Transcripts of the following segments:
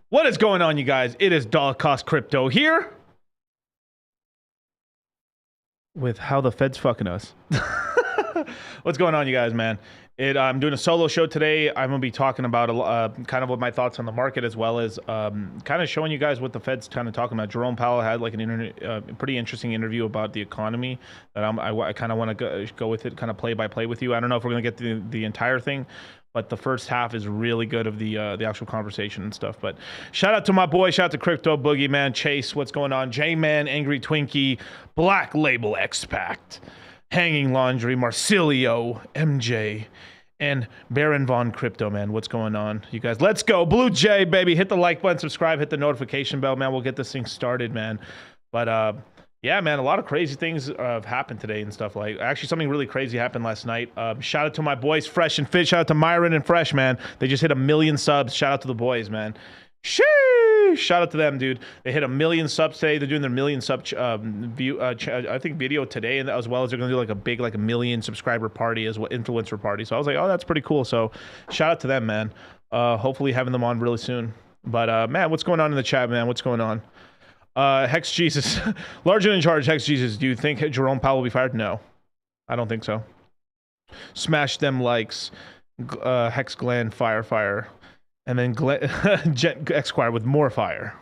What is going on, you guys? It is Dollar Cost Crypto here with how the Fed's fucking us. What's going on, you guys, man? I'm doing a solo show today. I'm going to be talking about kind of what my thoughts on the market, as well as kind of showing you guys what the Fed's kind of talking about. Jerome Powell had like a pretty interesting interview about the economy that I kind of want to go with it, kind of play by play with you. I don't know if we're going to get the entire thing, but the first half is really good of the actual conversation and stuff. But shout out to my boy, shout out to Crypto Boogie, man, Chase, what's going on? J-Man, Angry Twinkie, Black Label Expact, Hanging Laundry, Marsilio, MJ, and Baron Von Crypto, man. What's going on, you guys? Let's go. Blue Jay, baby. Hit the like button, subscribe, hit the notification bell, man. We'll get this thing started, man. But yeah, man, a lot of crazy things have happened today and stuff. Like, actually, something really crazy happened last night. Shout out to my boys, Fresh and Fit. Shout out to Myron and Fresh, man. They just hit 1 million subs. Shout out to the boys, man. Sheesh. Shout out to them, dude. They hit 1 million subs today. They're doing their 1 million sub view, I think, video today, and as well as they're going to do like a big, like 1 million subscriber party as well, influencer party. So I was like, oh, that's pretty cool. So shout out to them, man. Hopefully having them on really soon. But man, what's going on in the chat, man? What's going on? Hex Jesus, larger in charge. Hex Jesus, do you think Jerome Powell will be fired? No, I don't think so. Smash them likes. Hex Glenn, fire. And then Jet Esquire with more fire.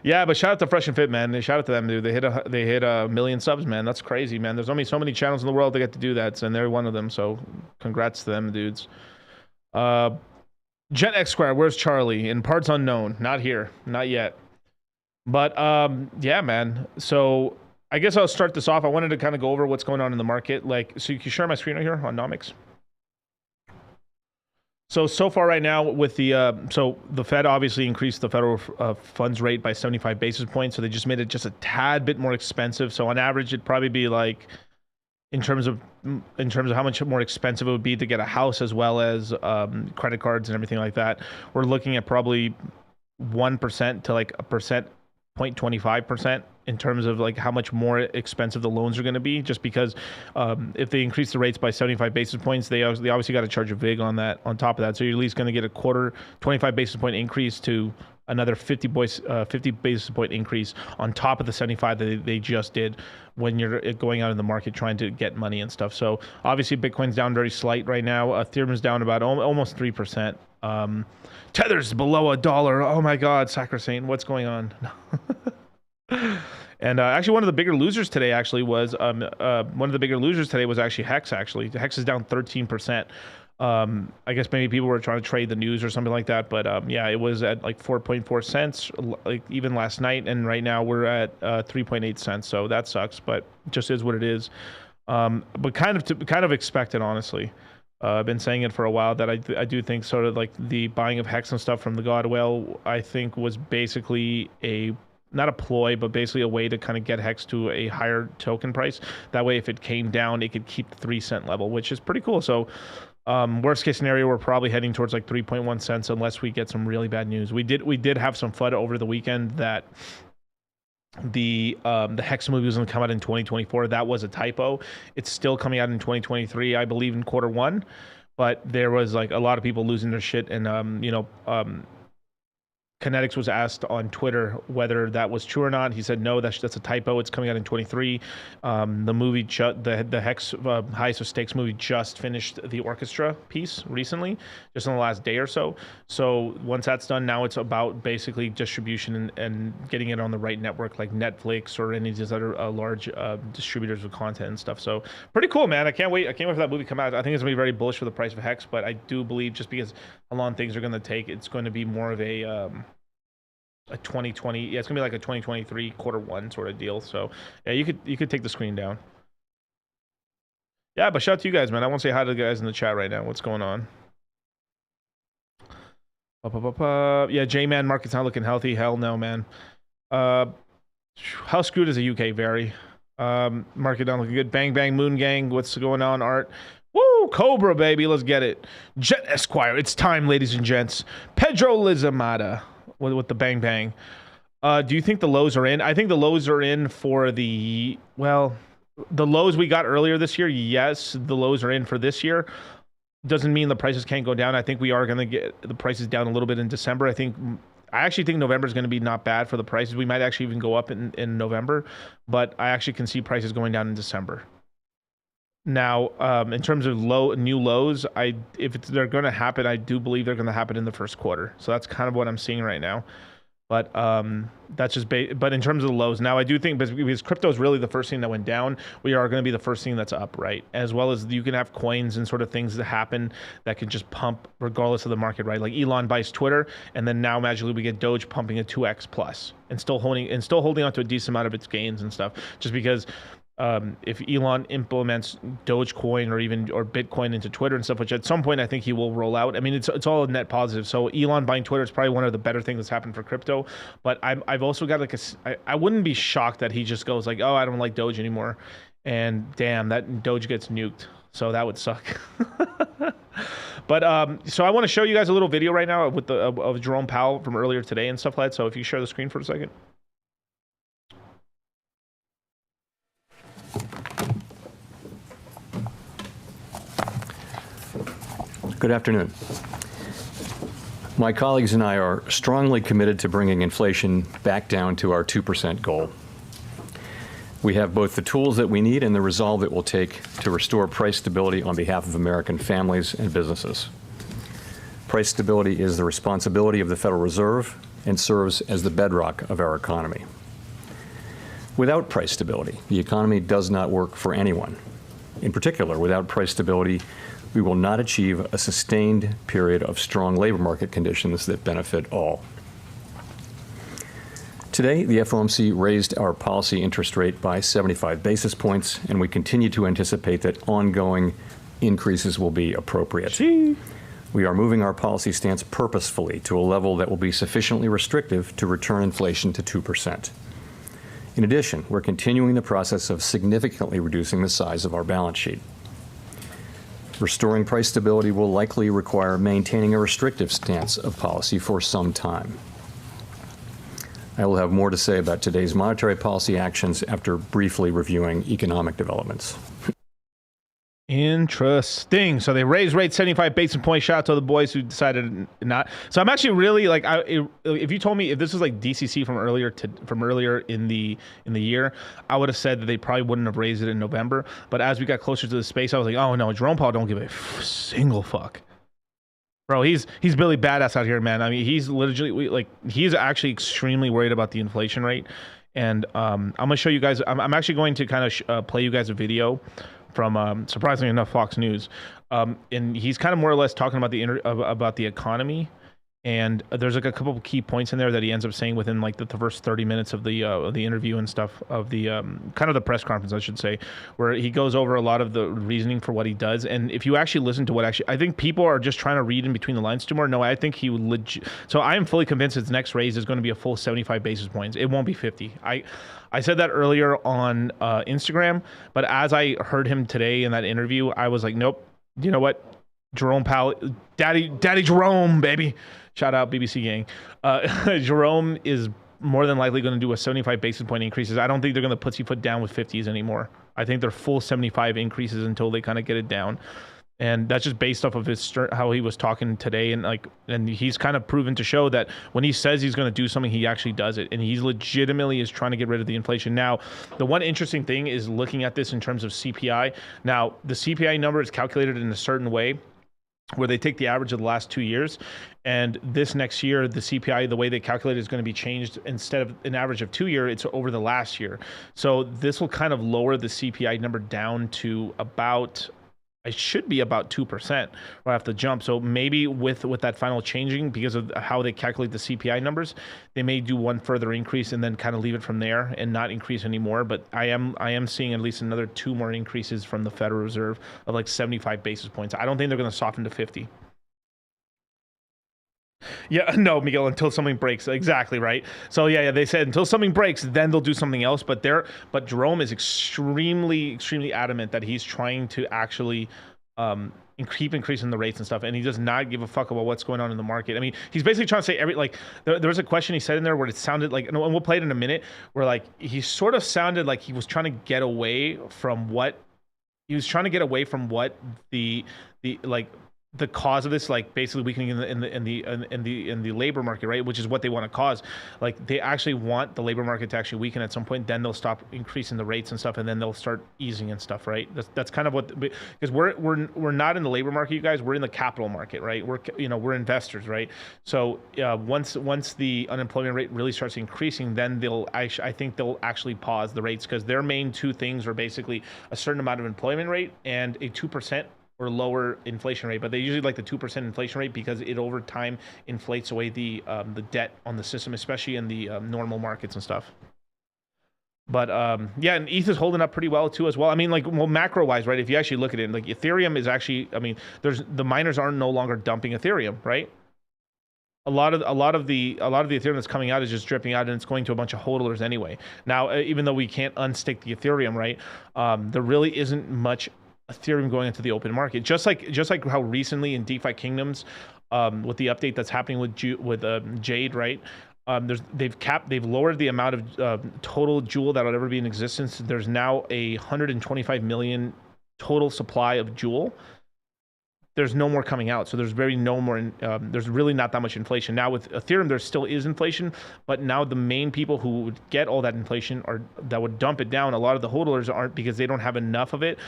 Yeah, but shout out to Fresh and Fit, man. Shout out to them, dude. They hit 1 million subs, man. That's crazy, man. There's only so many channels in the world that get to do that, and they're one of them. So congrats to them, dudes. Jet Esquire, where's Charlie? In parts unknown. Not here. Not yet. But yeah, man. So I guess I'll start this off. I wanted to kind of go over what's going on in the market. Like, so you can share my screen right here on Nomics. So far right now with the so the Fed obviously increased the federal funds rate by 75 basis points. So they just made it just a tad bit more expensive. So on average, it'd probably be like, in terms of how much more expensive it would be to get a house, as well as credit cards and everything like that, we're looking at probably 1% to like 0.25% in terms of like how much more expensive the loans are going to be, just because if they increase the rates by 75 basis points, they obviously got to charge a VIG on that, on top of that. So you're at least going to get a quarter 25 basis point increase to another 50 basis point increase on top of the 75 that they just did when you're going out in the market trying to get money and stuff. So obviously Bitcoin's down very slight right now. Ethereum's down about almost 3%. Tether's below $1. Oh my God, sacrosanct. What's going on? And actually, one of the bigger losers today was actually Hex. Actually, Hex is down 13%. I guess maybe people were trying to trade the news or something like that, but yeah, it was at like 4.4 cents, like even last night, and right now we're at 3.8 cents. So that sucks, but it just is what it is. But kind of expected, honestly. I've been saying it for a while that I do think sort of like the buying of Hex and stuff from the God Whale, I think was basically not a ploy, but basically a way to kind of get Hex to a higher token price. That way, if it came down, it could keep the 3 cent level, which is pretty cool. So worst case scenario, we're probably heading towards like 3.1 cents unless we get some really bad news. We did have some FUD over the weekend that the Hex movie was going to come out in 2024. That was a typo. It's still coming out in 2023, I believe, in Q1. But there was like a lot of people losing their shit, and Kinetics was asked on Twitter whether that was true or not. He said no, that's a typo. It's coming out in 23. The movie, the Hex Highest of Stakes movie, just finished the orchestra piece recently, just in the last day or so. So once that's done, now it's about basically distribution and getting it on the right network, like Netflix or any of these other large distributors of content and stuff. So pretty cool, man. I can't wait for that movie to come out. I think it's gonna be very bullish for the price of Hex, but I do believe just because how long things are gonna take, it's going to be more of a 2020, yeah, it's gonna be like a 2023 Q1 sort of deal. So yeah, you could take the screen down. Yeah, but shout out to you guys, man. I want to say hi to the guys in the chat right now. What's going on? Yeah, J-Man market's not looking healthy. Hell no, man. How screwed is the UK? Very. Market not looking good. Bang bang moon gang. What's going on, Art? Woo, Cobra baby, let's get it. Jet Esquire, it's time, ladies and gents. Pedro Lizamada with the bang bang. Do you think the lows are in? I think the lows are in for the lows we got earlier this year. Yes, the lows are in for this year. Doesn't mean the prices can't go down. I think we are going to get the prices down a little bit in December. I actually think November is going to be not bad for the prices. We might actually even go up in November, but I actually can see prices going down in December. Now, in terms of new lows, if they're going to happen, I do believe they're going to happen in the first quarter. So that's kind of what I'm seeing right now. But that's just but in terms of the lows, now I do think because crypto is really the first thing that went down, we are going to be the first thing that's up, right? As well as you can have coins and sort of things that happen that can just pump regardless of the market, right? Like Elon buys Twitter, and then now magically we get Doge pumping a 2x plus and still holding on to a decent amount of its gains and stuff, just because. If Elon implements Dogecoin or Bitcoin into Twitter and stuff, which at some point I think he will roll out. I mean, it's all a net positive. So Elon buying Twitter is probably one of the better things that's happened for crypto. But I've also got like I wouldn't be shocked that he just goes like, oh, I don't like Doge anymore, and damn, that Doge gets nuked. So that would suck. But so I want to show you guys a little video right now with of Jerome Powell from earlier today and stuff like that. So if you share the screen for a second. Good afternoon. My colleagues and I are strongly committed to bringing inflation back down to our 2% goal. We have both the tools that we need and the resolve it will take to restore price stability on behalf of American families and businesses. Price stability is the responsibility of the Federal Reserve and serves as the bedrock of our economy. Without price stability, the economy does not work for anyone. In particular, without price stability, we will not achieve a sustained period of strong labor market conditions that benefit all. Today, the FOMC raised our policy interest rate by 75 basis points, and we continue to anticipate that ongoing increases will be appropriate. We are moving our policy stance purposefully to a level that will be sufficiently restrictive to return inflation to 2%. In addition, we're continuing the process of significantly reducing the size of our balance sheet. Restoring price stability will likely require maintaining a restrictive stance of policy for some time. I will have more to say about today's monetary policy actions after briefly reviewing economic developments. Interesting. So they raised rates 75 basis points. Shout out to the boys who decided not. So I'm actually really like, if you told me if this was like DCC from earlier in the year, I would have said that they probably wouldn't have raised it in November. But as we got closer to the space, I was like, oh no, Jerome Powell don't give a single fuck. Bro, he's Billy Badass out here, man. I mean, he's literally like, he's actually extremely worried about the inflation rate. And I'm gonna show you guys. I'm actually going to kind of play you guys a video from surprisingly enough Fox News, and he's kind of more or less talking about the economy, and there's like a couple of key points in there that he ends up saying within like the first 30 minutes of the interview and stuff of the kind of the press conference, I should say, where he goes over a lot of the reasoning for what he does. And if you actually listen to what I think people are just trying to read in between the lines too more. No, I think he would legit. So I am fully convinced his next raise is going to be a full 75 basis points. It won't be 50. I said that earlier on Instagram, but as I heard him today in that interview, I was like, nope. You know what? Jerome Powell, Daddy Jerome, baby. Shout out BBC gang. Jerome is more than likely going to do a 75 basis point increases. I don't think they're going to pussyfoot down with 50s anymore. I think they're full 75 increases until they kind of get it down. And that's just based off of how he was talking today, and he's kind of proven to show that when he says he's going to do something, he actually does it, and he's legitimately is trying to get rid of the inflation. Now, the one interesting thing is looking at this in terms of CPI. Now, the CPI number is calculated in a certain way, where they take the average of the last 2 years, and this next year, the CPI, the way they calculate it is going to be changed. Instead of an average of 2 year, it's over the last year. So this will kind of lower the CPI number down to about, it should be about 2%. We'll have to jump. So maybe with that final changing, because of how they calculate the CPI numbers, they may do one further increase and then kind of leave it from there and not increase anymore. But I am seeing at least another 2 more increases from the Federal Reserve of like 75 basis points. I don't think they're going to soften to 50. Yeah, no, Miguel, until something breaks. Exactly, right? So yeah, they said until something breaks, then they'll do something else. But Jerome is extremely adamant that he's trying to actually keep increasing the rates and stuff, and he does not give a fuck about what's going on in the market. I mean, he's basically trying to say there was a question he said in there where it sounded like, and we'll play it in a minute, where like he sort of sounded like he was trying to get away from what the cause of this, like basically weakening in the labor market, right? Which is what they want to cause. Like they actually want the labor market to actually weaken at some point. Then they'll stop increasing the rates and stuff, and then they'll start easing and stuff, right? That's kind of what, because we're not in the labor market, you guys. We're in the capital market, right? We're investors, right? So once the unemployment rate really starts increasing, then I think they'll actually pause the rates, because their main 2 things are basically a certain amount of employment rate and a 2% or lower inflation rate. But they usually like the 2% inflation rate because it over time inflates away the debt on the system, especially in the normal markets and stuff. But yeah, and ETH is holding up pretty well too as well. I mean, like, well, macro wise, right? If you actually look at it, like Ethereum is actually, I mean, the miners are no longer dumping Ethereum, right? A lot of the Ethereum that's coming out is just dripping out, and it's going to a bunch of hodlers anyway. Now, even though we can't unstick the Ethereum, right? There really isn't much Ethereum going into the open market, just like how recently in DeFi Kingdoms, with the update that's happening with Jade, right? They've lowered the amount of total Jewel that would ever be in existence. There's now 125 million total supply of Jewel. There's no more coming out, so there's really not that much inflation. Now with Ethereum, there still is inflation, but now the main people who would get all that inflation that would dump it down, a lot of the hodlers aren't, because they don't have enough of it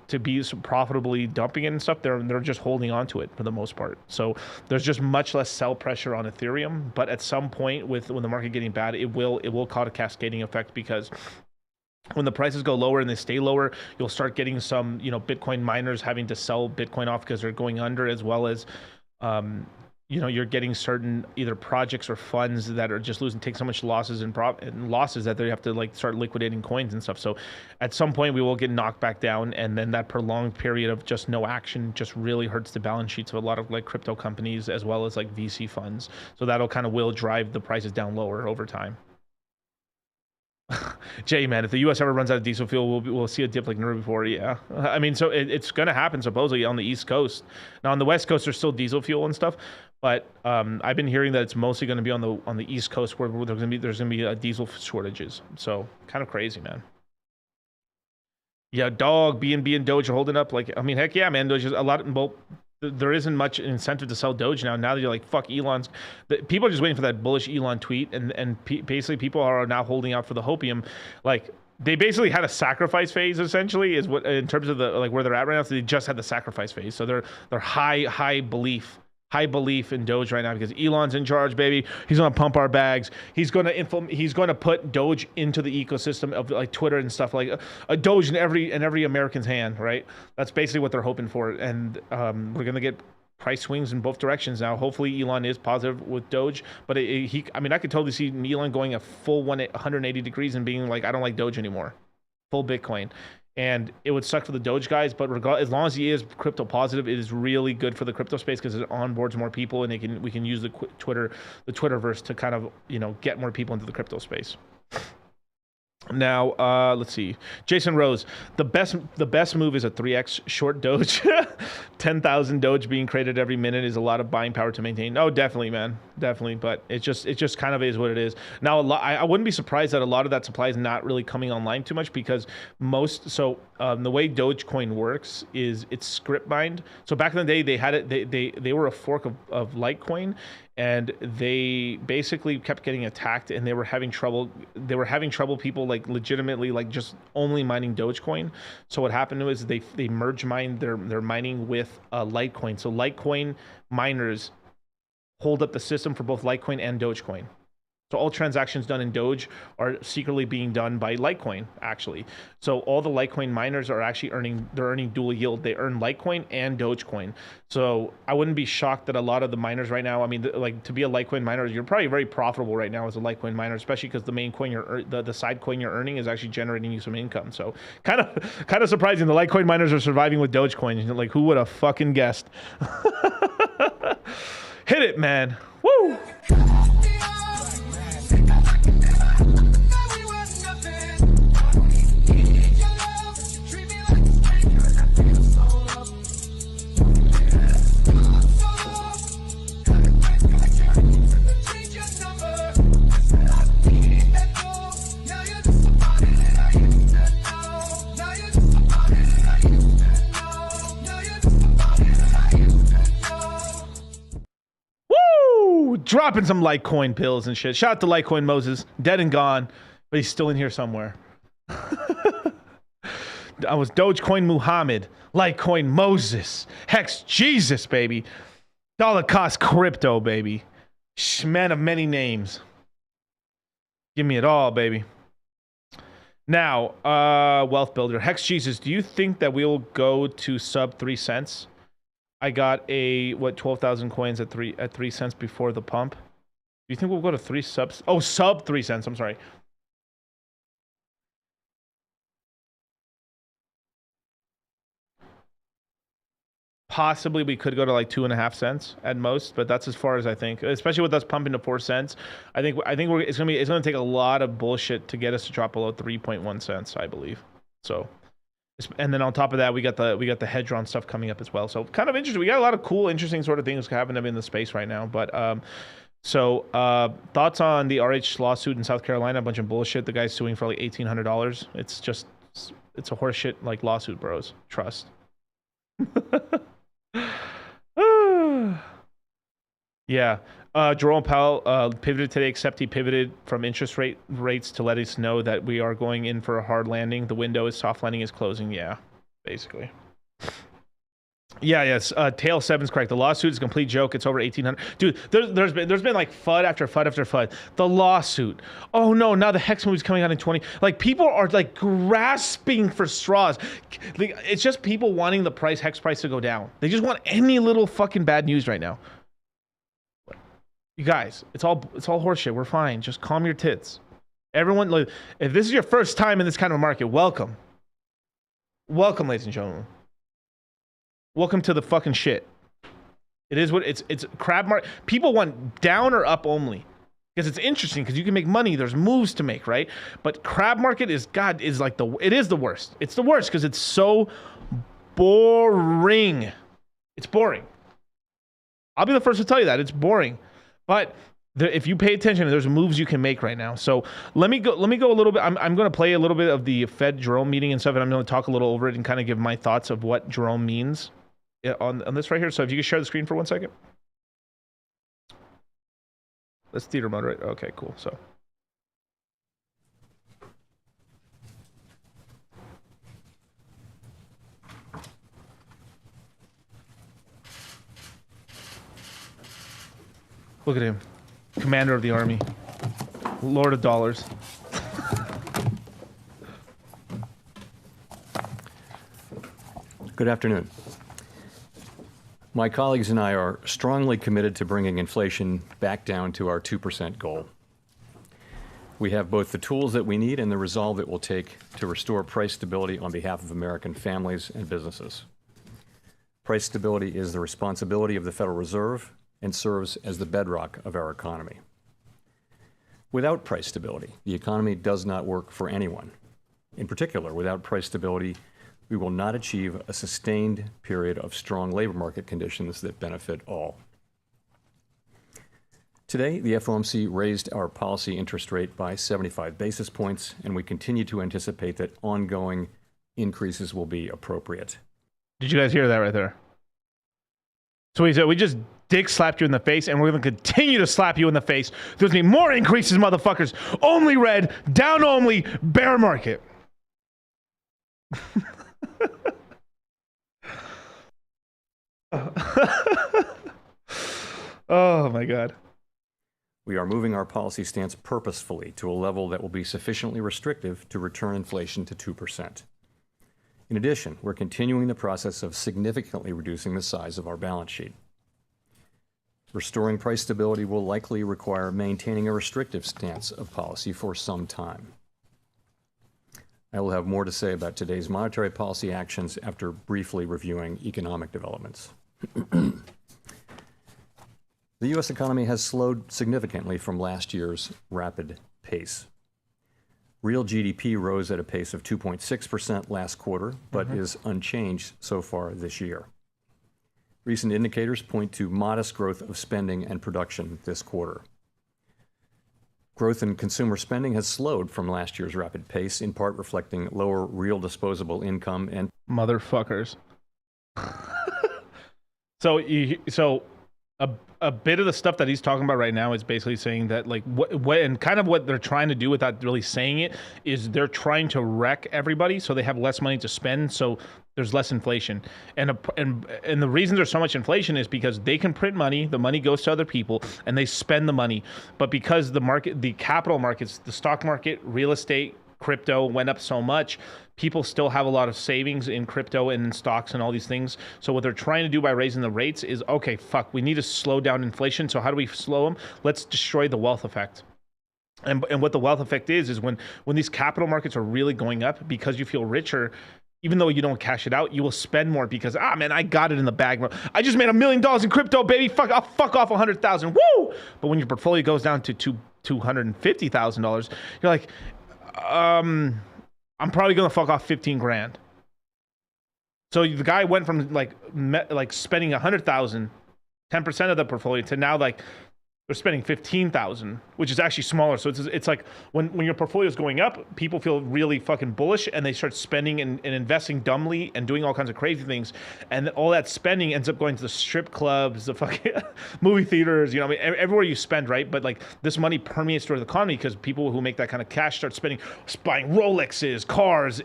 to be profitably dumping it and stuff. They're just holding on to it for the most part. So there's just much less sell pressure on Ethereum, but at some point when the market getting bad, it will cause a cascading effect, because when the prices go lower and they stay lower, you'll start getting some, Bitcoin miners having to sell Bitcoin off because they're going under, as well as, you're getting certain either projects or funds that are just take so much losses and losses that they have to start liquidating coins and stuff. So at some point we will get knocked back down, and then that prolonged period of just no action just really hurts the balance sheets of a lot of crypto companies, as well as VC funds. So that'll will drive the prices down lower over time. Jay, man, if the U.S. ever runs out of diesel fuel, we'll see a dip like never before. Yeah, I mean, so it's going to happen supposedly on the East Coast. Now on the West Coast, there's still diesel fuel and stuff, but I've been hearing that it's mostly going to be on the East Coast where there's going to be diesel shortages. So kind of crazy, man. Yeah, dog, BNB and Doge are holding up. Like, I mean, heck yeah, man. Doge is a lot. Well, there isn't much incentive to sell Doge now. Now that you're like, fuck Elon's. People are just waiting for that bullish Elon tweet, and basically people are now holding out for the hopium. Like, they basically had a sacrifice phase, essentially, is what in terms of the like where they're at right now. So they just had the sacrifice phase. So they're high belief in Doge right now because Elon's in charge, baby. He's gonna pump our bags. He's gonna put Doge into the ecosystem of like Twitter and stuff, like a Doge in every American's hand, right? That's basically what they're hoping for, and we're gonna get price swings in both directions now. Hopefully Elon is positive with Doge, but I mean, I could totally see Elon going a full 180 degrees and being like, I don't like Doge anymore, full Bitcoin. And it would suck for the Doge guys, but as long as he is crypto positive, it is really good for the crypto space because it onboards more people, and we can use the Twitterverse to kind of get more people into the crypto space. Now, let's see. Jason Rose, the best move is a 3x short Doge. 10,000 Doge being created every minute is a lot of buying power to maintain. Oh, definitely, man, definitely. But it just kind of is what it is. Now, I wouldn't be surprised that a lot of that supply is not really coming online too much because the way Dogecoin works is it's script mined. So back in the day, they had it. They were a fork of Litecoin. And they basically kept getting attacked, and they were having trouble. People like legitimately like just only mining Dogecoin. So what happened was they merge mined their mining with Litecoin. So Litecoin miners hold up the system for both Litecoin and Dogecoin. So all transactions done in Doge are secretly being done by Litecoin, actually. So all the Litecoin miners are actually earning dual yield. They earn Litecoin and Dogecoin. So I wouldn't be shocked that a lot of the miners right now, I mean, like to be a Litecoin miner, you're probably very profitable right now as a Litecoin miner, especially because the main coin the side coin you're earning is actually generating you some income. So kind of surprising. The Litecoin miners are surviving with Dogecoin. Like, who would have fucking guessed? Hit it, man. Woo! Dropping some Litecoin pills and shit. Shout out to Litecoin Moses, dead and gone, but he's still in here somewhere. I was Dogecoin Muhammad, Litecoin Moses, Hex Jesus, baby. Dollar cost crypto, baby. Man of many names. Give me it all, baby. Now, Wealth Builder, Hex Jesus, do you think that we'll go to sub 3 cents? I got 12,000 coins at 3 cents before the pump. Do you think we'll go to sub 3 cents? I'm sorry. Possibly we could go to like 2.5 cents at most, but that's as far as I think. Especially with us pumping to 4 cents, I think it's gonna take a lot of bullshit to get us to drop below 3.1 cents, I believe. So. And then on top of that, we got the Hedron stuff coming up as well. So kind of interesting. We got a lot of cool, interesting sort of things happening in the space right now. But thoughts on the RH lawsuit in South Carolina? A bunch of bullshit. The guy's suing for like $1,800. It's a horseshit like lawsuit, bros. Trust. Yeah. Jerome Powell pivoted today, except he pivoted from interest rates to let us know that we are going in for a hard landing. The window is soft landing is closing. Yeah, basically. Yeah, yes. Tail 7's correct. The lawsuit is a complete joke. It's over 1,800. Dude, there's been like FUD after FUD after FUD. The lawsuit. Oh no, now the Hex movie's coming out in 20. Like, people are like grasping for straws. Like, it's just people wanting the Hex price to go down. They just want any little fucking bad news right now. You guys, it's all horseshit. We're fine. Just calm your tits. Everyone, like, if this is your first time in this kind of a market, welcome. Welcome, ladies and gentlemen. Welcome to the fucking shit. It is what it's crab market. People want down or up only. because it's interesting because you can make money. There's moves to make, right? But crab market is like it is the worst. It's the worst because it's so boring. It's boring. I'll be the first to tell you that it's boring, but if you pay attention, there's moves you can make right now. So let me go a little bit. I'm going to play a little bit of the Fed Jerome meeting and stuff, and I'm going to talk a little over it and kind of give my thoughts of what Jerome means on this right here. So if you could share the screen for 1 second. That's theater mode, right? Okay, cool. So. Look at him. Commander of the army. Lord of dollars. Good afternoon. My colleagues and I are strongly committed to bringing inflation back down to our 2% goal. We have both the tools that we need and the resolve it will take to restore price stability on behalf of American families and businesses. Price stability is the responsibility of the Federal Reserve and serves as the bedrock of our economy. Without price stability, the economy does not work for anyone. In particular, without price stability, we will not achieve a sustained period of strong labor market conditions that benefit all. Today, the FOMC raised our policy interest rate by 75 basis points, and we continue to anticipate that ongoing increases will be appropriate. Did you guys hear that right there? So he said, we just dick slapped you in the face, and we're going to continue to slap you in the face. There's going to be more increases, motherfuckers. Only red, down only, bear market. Oh my God. We are moving our policy stance purposefully to a level that will be sufficiently restrictive to return inflation to 2%. In addition, we're continuing the process of significantly reducing the size of our balance sheet. Restoring price stability will likely require maintaining a restrictive stance of policy for some time. I will have more to say about today's monetary policy actions after briefly reviewing economic developments. The U.S. economy has slowed significantly from last year's rapid pace. Real GDP rose at a pace of 2.6% last quarter, but is unchanged so far this year. Recent indicators point to modest growth of spending and production this quarter. Growth in consumer spending has slowed from last year's rapid pace, in part reflecting lower real disposable income and motherfuckers. So a bit of the stuff that he's talking about right now is basically saying that like what and kind of what they're trying to do without really saying it is they're trying to wreck everybody so they have less money to spend, so there's less inflation. And the reason there's so much inflation is because they can print money, the money goes to other people, and they spend the money. But because the capital markets, the stock market, real estate, crypto went up so much, people still have a lot of savings in crypto and in stocks and all these things. So what they're trying to do by raising the rates is, okay, fuck, we need to slow down inflation. So how do we slow them? Let's destroy the wealth effect. And what the wealth effect is when these capital markets are really going up, because you feel richer, even though you don't cash it out, you will spend more because, man, I got it in the bag. I just made $1 million in crypto, baby. Fuck, I'll fuck off 100,000. Woo! But when your portfolio goes down to $250,000, you're like, I'm probably gonna fuck off 15 grand. So the guy went from like spending 100,000, 10% of the portfolio, to now like they're spending 15,000, which is actually smaller. So it's like when your portfolio is going up, people feel really fucking bullish and they start spending and investing dumbly and doing all kinds of crazy things. And all that spending ends up going to the strip clubs, the fucking movie theaters, you know, I mean, everywhere you spend, right? But like this money permeates through the economy because people who make that kind of cash start spending, buying Rolexes, cars,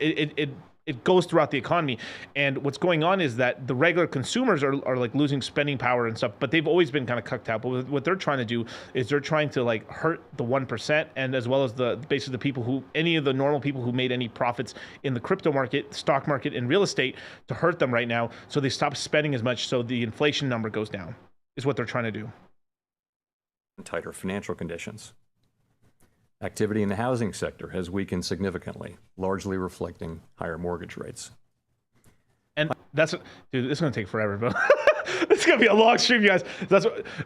it goes throughout the economy. And what's going on is that the regular consumers are like losing spending power and stuff, but they've always been kind of cucked out. But what they're trying to do is they're trying to like hurt the 1%, and as well as basically the people any of the normal people who made any profits in the crypto market, stock market, and real estate, to hurt them right now. So they stop spending as much, so the inflation number goes down, is what they're trying to do. Tighter financial conditions. Activity in the housing sector has weakened significantly, largely reflecting higher mortgage rates. And dude, this is going to take forever, but it's going to be a long stream, you guys.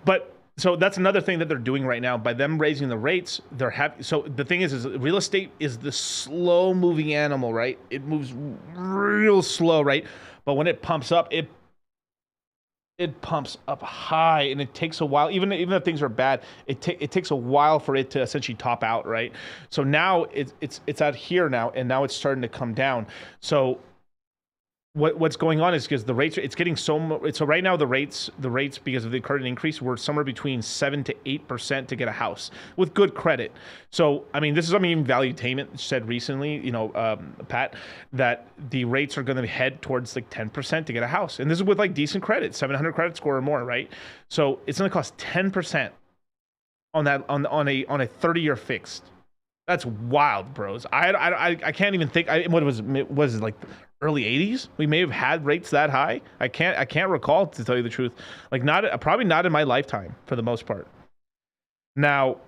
But So that's another thing that they're doing right now. By them raising the rates, they're happy. So the thing is real estate is the slow moving animal, right? It moves real slow, right? But when it pumps up, it pumps up high, and it takes a while. Even if things are bad, it takes a while for it to essentially top out, right? So now it's out here now, and now it's starting to come down. So what's going on is because the rates, it's getting so right now the rates because of the current increase, we're somewhere between 7 to 8% to get a house with good credit. So I mean, this is something even Valuetainment said recently, you know, Pat, that the rates are going to head towards like 10% to get a house, and this is with like decent credit, 700 credit score or more, right? So it's going to cost 10% on that on a 30-year fixed. That's wild, bros. I can't even think. What was it like early 80s? We may have had rates that high. I can't recall, to tell you the truth. Like probably not in my lifetime for the most part. Now,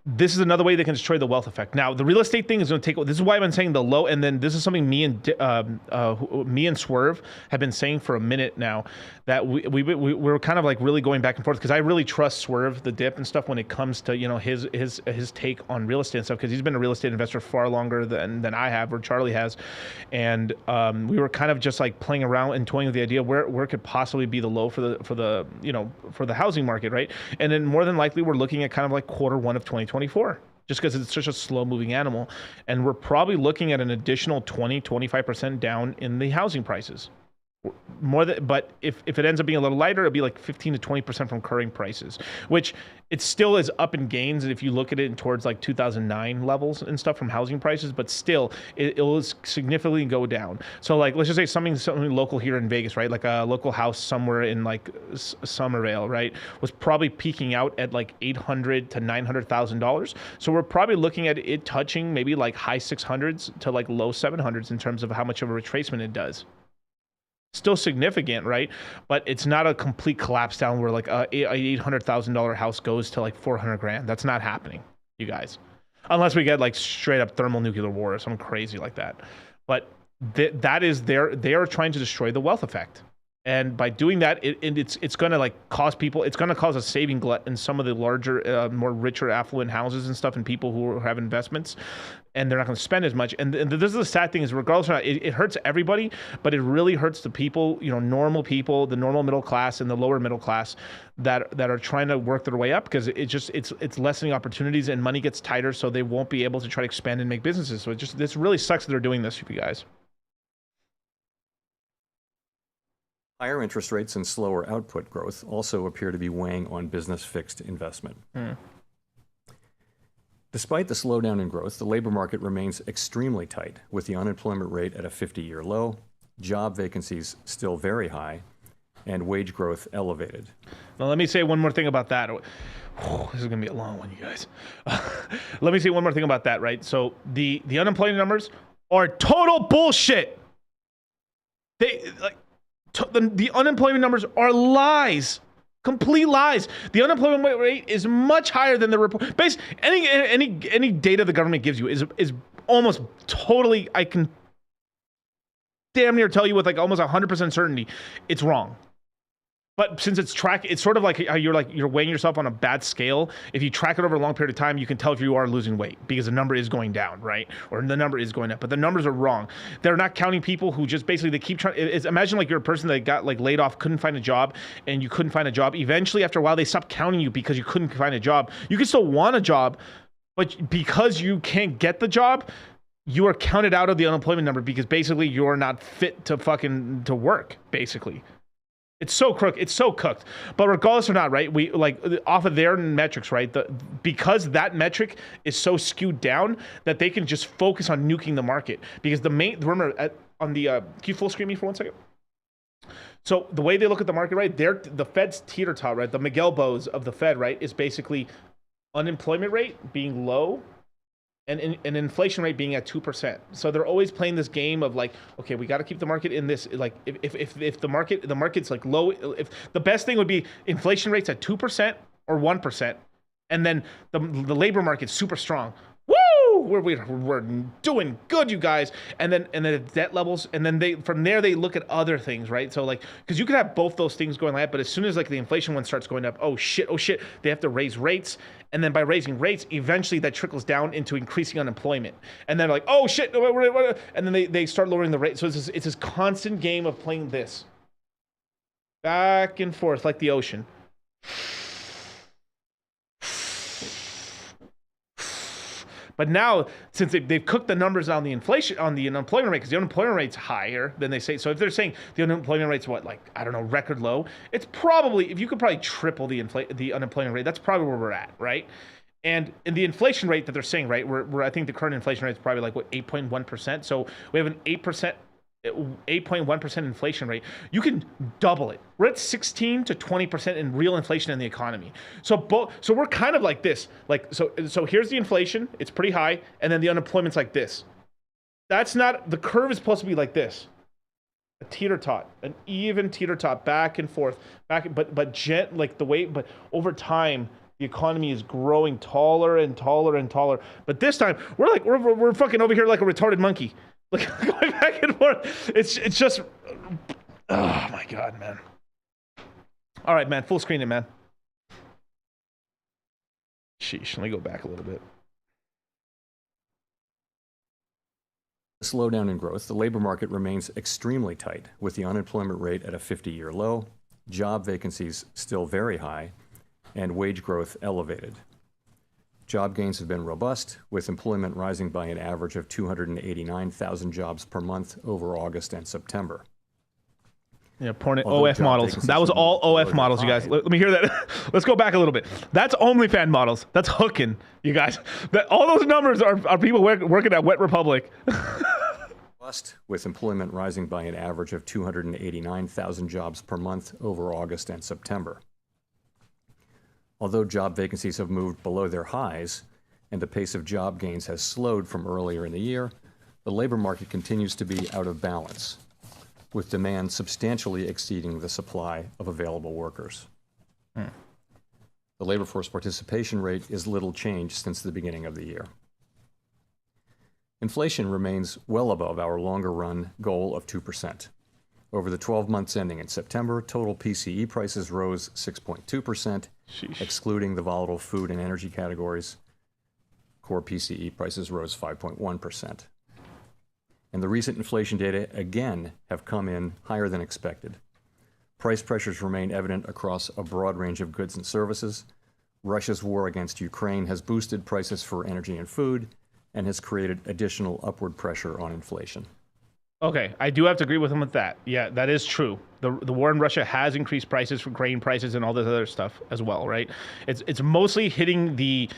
this is another way they can destroy the wealth effect. Now, the real estate thing is going to take. This is why I've been saying the low, and then this is something me and Swerve have been saying for a minute now, that we're kind of like really going back and forth, because I really trust Swerve, the dip and stuff, when it comes to, you know, his take on real estate and stuff, because he's been a real estate investor far longer than I have, or Charlie has, and we were kind of just like playing around and toying with the idea where could possibly be the low for the housing market, right? And then more than likely we're looking at kind of like Q1 of 2024, just because it's such a slow moving animal, and we're probably looking at an additional 20-25% down in the housing prices. But if it ends up being a little lighter, it'll be like 15 to 20% from current prices, which it still is up in gains if you look at it towards like 2009 levels and stuff from housing prices, but still it will significantly go down. So like, let's just say something local here in Vegas, right? Like a local house somewhere in like Somerville, right, was probably peaking out at like $800,000 to $900,000. So we're probably looking at it touching maybe like high 600s to like low 700s in terms of how much of a retracement it does. Still significant, right? But it's not a complete collapse down where like a $800,000 house goes to like 400 grand. That's not happening, you guys, unless we get like straight up thermonuclear war or something crazy like that. But that is they are trying to destroy the wealth effect. And by doing that, it's going to like cost people. It's going to cause a saving glut in some of the larger, more richer, affluent houses and stuff, and people who have investments, and they're not going to spend as much. And this is the sad thing: is regardless of not, it hurts everybody, but it really hurts the people, you know, normal people, the normal middle class and the lower middle class that are trying to work their way up, because it's lessening opportunities, and money gets tighter, so they won't be able to try to expand and make businesses. So this really sucks that they're doing this for you guys. Higher interest rates and slower output growth also appear to be weighing on business fixed investment. Despite the slowdown in growth, the labor market remains extremely tight, with the unemployment rate at a 50-year low, job vacancies still very high, and wage growth elevated. Now, let me say one more thing about that. This is going to be a long one, you guys. Let me say one more thing about that, right? So the unemployment numbers are total bullshit. The unemployment numbers are lies, complete lies. The unemployment rate is much higher than the report. Any data the government gives you is almost totally, I can damn near tell you with like almost 100% certainty, it's wrong. But since it's sort of like how you're weighing yourself on a bad scale. If you track it over a long period of time, you can tell if you are losing weight, because the number is going down, right? Or the number is going up, but the numbers are wrong. They're not counting people who just basically, they keep trying. Imagine like you're a person that got like laid off, couldn't find a job, and you couldn't find a job. Eventually, after a while, they stop counting you because you couldn't find a job. You can still want a job, but because you can't get the job, you are counted out of the unemployment number, because basically you're not fit to work, basically. It's so crooked. It's so cooked. But regardless or not, right? We like off of their metrics, right? Because that metric is so skewed down that they can just focus on nuking the market. Because remember on the can you full screen me for 1 second? So the way they look at the market, right? The Fed's teeter-tot, right? The Miguel Bows of the Fed, right? Is basically unemployment rate being low, and an inflation rate being at 2%. So they're always playing this game of like, okay, we got to keep the market in this. Like, if the market's like low, if the best thing would be inflation rates at 2% or 1%, and then the labor market's super strong. Woo! woo, we're doing good, you guys. And then the debt levels, and then from there they look at other things, right? So like, because you could have both those things going like that, but as soon as like the inflation one starts going up, oh shit, they have to raise rates. And then by raising rates, eventually that trickles down into increasing unemployment. And then like, oh shit, and then they start lowering the rate. So it's this constant game of playing this back and forth like the ocean. But now, since they've cooked the numbers on the inflation, on the unemployment rate, because the unemployment rate's higher than they say. So if they're saying the unemployment rate's what, like, I don't know, record low, it's probably, if you could probably triple the unemployment rate, that's probably where we're at, right? And in the inflation rate that they're saying, right, I think the current inflation rate is probably like, what, 8.1%? So we have an 8.1% inflation rate. You can double it. We're at 16 to 20% in real inflation in the economy. So we're kind of like this. Like so here's the inflation. It's pretty high, and then the unemployment's like this. That's not, the curve is supposed to be like this. A teeter-tot, an even teeter-tot, back and forth, but over time the economy is growing taller and taller and taller. But this time we're fucking over here like a retarded monkey. Like going back and forth. It's just, oh my God, man. All right, man, full screen it, man. Sheesh, let me go back a little bit. Slowdown in growth, the labor market remains extremely tight, with the unemployment rate at a 50-year low, job vacancies still very high, and wage growth elevated. Job gains have been robust, with employment rising by an average of 289,000 jobs per month over August and September. Yeah, OF models. That was all OF models, you guys. Let me hear that. Let's go back a little bit. That's OnlyFans models. That's hooking, you guys. All those numbers are people working at Wet Republic. With employment rising by an average of 289,000 jobs per month over August and September. Although job vacancies have moved below their highs and the pace of job gains has slowed from earlier in the year, the labor market continues to be out of balance, with demand substantially exceeding the supply of available workers. The labor force participation rate is little changed since the beginning of the year. Inflation remains well above our longer-run goal of 2%. Over the 12 months ending in September, total PCE prices rose 6.2%, excluding the volatile food and energy categories. Core PCE prices rose 5.1%. And the recent inflation data again have come in higher than expected. Price pressures remain evident across a broad range of goods and services. Russia's war against Ukraine has boosted prices for energy and food and has created additional upward pressure on inflation. Okay, I do have to agree with him with that. Yeah, that is true. The war in Russia has increased prices for grain prices and all this other stuff as well, right? It's mostly hitting the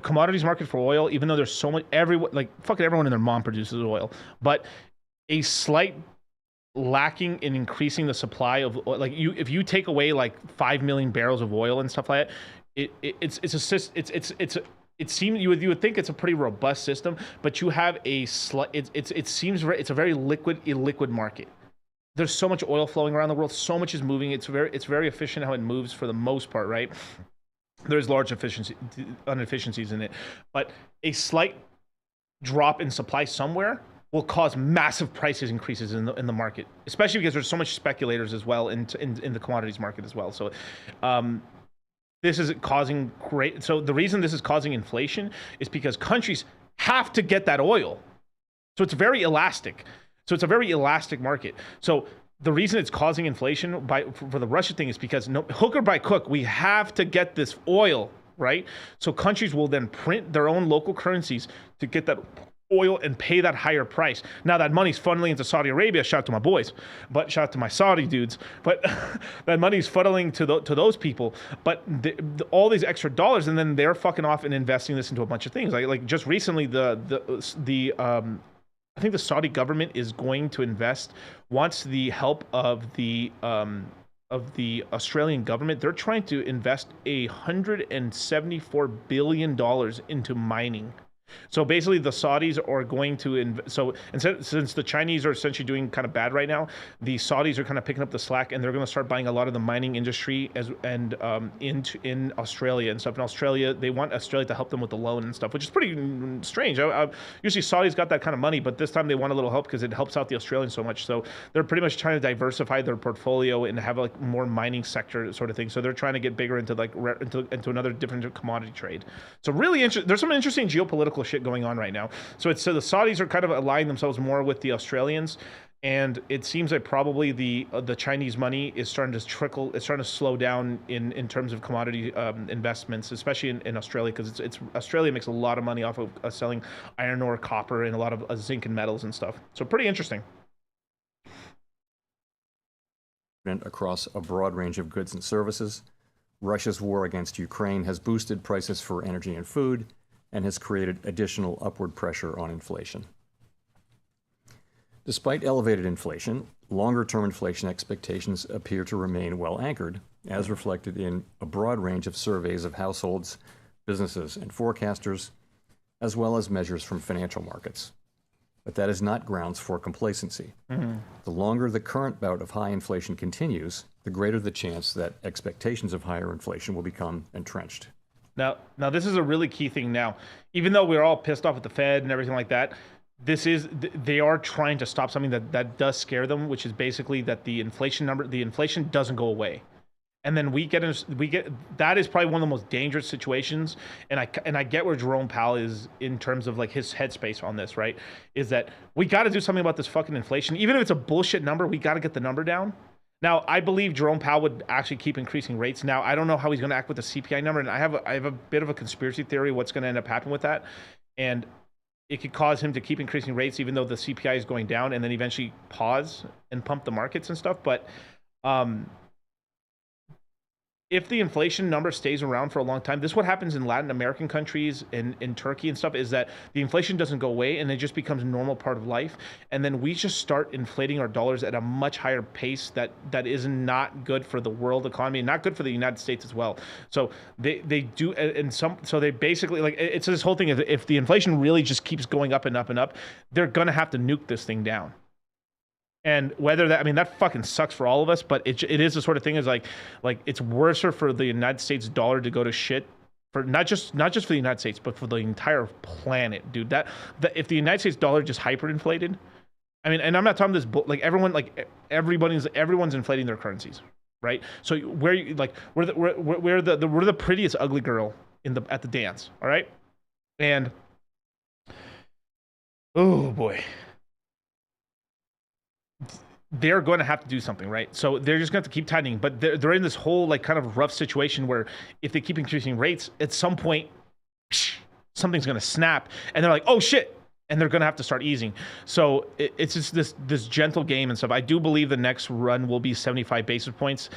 commodities market for oil, even though there's so much, everyone and their mom produces oil, but a slight lacking in increasing the supply of oil. Like if you take away like 5 million barrels of oil and stuff like that, it seems you would think it's a pretty robust system, but you have it's a very illiquid market. There's so much oil flowing around the world, so much is moving. It's very efficient how it moves for the most part, right? There's large inefficiencies in it, but a slight drop in supply somewhere will cause massive prices increases in the market, especially because there's so much speculators as well in the commodities market as well. So this is causing so the reason this is causing inflation is because countries have to get that oil. So it's very elastic. So it's a very elastic market. So the reason it's causing inflation for the Russia thing is because hook or by crook, we have to get this oil, right? So countries will then print their own local currencies to get that oil and pay that higher price. Now that money's funneling into Saudi Arabia. Shout out to my boys, but shout out to my Saudi dudes. But that money's funneling to those people. But all these extra dollars, and then they're fucking off and investing this into a bunch of things. Like just recently, I think the Saudi government is going to wants the help of the Australian government. They're trying to invest $174 billion into mining. So basically, the Saudis are going to since the Chinese are essentially doing kind of bad right now, the Saudis are kind of picking up the slack, and they're going to start buying a lot of the mining industry in Australia and stuff. In Australia, they want Australia to help them with the loan and stuff, which is pretty strange. Usually, Saudis got that kind of money, but this time they want a little help because it helps out the Australians so much. So they're pretty much trying to diversify their portfolio and have like more mining sector sort of thing. So they're trying to get bigger into like into another different commodity trade. So really interesting. There's some interesting geopolitical shit going on right now. So the Saudis are kind of aligning themselves more with the Australians, and it seems like probably the Chinese money is starting to trickle. It's starting to slow down in terms of commodity investments, especially in Australia, because it's Australia makes a lot of money off of selling iron ore, copper, and a lot of zinc and metals and stuff. So pretty interesting. Across a broad range of goods and services, Russia's war against Ukraine has boosted prices for energy and food and has created additional upward pressure on inflation. Despite elevated inflation, longer-term inflation expectations appear to remain well anchored, as reflected in a broad range of surveys of households, businesses, and forecasters, as well as measures from financial markets. But that is not grounds for complacency. Mm-hmm. The longer the current bout of high inflation continues, the greater the chance that expectations of higher inflation will become entrenched. Now, this is a really key thing now. Even though we're all pissed off with the Fed and everything like that, they are trying to stop something that does scare them, which is basically that the inflation doesn't go away. And then we get that is probably one of the most dangerous situations. And I get where Jerome Powell is in terms of like his headspace on this, right? Is that we got to do something about this fucking inflation. Even if it's a bullshit number, we got to get the number down. Now, I believe Jerome Powell would actually keep increasing rates. Now, I don't know how he's going to act with the CPI number, and I have a bit of a conspiracy theory what's going to end up happening with that. And it could cause him to keep increasing rates even though the CPI is going down, and then eventually pause and pump the markets and stuff. But if the inflation number stays around for a long time, this is what happens in Latin American countries, in Turkey and stuff, is that the inflation doesn't go away and it just becomes a normal part of life. And then we just start inflating our dollars at a much higher pace that is not good for the world economy and not good for the United States as well. So they do, and so they basically, like, it's this whole thing, if the inflation really just keeps going up and up and up, they're going to have to nuke this thing down. And whether that, I mean, that fucking sucks for all of us, but it is the sort of thing is like it's worse for the United States dollar to go to shit, for not just for the United States, but for the entire planet, dude. That if the United States dollar just hyperinflated, I mean, and I'm not talking this, like everyone's inflating their currencies, right? So we're the prettiest ugly girl at the dance, all right? And oh boy. They're going to have to do something, right? So they're just going to have to keep tightening, but they're in this whole like kind of rough situation where if they keep increasing rates, at some point, something's going to snap, and they're like, oh shit, and they're going to have to start easing. So it's just this gentle game and stuff. I do believe the next run will be 75 basis points.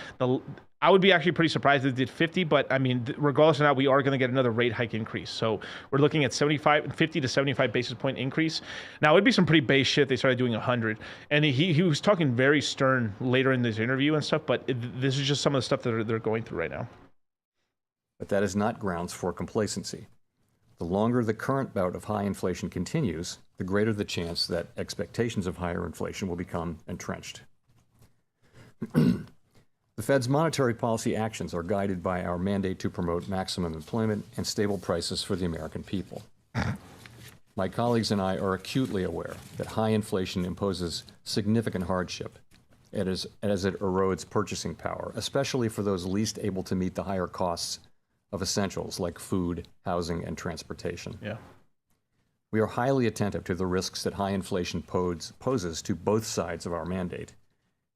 I would be actually pretty surprised if they did 50, but I mean, regardless of that, we are going to get another rate hike increase. So we're looking at 50 to 75 basis point increase. Now, it'd be some pretty base shit if they started doing 100. And he was talking very stern later in this interview and stuff, but this is just some of the stuff that they're going through right now. But that is not grounds for complacency. The longer the current bout of high inflation continues, the greater the chance that expectations of higher inflation will become entrenched. The Fed's monetary policy actions are guided by our mandate to promote maximum employment and stable prices for the American people. My colleagues and I are acutely aware that high inflation imposes significant hardship as it erodes purchasing power, especially for those least able to meet the higher costs of essentials like food, housing, and transportation. Yeah. We are highly attentive to the risks that high inflation poses to both sides of our mandate,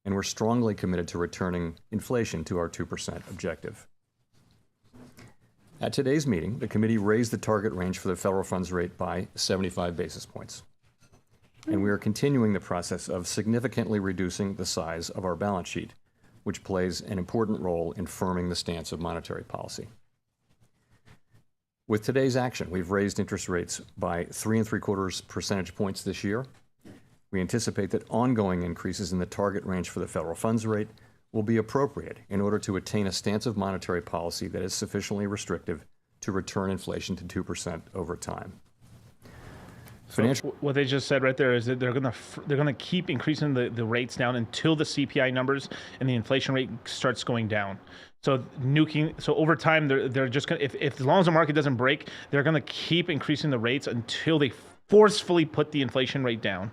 and we're strongly committed to returning inflation to our 2% objective. At today's meeting, the committee raised the target range for the federal funds rate by 75 basis points. And we are continuing the process of significantly reducing the size of our balance sheet, which plays an important role in firming the stance of monetary policy. With today's action, we've raised interest rates by 3.75 percentage points this year. We anticipate that ongoing increases in the target range for the federal funds rate will be appropriate in order to attain a stance of monetary policy that is sufficiently restrictive to return inflation to 2% over time. Financial. What they just said right there is that they're gonna keep increasing the rates down until the CPI numbers and the inflation rate starts going down. So over time, they're just gonna, if as long as the market doesn't break, they're gonna keep increasing the rates until they forcefully put the inflation rate down.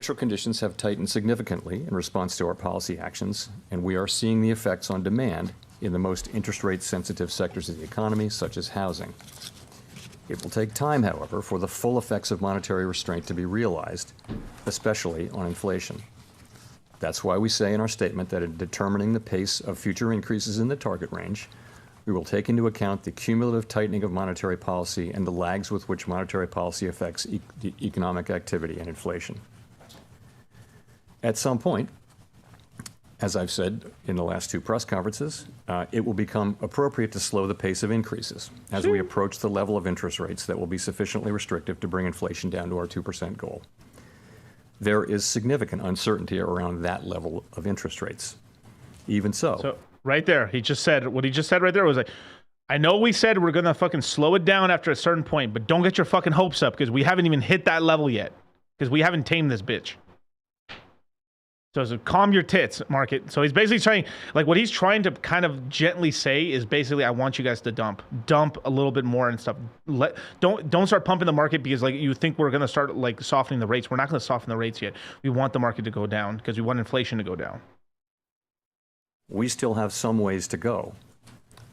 Financial conditions have tightened significantly in response to our policy actions, and we are seeing the effects on demand in the most interest rate sensitive sectors of the economy, such as housing. It will take time, however, for the full effects of monetary restraint to be realized, especially on inflation. That's why we say in our statement that in determining the pace of future increases in the target range, we will take into account the cumulative tightening of monetary policy and the lags with which monetary policy affects economic activity and inflation. At some point, as I've said in the last two press conferences, it will become appropriate to slow the pace of increases as we approach the level of interest rates that will be sufficiently restrictive to bring inflation down to our 2% goal. There is significant uncertainty around that level of interest rates. Even so, right there, what he just said right there was like, I know we said we're going to fucking slow it down after a certain point, but don't get your fucking hopes up because we haven't even hit that level yet because we haven't tamed this bitch. So calm your tits, market. So he's basically trying, like what he's trying to kind of gently say is basically, I want you guys to dump a little bit more and stuff. Don't start pumping the market because like you think we're going to start like softening the rates. We're not going to soften the rates yet. We want the market to go down because we want inflation to go down. We still have some ways to go.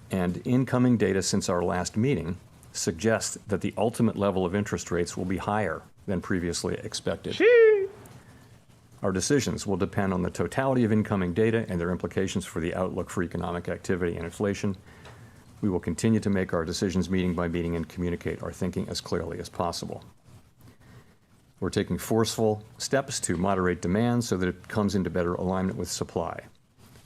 And incoming data since our last meeting suggests that the ultimate level of interest rates will be higher than previously expected. Our decisions will depend on the totality of incoming data and their implications for the outlook for economic activity and inflation. We will continue to make our decisions meeting by meeting and communicate our thinking as clearly as possible. We're taking forceful steps to moderate demand so that it comes into better alignment with supply.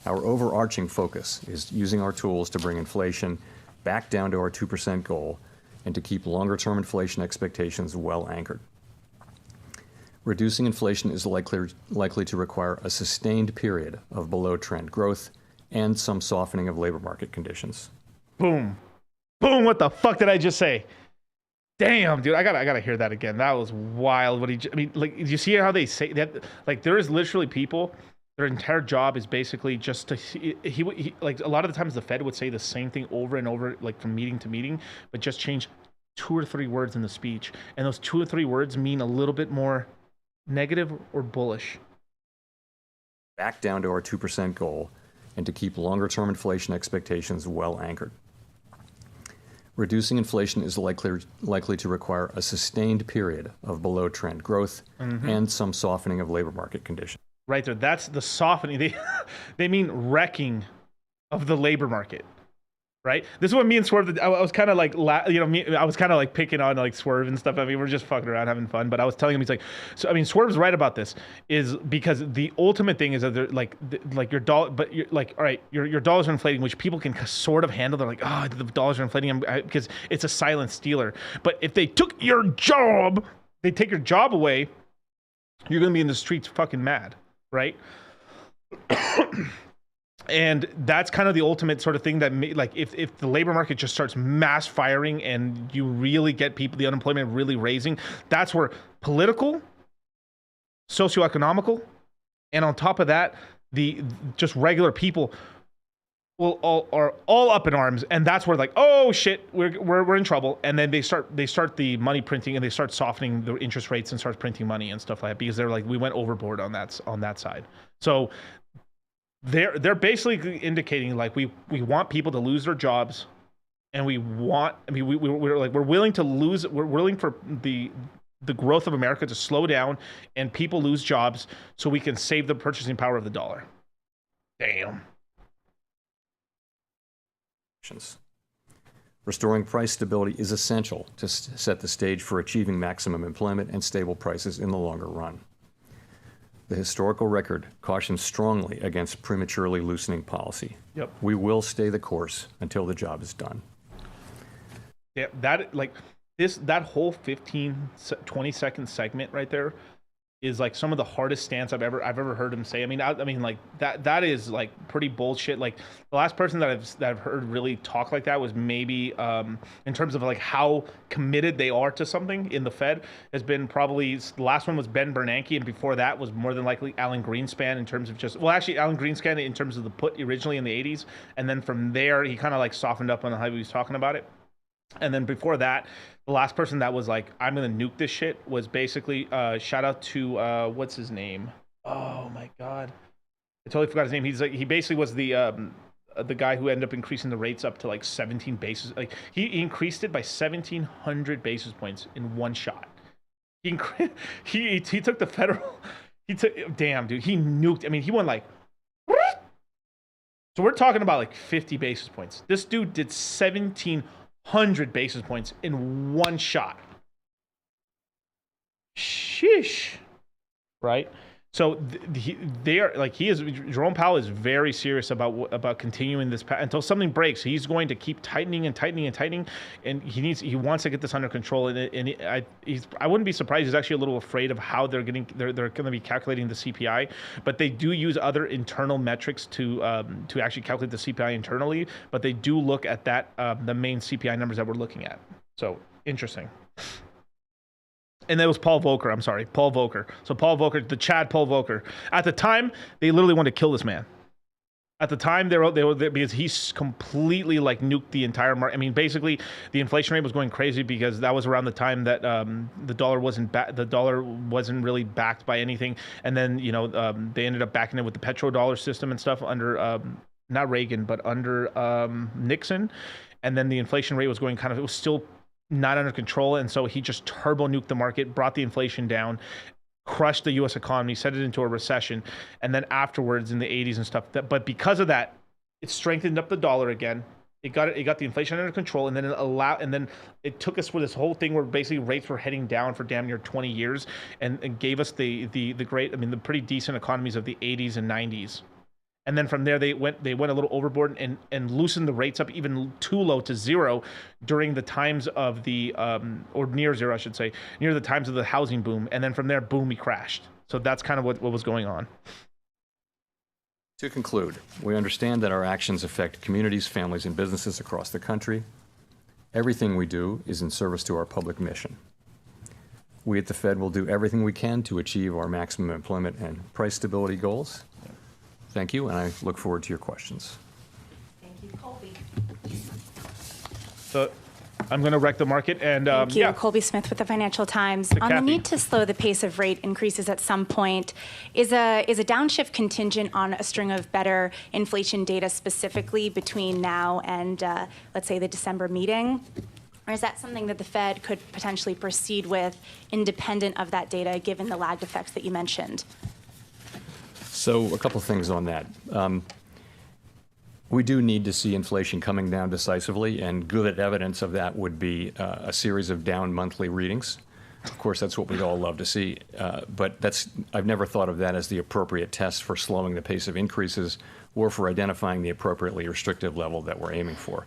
Our overarching focus is using our tools to bring inflation back down to our 2% goal and to keep longer-term inflation expectations well anchored. Reducing inflation is likely to require a sustained period of below-trend growth and some softening of labor market conditions. Boom. Boom, what the fuck did I just say? Damn, dude, I gotta hear that again. That was wild. Like, you see how they say that? Like, there is literally people, their entire job is basically just to, he like, a lot of the times the Fed would say the same thing over and over, like from meeting to meeting, but just change 2 or 3 words in the speech. And those 2 or 3 words mean a little bit more negative or bullish. Back down to our 2% goal and to keep longer-term inflation expectations well anchored. Reducing inflation is likely to require a sustained period of below-trend growth and some softening of labor market conditions. Right there, that's the softening. They mean wrecking of the labor market. Right? This is what me and Swerve, I was kind of like, I was kind of like picking on like Swerve and stuff. I mean, we're just fucking around having fun. But I was telling him, he's like, so I mean, Swerve's right about this, is because the ultimate thing is that they're like your dollar, but you're like, all right, your dollars are inflating, which people can sort of handle. They're like, oh, the dollars are inflating because it's a silent stealer. But if they took your job, they take your job away, you're gonna be in the streets fucking mad, right? And that's kind of the ultimate sort of thing that, like, if the labor market just starts mass firing and you really get people, the unemployment really raising, that's where political, socioeconomical, and on top of that, the just regular people are all up in arms, and that's where like, oh shit, we're in trouble, and then they start the money printing and they start softening the interest rates and start printing money and stuff like that because they're like, we went overboard on that side. So they're basically indicating like we want people to lose their jobs, and we're willing for the growth of America to slow down and people lose jobs so we can save the purchasing power of the dollar. Damn. Restoring price stability is essential to set the stage for achieving maximum employment and stable prices in the longer run. The historical record cautions strongly against prematurely loosening policy. Yep. We will stay the course until the job is done. Yeah, that whole 15, 20-second segment right there is like some of the hardest stance I've ever heard him say. I mean like that is like pretty bullshit. Like the last person that I've heard really talk like that was maybe in terms of like how committed they are to something in the Fed has been probably the last one was Ben Bernanke, and before that was more than likely Alan Greenspan in terms of just, well, actually Alan Greenspan in terms of the put originally in the 80s, and then from there he kind of like softened up on how he was talking about it. And then before that, the last person that was like, I'm gonna nuke this shit was basically shout out to what's his name? Oh my god, I totally forgot his name. He's like, he basically was the guy who ended up increasing the rates up to like 17 basis. Like he increased it by 1,700 basis points in one shot. He took the federal. He took, damn dude, he nuked. I mean, he went like. So we're talking about like 50 basis points. This dude did 1,700 basis points in one shot. Sheesh. Right? So they are like, Jerome Powell is very serious about continuing this path until something breaks. He's going to keep tightening and tightening and tightening, and he wants to get this under control. I wouldn't be surprised. He's actually a little afraid of how they're going to be calculating the CPI, but they do use other internal metrics to actually calculate the CPI internally. But they do look at that the main CPI numbers that we're looking at. So interesting. And that was Paul Volcker. I'm sorry, Paul Volcker. So Paul Volcker, the Chad Paul Volcker. At the time, they literally wanted to kill this man. At the time, they were because he's completely like nuked the entire market. I mean, basically, the inflation rate was going crazy because that was around the time that the dollar wasn't really backed by anything. And then they ended up backing it with the petrodollar system and stuff under not Reagan but under Nixon. And then the inflation rate was going it was still not under control, and so he just turbo nuked the market, brought the inflation down, crushed the U.S. economy, set it into a recession, and then afterwards in the 80s and stuff. But because of that, it strengthened up the dollar again. It got the inflation under control, and then it took us with this whole thing where basically rates were heading down for damn near 20 years, and gave us the pretty decent economies of the 80s and 90s. And then from there, they went a little overboard and loosened the rates up even too low to zero during the times of the, or near zero, I should say, near the times of the housing boom. And then from there, boom, he crashed. So that's kind of what was going on. To conclude, we understand that our actions affect communities, families, and businesses across the country. Everything we do is in service to our public mission. We at the Fed will do everything we can to achieve our maximum employment and price stability goals. Thank you, and I look forward to your questions. Thank you, Colby. So I'm going to wreck the market. And Thank you. yeah. Colby Smith with the Financial Times. On the Kathy. need to slow the pace of rate increases at some point, is a downshift contingent on a string of better inflation data specifically between now and, let's say, the December meeting? Or is that something that the Fed could potentially proceed with independent of that data, given the lagged effects that you mentioned? So a couple things on that. We do need to see inflation coming down decisively, and good evidence of that would be a series of down monthly readings. Of course, that's what we'd all love to see, but I've never thought of that as the appropriate test for slowing the pace of increases or for identifying the appropriately restrictive level that we're aiming for.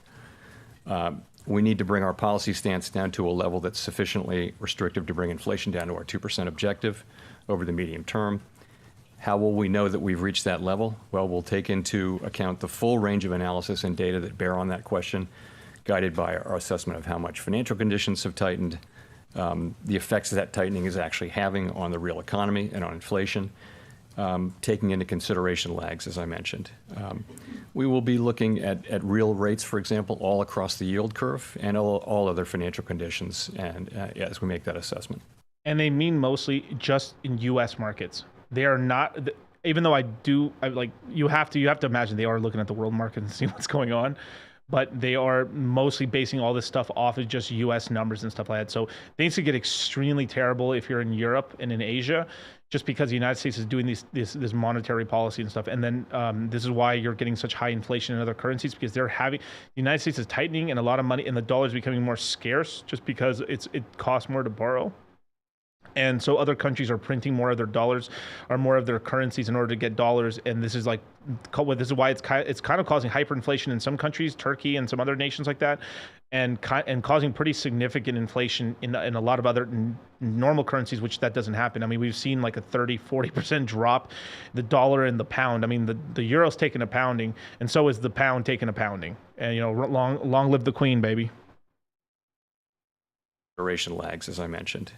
We need to bring our policy stance down to a level that's sufficiently restrictive to bring inflation down to our 2% objective over the medium term. How will we know that we've reached that level? Well, we'll take into account the full range of analysis and data that bear on that question, guided by our assessment of how much financial conditions have tightened, the effects that tightening is actually having on the real economy and on inflation, taking into consideration lags, as I mentioned. We will be looking at real rates, for example, all across the yield curve and all other financial conditions, and as we make that assessment. And they mean mostly just in U.S. markets. They are not, even though you have to imagine they are looking at the world market and see what's going on, but they are mostly basing all this stuff off of just U.S. numbers and stuff like that. So things could get extremely terrible if you're in Europe and in Asia, just because the United States is doing this monetary policy and stuff. And then this is why you're getting such high inflation in other currencies, because the United States is tightening and a lot of money, and the dollar is becoming more scarce just because it costs more to borrow. And so other countries are printing more of their dollars or more of their currencies in order to get dollars. And this is like, this is why it's kind of causing hyperinflation in some countries, Turkey and some other nations like that, and causing pretty significant inflation in a lot of other normal currencies, which that doesn't happen. I mean, we've seen like a 30-40% drop, the dollar and the pound. I mean, the euro's taking a pounding, and so is the pound taking a pounding. And, you know, long live the queen, baby. Duration lags, as I mentioned.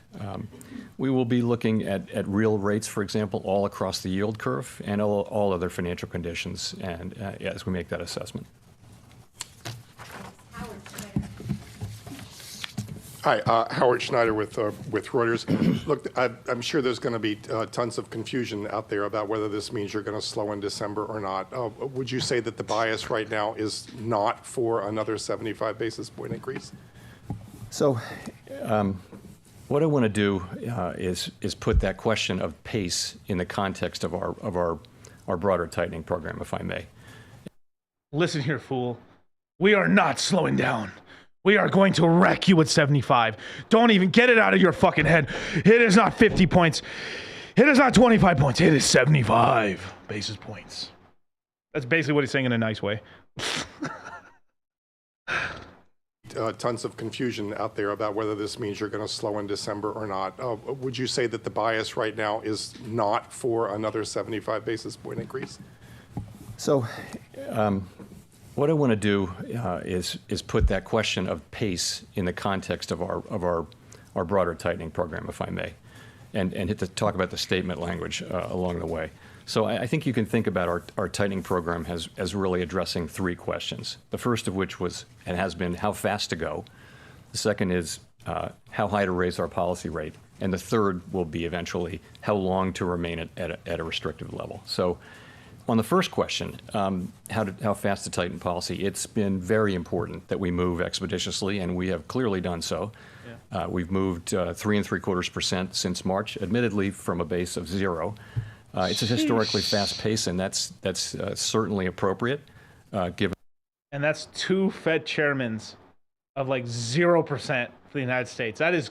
We will be looking at real rates, for example, all across the yield curve and all other financial conditions, and as we make that assessment. Hi, Howard Schneider with Reuters. Look, I'm sure there's going to be tons of confusion out there about whether this means you're going to slow in December or not. Would you say that the bias right now is not for another 75 basis point increase? So what I want to do is put that question of pace in the context of our broader tightening program, if I may. Listen here, fool. We are not slowing down. We are going to wreck you at 75. Don't even get it out of your fucking head. It is not 50 points. It is not 25 points. It is 75 basis points. That's basically what he's saying in a nice way. Tons of confusion out there about whether this means you're going to slow in December or not. Would you say that the bias right now is not for another 75 basis point increase? So what I want to do is put that question of pace in the context of our broader tightening program, if I may, and hit to talk about the statement language along the way. So I think you can think about our tightening program as really addressing three questions. The first of which was, and has been, how fast to go. The second is how high to raise our policy rate. And the third will be eventually how long to remain at a restrictive level. So on the first question, how fast to tighten policy, it's been very important that we move expeditiously, and we have clearly done so. Yeah. We've moved 3.75% since March, admittedly from a base of 0. It's a historically fast pace, and that's certainly appropriate, given. And that's two Fed chairmans of like 0% for the United States. That is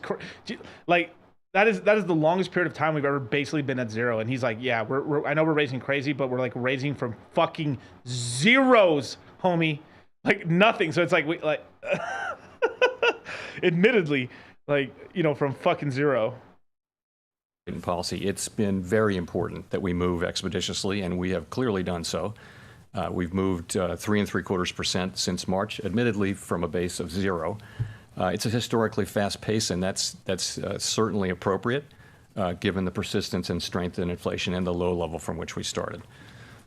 like that is the longest period of time we've ever basically been at 0. And he's like, yeah, I know we're raising crazy, but we're like raising from fucking zeros, homie, like nothing. So it's like admittedly, like, you know, from fucking 0. Policy. It's been very important that we move expeditiously, and we have clearly done so. We've moved 3.75% since March, admittedly from a base of 0. It's a historically fast pace, and that's certainly appropriate, given the persistence and strength in inflation and the low level from which we started.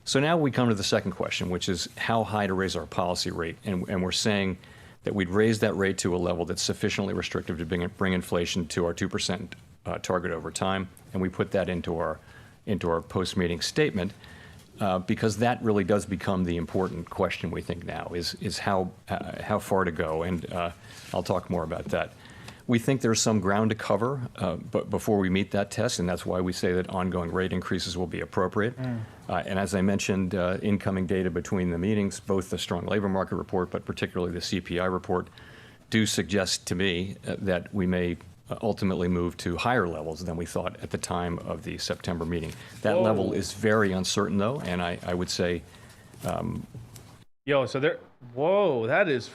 So now we come to the second question, which is how high to raise our policy rate, and we're saying that we'd raise that rate to a level that's sufficiently restrictive to bring inflation to our 2% target over time, and we put that into our post-meeting statement because that really does become the important question we think now is how far to go, and I'll talk more about that. We think there's some ground to cover but before we meet that test, and that's why we say that ongoing rate increases will be appropriate. And as I mentioned, incoming data between the meetings, both the strong labor market report, but particularly the CPI report, do suggest to me that we may ultimately move to higher levels than we thought at the time of the September meeting. That level is very uncertain, though, and I would say... Yo, so there... Whoa, that is...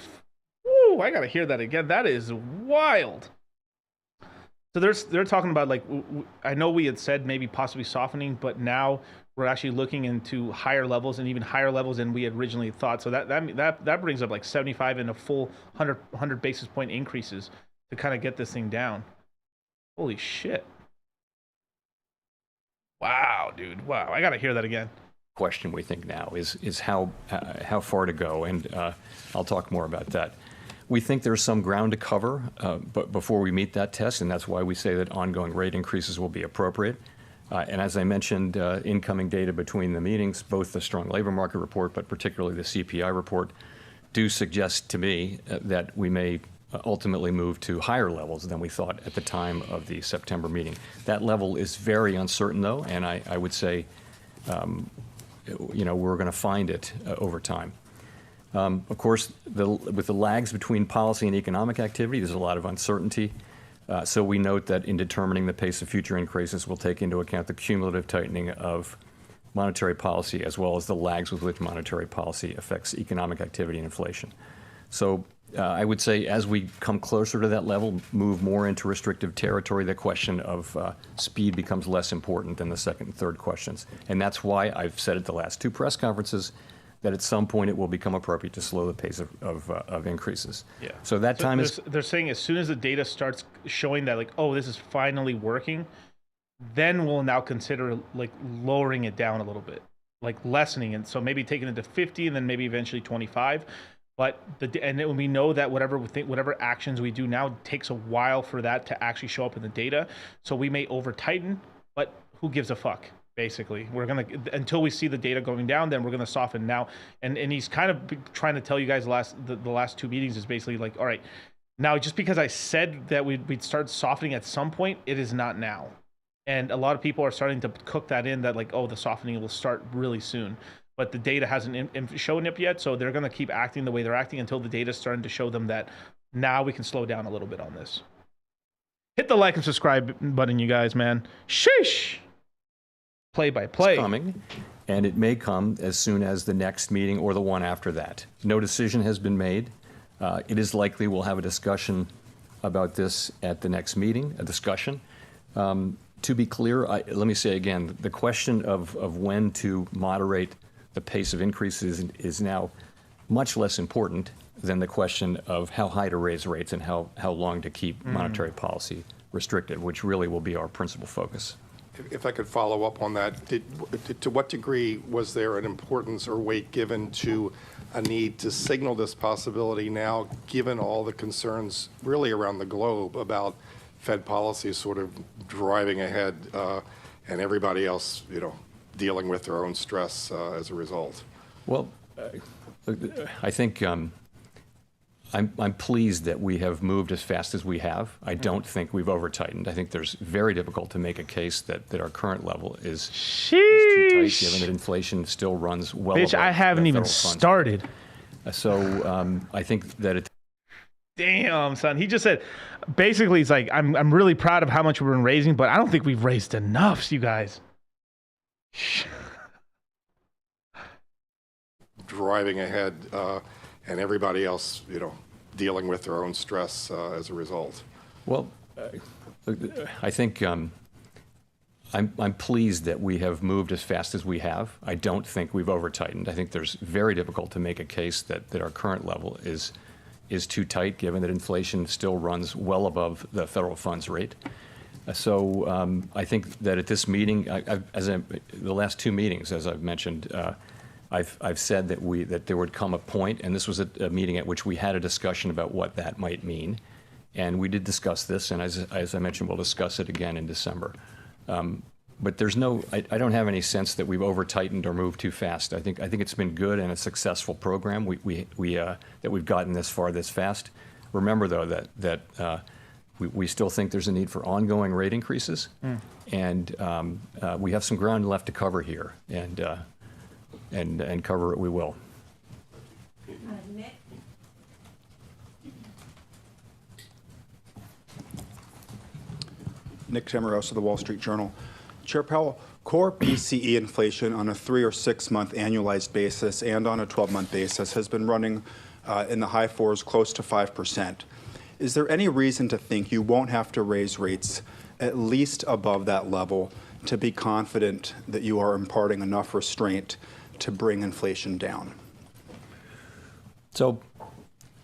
Woo, I gotta hear that again. That is wild. So they're talking about, like, I know we had said maybe possibly softening, but now we're actually looking into higher levels and even higher levels than we had originally thought. So that brings up like 75 and a full 100 basis point increases to kind of get this thing down. Holy shit. Wow, dude. Wow. I got to hear that again. Question we think now is how far to go, and I'll talk more about that. We think there's some ground to cover but before we meet that test, and that's why we say that ongoing rate increases will be appropriate. And as I mentioned, incoming data between the meetings, both the strong labor market report, but particularly the CPI report, do suggest to me that we may ultimately move to higher levels than we thought at the time of the September meeting. That level is very uncertain, though, and I would say, you know, we're going to find it over time. Of course, with the lags between policy and economic activity, there's a lot of uncertainty. So we note that in determining the pace of future increases, we'll take into account the cumulative tightening of monetary policy as well as the lags with which monetary policy affects economic activity and inflation. So I would say as we come closer to that level, move more into restrictive territory, the question of speed becomes less important than the second and third questions. And that's why I've said at the last two press conferences that at some point it will become appropriate to slow the pace of increases. Yeah. So that time is... They're saying as soon as the data starts showing that, like, oh, this is finally working, then we'll now consider, like, lowering it down a little bit, like lessening it. So maybe taking it to 50 and then maybe eventually 25. But we know that whatever actions we do now takes a while for that to actually show up in the data. So we may over tighten, but who gives a fuck? Basically, we're gonna, until we see the data going down, then we're gonna soften now. And he's kind of trying to tell you guys the last two meetings is basically like, all right, now just because I said that we'd start softening at some point, it is not now. And a lot of people are starting to cook that in that, like, oh, the softening will start really soon. But the data hasn't shown up yet, so they're gonna keep acting the way they're acting until the data's starting to show them that now we can slow down a little bit on this. Hit the like and subscribe button, you guys, man. Sheesh. Play by play. It's coming, and it may come as soon as the next meeting or the one after that. No decision has been made. It is likely we'll have a discussion about this at the next meeting, a discussion. To be clear, let me say again, the question of when to moderate the pace of increases is now much less important than the question of how high to raise rates and how long to keep monetary policy restricted, which really will be our principal focus. If I could follow up on that, to what degree was there an importance or weight given to a need to signal this possibility now, given all the concerns really around the globe about Fed policy sort of driving ahead and everybody else, dealing with their own stress as a result? Well, I think I'm pleased that we have moved as fast as we have. I don't think we've over-tightened. I think there's very difficult to make a case that our current level is too tight, given that inflation still runs well above I haven't the even federal funds. started. So I think that it's... Damn, son. He just said, basically, he's like, I'm really proud of how much we've been raising, but I don't think we've raised enough, you guys. Driving ahead and everybody else, dealing with their own stress as a result. Well, I think I'm pleased that we have moved as fast as we have. I don't think we've over-tightened. I think there's very difficult to make a case that our current level is too tight, given that inflation still runs well above the federal funds rate. So I think that at this meeting, the last two meetings, as I've mentioned, I've said that there would come a point, and this was a meeting at which we had a discussion about what that might mean, and we did discuss this, and as I mentioned, we'll discuss it again in December. But there's I don't have any sense that we've over-tightened or moved too fast. I think it's been good and a successful program. That we've gotten this far this fast. Remember, though, that we still think there's a need for ongoing rate increases, and we have some ground left to cover here, and cover it we will. Nick? Nick Tamaros of the Wall Street Journal. Chair Powell, core PCE inflation on a 3 or 6 month annualized basis and on a 12-month basis has been running in the high 4s, close to 5%. Is there any reason to think you won't have to raise rates at least above that level to be confident that you are imparting enough restraint to bring inflation down? So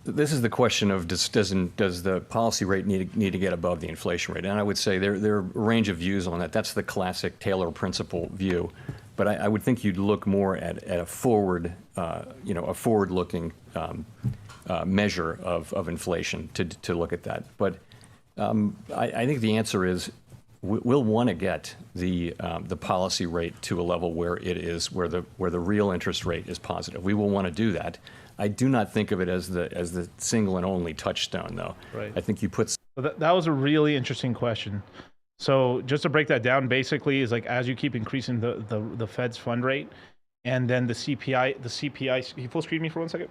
this is the question of does the policy rate need to get above the inflation rate? And I would say there are a range of views on that. That's the classic Taylor principle view. But I would think you'd look more at a forward-looking measure of inflation to look at that. But I think the answer is we'll want to get the policy rate to a level where it is where the real interest rate is positive. We will want to do that. I do not think of it as the single and only touchstone, though. Right. I think you put. So that was a really interesting question. So just to break that down, basically is like as you keep increasing the Fed's fund rate, and then the CPI. Can you full screen me for 1 second?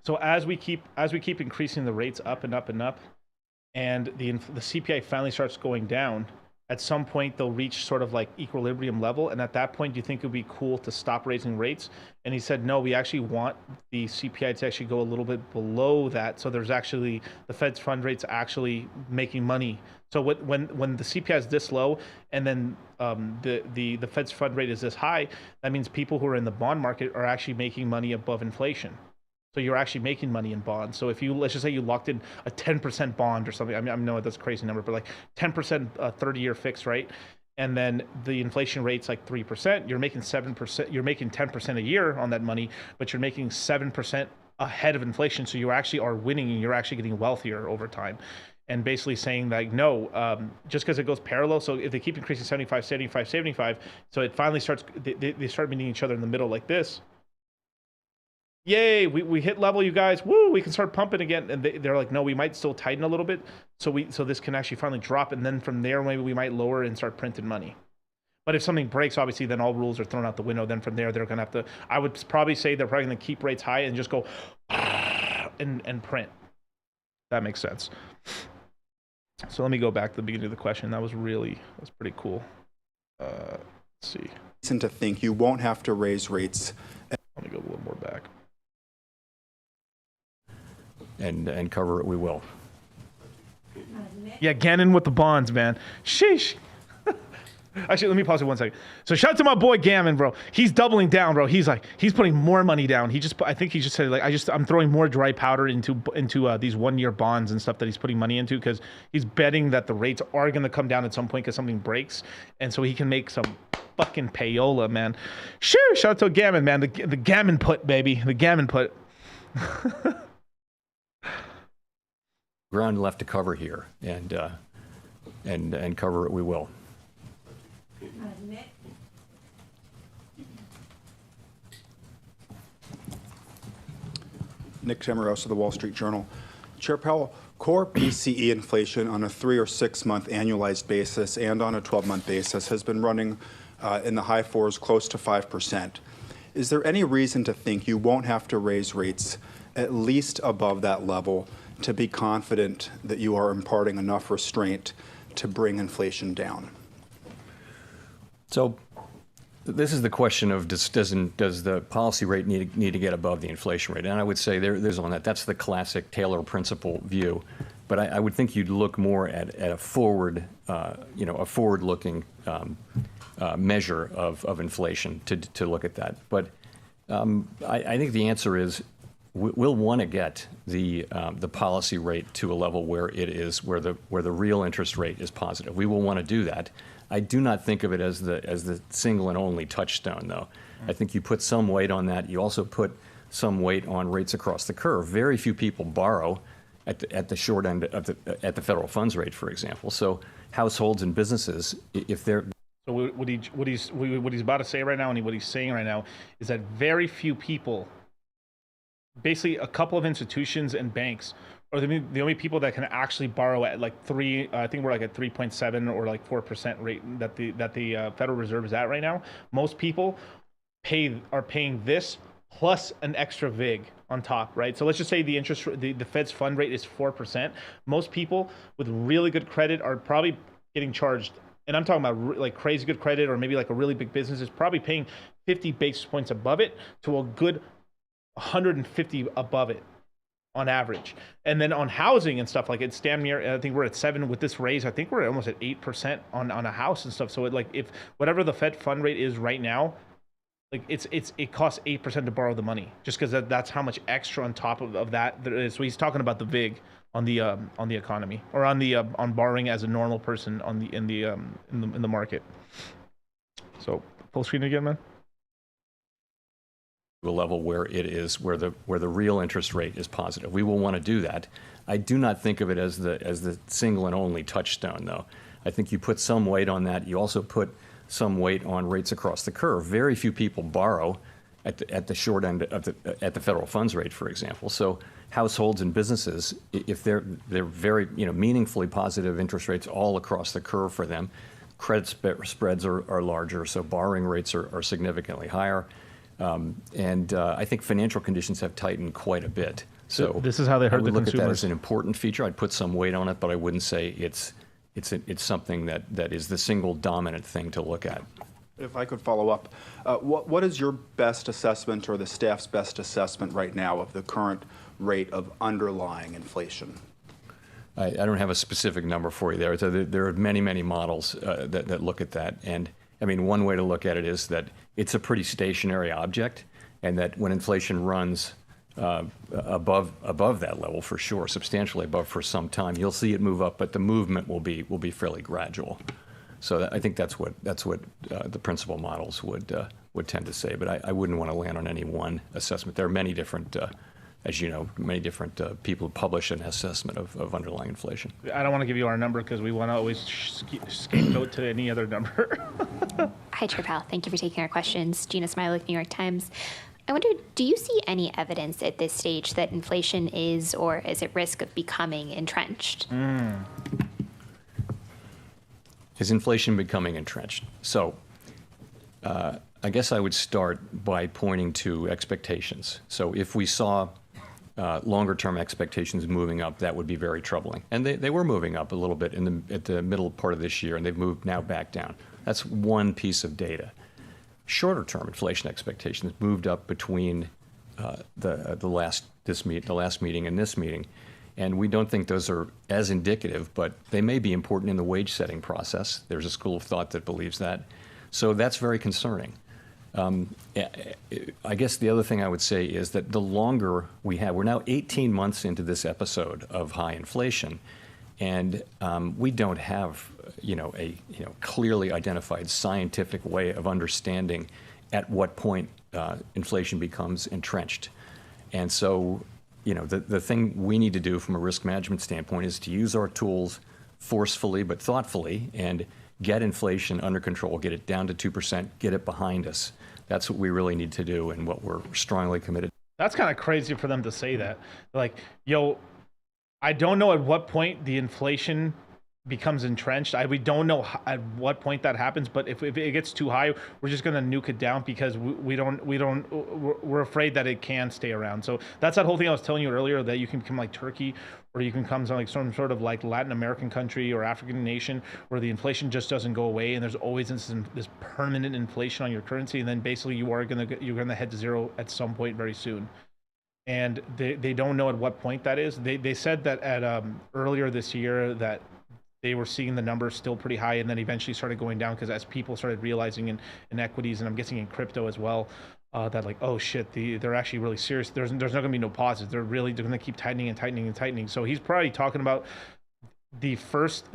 So as we keep increasing the rates up and up and up, and the CPI finally starts going down, at some point they'll reach sort of like equilibrium level, and at that point, do you think it would be cool to stop raising rates? And he said, no, we actually want the CPI to actually go a little bit below that, so there's actually the Fed's fund rate's actually making money. So when the CPI is this low, and then the Fed's fund rate is this high, that means people who are in the bond market are actually making money above inflation. So you're actually making money in bonds. So if you, let's just say you locked in a 10% bond or something, I mean, I know that's a crazy number, but like 10% 30-year fix, right? And then the inflation rate's like 3%, you're making 7%, you're making 10% a year on that money, but you're making 7% ahead of inflation. So you actually are winning, and you're actually getting wealthier over time. And basically saying like, no, just because it goes parallel, so if they keep increasing 75, 75, 75, so it finally starts, they start meeting each other in the middle like this. Yay, we hit level, you guys. Woo, we can start pumping again. And they're like, no, we might still tighten a little bit. So this can actually finally drop. And then from there, maybe we might lower and start printing money. But if something breaks, obviously, then all rules are thrown out the window. Then from there, they're going to have to, I would probably say they're probably going to keep rates high and just go and print. That makes sense. So let me go back to the beginning of the question. That's pretty cool. Let's see. Reason to think you won't have to raise rates. Let me go a little more back. And cover it we will. Yeah, Gannon with the bonds, man. Sheesh. Actually, let me pause it 1 second. So shout out to my boy Gammon, bro. He's doubling down, bro. He's putting more money down. I think he just said like, I'm throwing more dry powder into these 1-year bonds and stuff that he's putting money into, because he's betting that the rates are going to come down at some point because something breaks, and so he can make some fucking payola, man. Sure, shout out to Gammon, man. The Gammon put, baby. The Gammon put. Ground left to cover here, and cover it we will. Nick Tamarosa of the Wall Street Journal. Chair Powell, core PCE inflation on a 3 or 6 month annualized basis and on a 12-month basis has been running in the high 4s, close to 5%. Is there any reason to think you won't have to raise rates at least above that level to be confident that you are imparting enough restraint to bring inflation down? So this is the question of does the policy rate need to get above the inflation rate? And I would say there's on that. That's the classic Taylor principle view. But I would think you'd look more at a forward-looking measure of inflation to look at that. But I think the answer is we'll want to get the policy rate to a level where it is where the real interest rate is positive. We will want to do that. I do not think of it as the single and only touchstone, though. I think you put some weight on that. You also put some weight on rates across the curve. Very few people borrow at the short end of at the federal funds rate, for example. So households and businesses, if they're So what he's about to say right now, and what he's saying right now, is that very few people, basically a couple of institutions and banks, are the only people that can actually borrow at like I think we're like at 3.7 or like 4% rate that the Federal Reserve is at right now. Most people are paying this plus an extra VIG on top, right? So let's just say the Fed's fund rate is 4%. Most people with really good credit are probably getting charged, and I'm talking about like crazy good credit, or maybe like a really big business is probably paying 50 basis points above it to a good 150 above it on average. And then on housing and stuff, like it's damn near, I think we're at 7 with this raise. I think we're almost at 8% on a house and stuff. So if whatever the Fed fund rate is right now, like it costs 8% to borrow the money, just because that's how much extra on top of that there is. So he's talking about the VIG on the economy, or on borrowing as a normal person in the market. So full screen again, man. A level where it is where the real interest rate is positive. We will want to do that. I do not think of it as the single and only touchstone, though. I think you put some weight on that. You also put some weight on rates across the curve. Very few people borrow at the short end of at the federal funds rate, for example. So households and businesses, if they're very meaningfully positive interest rates all across the curve for them, credit spreads are larger, so borrowing rates are significantly higher. And I think financial conditions have tightened quite a bit So This is how they hurt I would the look at that consumers. as an important feature. I'd put some weight on it, but I wouldn't say it's something that is the single dominant thing to look at. If I could follow up, what is your best assessment or the staff's best assessment right now of the current rate of underlying inflation? I don't have a specific number for you there. So there are many, many models that look at that. And I mean, one way to look at it is that it's a pretty stationary object, and that when inflation runs above that level, for sure, substantially above for some time, you'll see it move up, but the movement will be fairly gradual. So I think that's what the principal models would tend to say. But I wouldn't want to land on any one assessment. There are many different. As you know, many different people publish an assessment of underlying inflation. I don't want to give you our number because we want to always scapegoat to any other number. Hi, Chair Powell. Thank you for taking our questions. Gina Smilek, New York Times. I wonder, do you see any evidence at this stage that inflation is or is at risk of becoming entrenched? Is inflation becoming entrenched? So I guess I would start by pointing to expectations. So if we saw longer-term expectations moving up, that would be very troubling. And they were moving up a little bit at the middle part of this year, and they've moved now back down. That's one piece of data. Shorter-term inflation expectations moved up between the last meeting and this meeting, and we don't think those are as indicative, but they may be important in the wage-setting process. There's a school of thought that believes that. So that's very concerning. I guess the other thing I would say is that the longer we have, we're now 18 months into this episode of high inflation, and we don't have a clearly identified scientific way of understanding at what point inflation becomes entrenched. And so the thing we need to do from a risk management standpoint is to use our tools forcefully but thoughtfully and get inflation under control, get it down to 2%, get it behind us. That's what we really need to do and what we're strongly committed to. That's kind of crazy for them to say that. Like, yo, I don't know at what point the inflation becomes entrenched. We don't know at what point that happens, but if it gets too high, we're just going to nuke it down because we're afraid that it can stay around. So that's that whole thing I was telling you earlier, that you can become like Turkey, or you can come to like some sort of like Latin American country or African nation where the inflation just doesn't go away, and there's always this permanent inflation on your currency, and then basically you're gonna head to zero at some point very soon. And they don't know at what point that is. They said that at earlier this year that they were seeing the numbers still pretty high, and then eventually started going down because as people started realizing in equities, and I'm guessing in crypto as well, that like, oh shit, they're actually really serious. There's not going to be no pauses. They're going to keep tightening and tightening and tightening. So he's probably talking about the first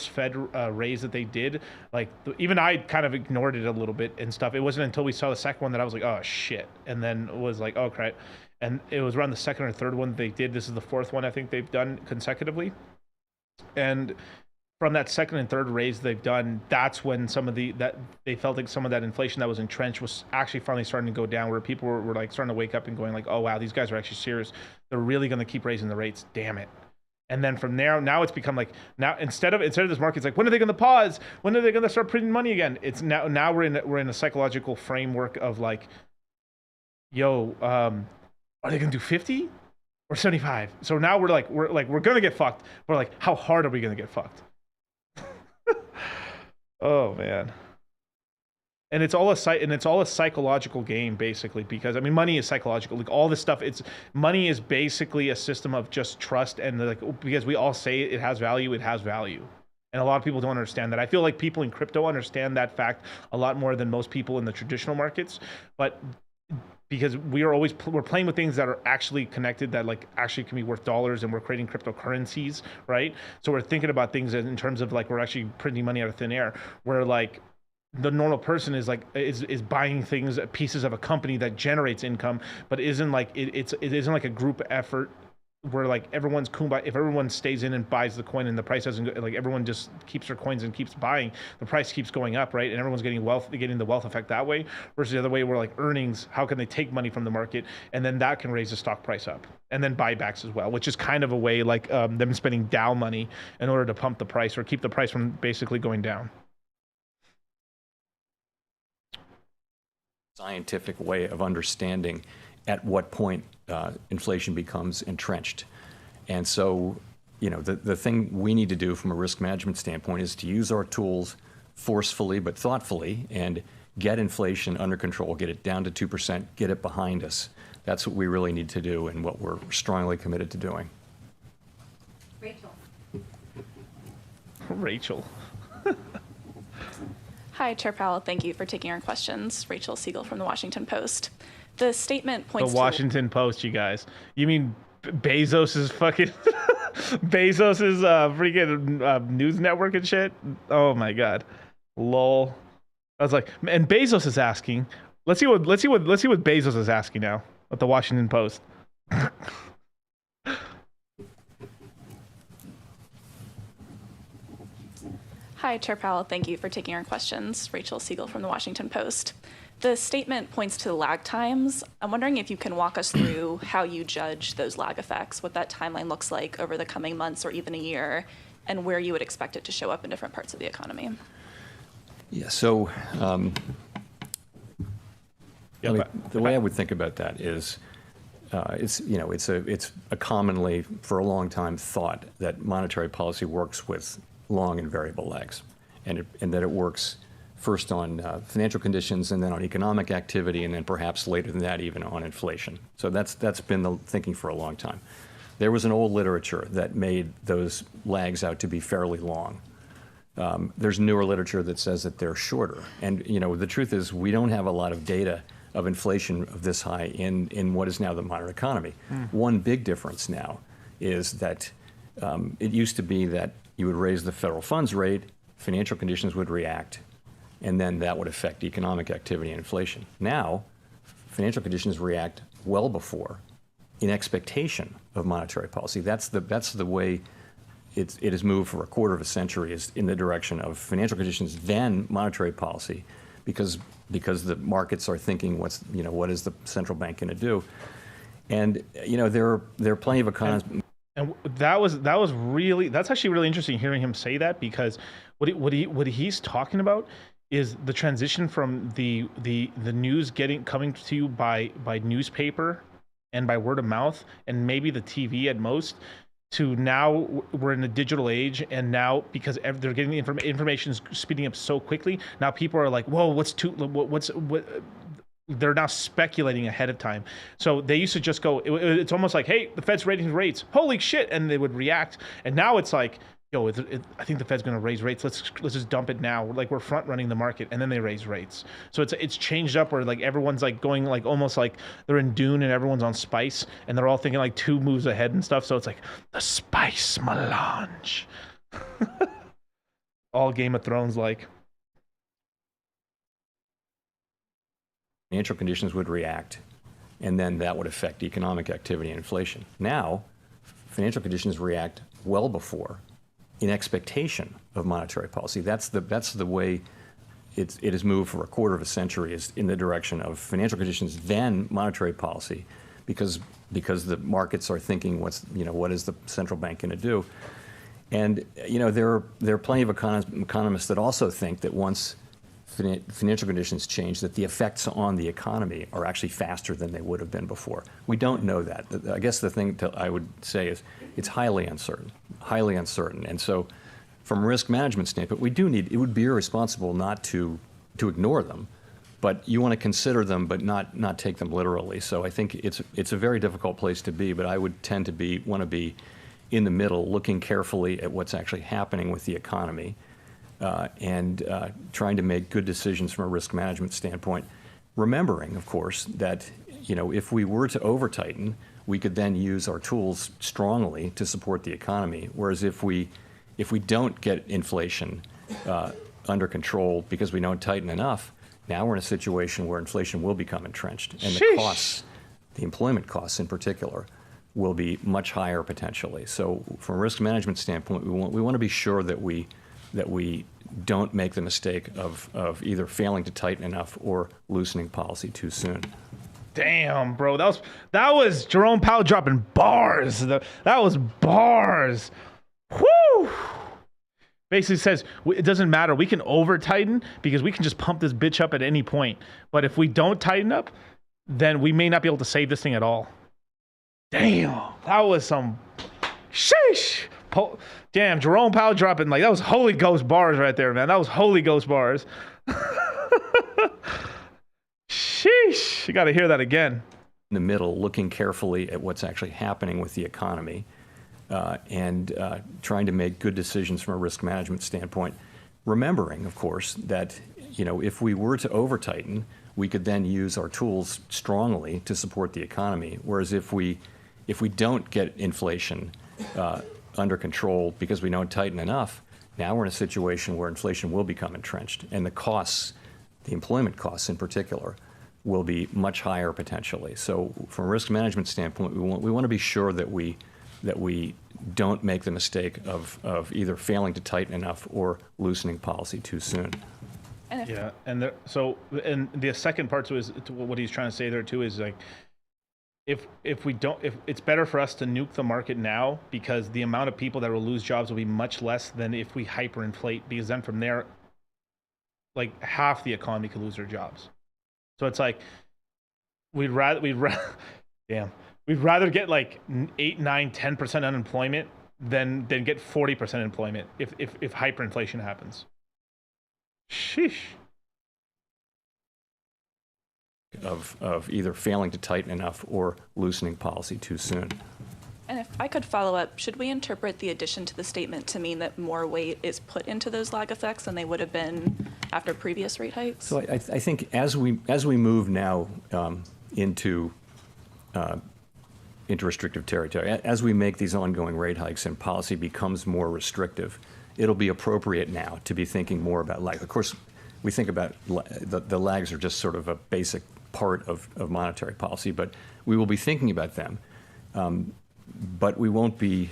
Fed raise that they did. Like even I kind of ignored it a little bit and stuff. It wasn't until we saw the second one that I was like, oh shit, and then it was like, oh crap. And it was around the second or third one they did. This is the fourth one I think they've done consecutively, and from that second and third raise they've done, that's when they felt like some of that inflation that was entrenched was actually finally starting to go down, where people were like starting to wake up and going like, oh wow, these guys are actually serious. They're really going to keep raising the rates. Damn it. And then from there, now it's become like, now instead of this market, it's like, when are they going to pause? When are they going to start printing money again? It's now we're in a psychological framework of like, yo, are they going to do 50 or 75? So now we're going to get fucked. We're like, how hard are we going to get fucked? Oh man. And it's all a psychological game basically, because I mean money is psychological. Like all this stuff, money is basically a system of just trust, and like because we all say it has value, it has value. And a lot of people don't understand that. I feel like people in crypto understand that fact a lot more than most people in the traditional markets, but because we're playing with things that are actually connected, that like actually can be worth dollars, and we're creating cryptocurrencies, right? So we're thinking about things in terms of like we're actually printing money out of thin air, where like the normal person is like is buying things, pieces of a company that generates income, but isn't like it isn't like a group effort where like everyone's kumbaya. If everyone stays in and buys the coin and the price doesn't go, like everyone just keeps their coins and keeps buying, the price keeps going up, right? And everyone's getting the wealth effect that way, versus the other way where like earnings, how can they take money from the market and then that can raise the stock price up, and then buybacks as well, which is kind of a way like them spending DAO money in order to pump the price or keep the price from basically going down. Scientific way of understanding at what point inflation becomes entrenched. And so, the thing we need to do from a risk management standpoint is to use our tools forcefully but thoughtfully and get inflation under control, get it down to 2%, get it behind us. That's what we really need to do and what we're strongly committed to doing. Rachel. Hi, Chair Powell. Thank you for taking our questions. Rachel Siegel from the Washington Post. The statement points The Washington Post, you guys. You mean Bezos's fucking Bezos's freaking news network and shit? Oh my god. Lol. I was like, and Bezos is asking. Let's see what Bezos is asking now at the Washington Post. Hi, Chair Powell. Thank you for taking our questions. Rachel Siegel from the Washington Post. The statement points to the lag times. I'm wondering if you can walk us through how you judge those lag effects, what that timeline looks like over the coming months or even a year, and where you would expect it to show up in different parts of the economy. Yeah, so the way I would think about that is it's a commonly, for a long time, thought that monetary policy works with long and variable lags, and that it works first on financial conditions and then on economic activity and then perhaps later than that even on inflation. So that's been the thinking for a long time. There was an old literature that made those lags out to be fairly long. There's newer literature that says that they're shorter. And the truth is we don't have a lot of data of inflation of this high in what is now the modern economy. One big difference now is that it used to be that you would raise the federal funds rate, financial conditions would react, and then that would affect economic activity and inflation. Now, financial conditions react well before, in expectation of monetary policy. That's the way it has moved for a quarter of a century, is in the direction of financial conditions, then monetary policy, because the markets are thinking what is the central bank going to do, and there are plenty of economists. And that's actually really interesting hearing him say that, because what he's talking about is the transition from the news coming to you by newspaper and by word of mouth and maybe the TV at most, to now we're in a digital age, and now because they're getting the information is speeding up so quickly, now people are like, whoa, they're now speculating ahead of time. So they used to just go, it's almost like, hey, the Fed's raising rates, holy shit, and they would react. And now it's like, yo, I think the Fed's going to raise rates. Let's just dump it now. Like we're front running the market, and then they raise rates. So it's changed up where like everyone's like going like almost like they're in Dune and everyone's on Spice, and they're all thinking like 2 moves ahead and stuff. So it's like the Spice melange. All Game of Thrones like. Financial conditions would react, and then that would affect economic activity and inflation. Now, financial conditions react well before, in expectation of monetary policy. That's the way it has moved for a quarter of a century, is in the direction of financial conditions, then monetary policy, because the markets are thinking what is the central bank going to do. And there are plenty of economists that also think that once financial conditions change, that the effects on the economy are actually faster than they would have been before. We don't know that. I guess the thing I would say is it's highly uncertain. And so from a risk management standpoint, it would be irresponsible not to ignore them, but you want to consider them, but not take them literally. So I think it's a very difficult place to be, but I would tend to want to be in the middle, looking carefully at what's actually happening with the economy, and trying to make good decisions from a risk management standpoint, remembering, of course, that if we were to over-tighten, we could then use our tools strongly to support the economy. Whereas if we don't get inflation under control because we don't tighten enough, now we're in a situation where inflation will become entrenched, and the costs, the employment costs in particular, will be much higher potentially. So from a risk management standpoint, we want to be sure that we don't make the mistake of either failing to tighten enough or loosening policy too soon. Damn, bro, that was Jerome Powell dropping bars. That was bars. Whoo! Basically says it doesn't matter. We can over tighten because we can just pump this bitch up at any point. But if we don't tighten up, then we may not be able to save this thing at all. Damn, that was some sheesh. Damn, Jerome Powell dropping, like, that was Holy Ghost bars right there, man. That was Holy Ghost bars. Sheesh, you got to hear that again. In the middle, looking carefully at what's actually happening with the economy and trying to make good decisions from a risk management standpoint. Remembering, of course, that if we were to over-tighten, we could then use our tools strongly to support the economy. Whereas if we don't get inflation under control because we don't tighten enough, now we're in a situation where inflation will become entrenched, and the costs, the employment costs in particular, will be much higher potentially. So from a risk management standpoint, we want to be sure that we don't make the mistake of either failing to tighten enough or loosening policy too soon. Yeah, and the second part to what he's trying to say there too is, like, if it's better for us to nuke the market now, because the amount of people that will lose jobs will be much less than if we hyperinflate, because then from there, like, half the economy could lose their jobs. So it's like we'd rather get like 8, 9, 10% unemployment than get 40% employment if hyperinflation happens. Sheesh. Of either failing to tighten enough or loosening policy too soon. And if I could follow up, should we interpret the addition to the statement to mean that more weight is put into those lag effects than they would have been after previous rate hikes? So I think as we move now into restrictive territory, as we make these ongoing rate hikes and policy becomes more restrictive, it'll be appropriate now to be thinking more about lag. Of course, we think about the lags are just sort of a basic part of monetary policy, but we will be thinking about them. But we won't be,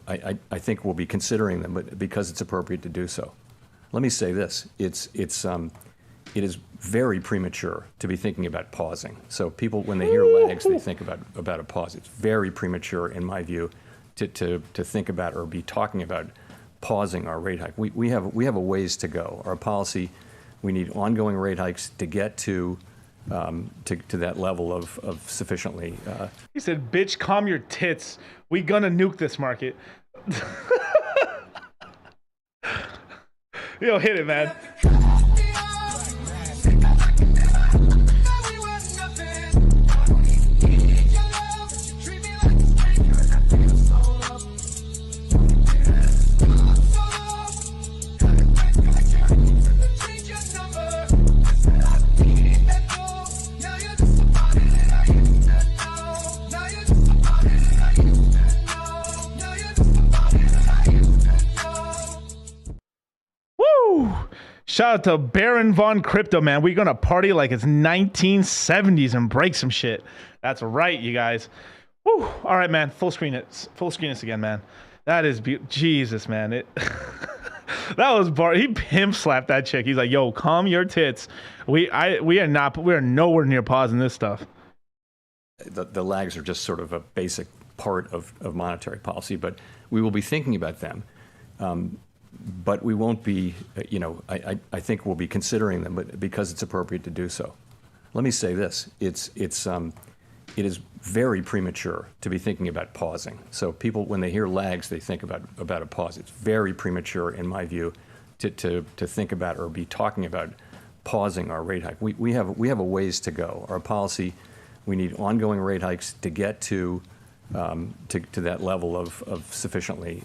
I think we'll be considering them, but because it's appropriate to do so. Let me say this: it is very premature to be thinking about pausing. So people, when they hear lags, they think about a pause. It's very premature, in my view, to think about or be talking about pausing our rate hike. We have a ways to go. Our policy, we need ongoing rate hikes to get to that level of sufficiently. He said, "Bitch, calm your tits. We gonna nuke this market." Yo, hit it, man. Shout out to Baron Von Crypto, man. We're going to party like it's 1970s and break some shit. That's right, you guys. Woo. All right, man. Full screen this again, man. That is Jesus, man. That was he pimp slapped that chick. He's like, "Yo, calm your tits. We are nowhere near pausing this stuff." The lags are just sort of a basic part of monetary policy, but we will be thinking about them. But we won't be, I think we'll be considering them, but because it's appropriate to do so. Let me say this: it is very premature to be thinking about pausing. So people, when they hear lags, they think about a pause. It's very premature, in my view, to think about or be talking about pausing our rate hike. We have a ways to go. Our policy, we need ongoing rate hikes to get to that level of sufficiently.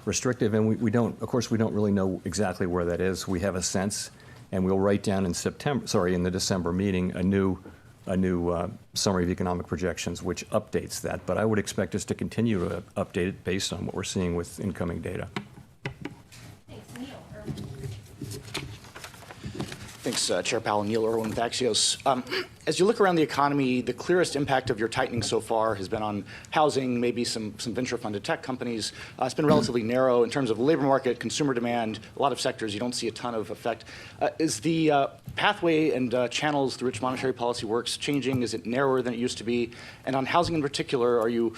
Restrictive, and we don't really know exactly where that is. We have a sense, and we'll write down in the December meeting a new summary of economic projections which updates that. But I would expect us to continue to update it based on what we're seeing with incoming data. Thanks, Chair Powell. Neil Irwin with Axios. As you look around the economy, the clearest impact of your tightening so far has been on housing, maybe some venture-funded tech companies. It's been relatively narrow in terms of the labor market, consumer demand, a lot of sectors you don't see a ton of effect. Is the pathway and channels through which monetary policy works changing? Is it narrower than it used to be? And on housing in particular, are you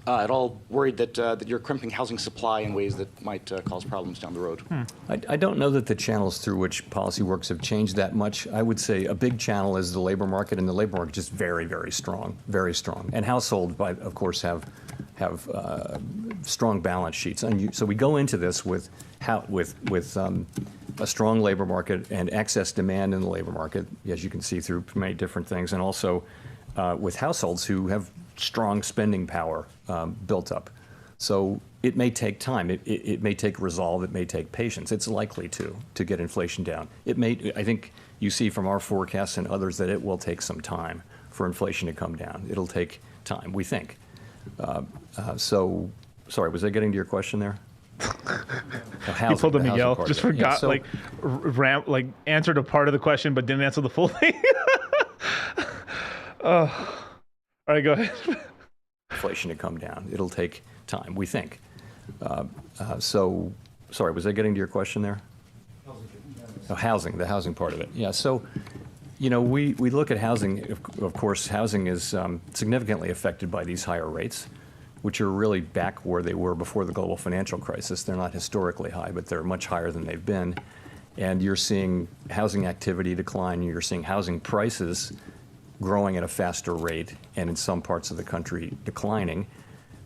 at all worried that you're crimping housing supply in ways that might cause problems down the road? I don't know that the channels through which policy works have changed that much. I would say a big channel is the labor market, and the labor market is just very, very strong, very strong. And households, of course, have strong balance sheets. And so we go into this with a strong labor market and excess demand in the labor market, as you can see through many different things, and also with households who have strong spending power built up. So it may take time. It may take resolve. It may take patience. It's likely to get inflation down. I think you see from our forecasts and others that it will take some time for inflation to come down. It'll take time, we think. So, sorry, was I getting to your question there? You pulled a Miguel. Just forgot, answered a part of the question, but didn't answer the full thing. All right, go ahead. Inflation to come down. It'll take time, we think. So, sorry, was I getting to your question there? Housing, the housing part of it. Yeah, so, we look at housing. Of course, housing is significantly affected by these higher rates, which are really back where they were before the global financial crisis. They're not historically high, but they're much higher than they've been. And you're seeing housing activity decline. You're seeing housing prices growing at a faster rate, and in some parts of the country declining.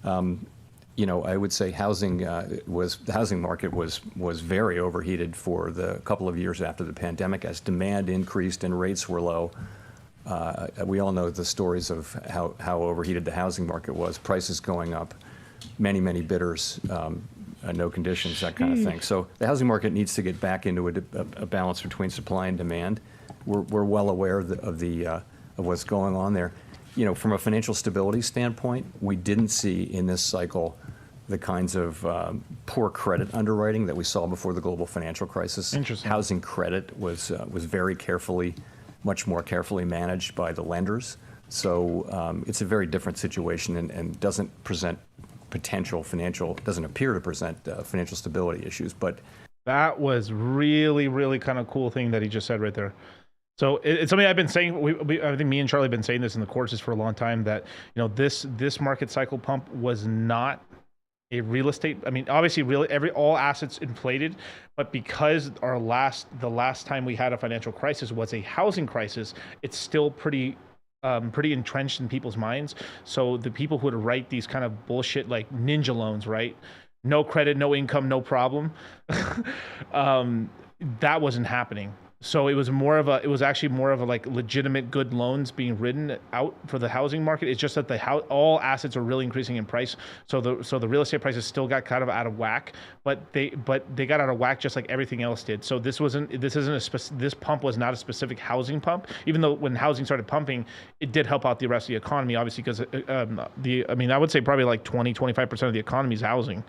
I would say the housing market was very overheated for the couple of years after the pandemic as demand increased and rates were low. We all know the stories of how overheated the housing market was, prices going up, many bidders, no conditions, that kind of thing. So the housing market needs to get back into a balance between supply and demand. We're well aware of what's going on there. From a financial stability standpoint, we didn't see in this cycle the kinds of poor credit underwriting that we saw before the global financial crisis. Interesting. Housing credit was very much more carefully managed by the lenders. So it's a very different situation and doesn't appear to present financial stability issues. But that was really, really kind of cool thing that he just said right there. So it's something I've been saying. I think me and Charlie have been saying this in the courses for a long time, that this market cycle pump was not a real estate. I mean, obviously, all assets inflated, but because the last time we had a financial crisis was a housing crisis, it's still pretty entrenched in people's minds. So the people who would write these kind of bullshit like ninja loans, right? No credit, no income, no problem. That wasn't happening. So it was actually more of a like legitimate good loans being written out for the housing market. It's just that all assets are really increasing in price. So the real estate prices still got kind of out of whack, but they got out of whack just like everything else did. So this pump was not a specific housing pump, even though when housing started pumping, it did help out the rest of the economy, obviously, because I would say probably like 20-25% of the economy is housing.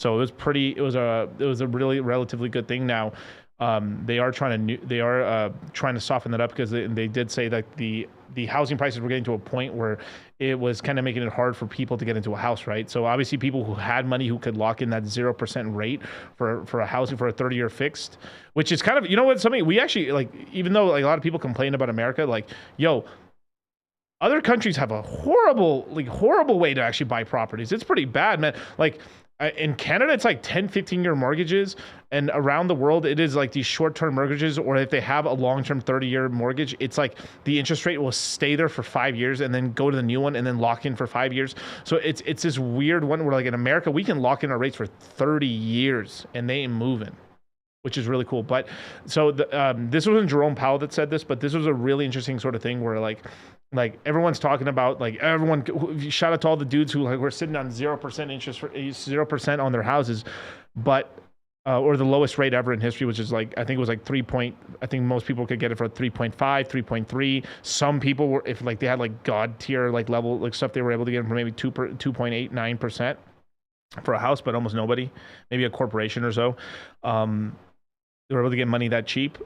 So it was a really relatively good thing. Now, they are trying to soften that up, because they did say that the housing prices were getting to a point where it was kind of making it hard for people to get into a house, right? So obviously people who had money who could lock in that 0% rate for a housing for a 30-year fixed, which is kind of, something we actually like, even though like a lot of people complain about America, like, other countries have a horrible way to actually buy properties. It's pretty bad, man. Like, in Canada, it's like 10, 15-year mortgages, and around the world, it is like these short-term mortgages, or if they have a long-term 30-year mortgage, it's like the interest rate will stay there for 5 years and then go to the new one and then lock in for 5 years. So it's this weird one where like in America, we can lock in our rates for 30 years and they ain't moving, which is really cool. But so this wasn't Jerome Powell that said this, but this was a really interesting sort of thing where like everyone's talking about, like, shout out to all the dudes who like were sitting on 0% interest, 0% on their houses, but or the lowest rate ever in history, which is like, I think it was like I think most people could get it for 3.5, 3.3. Some people were, if like they had like God tier like level like stuff, they were able to get it for maybe 2.8, 9% for a house, but almost nobody, maybe a corporation or so. They were able to get money that cheap.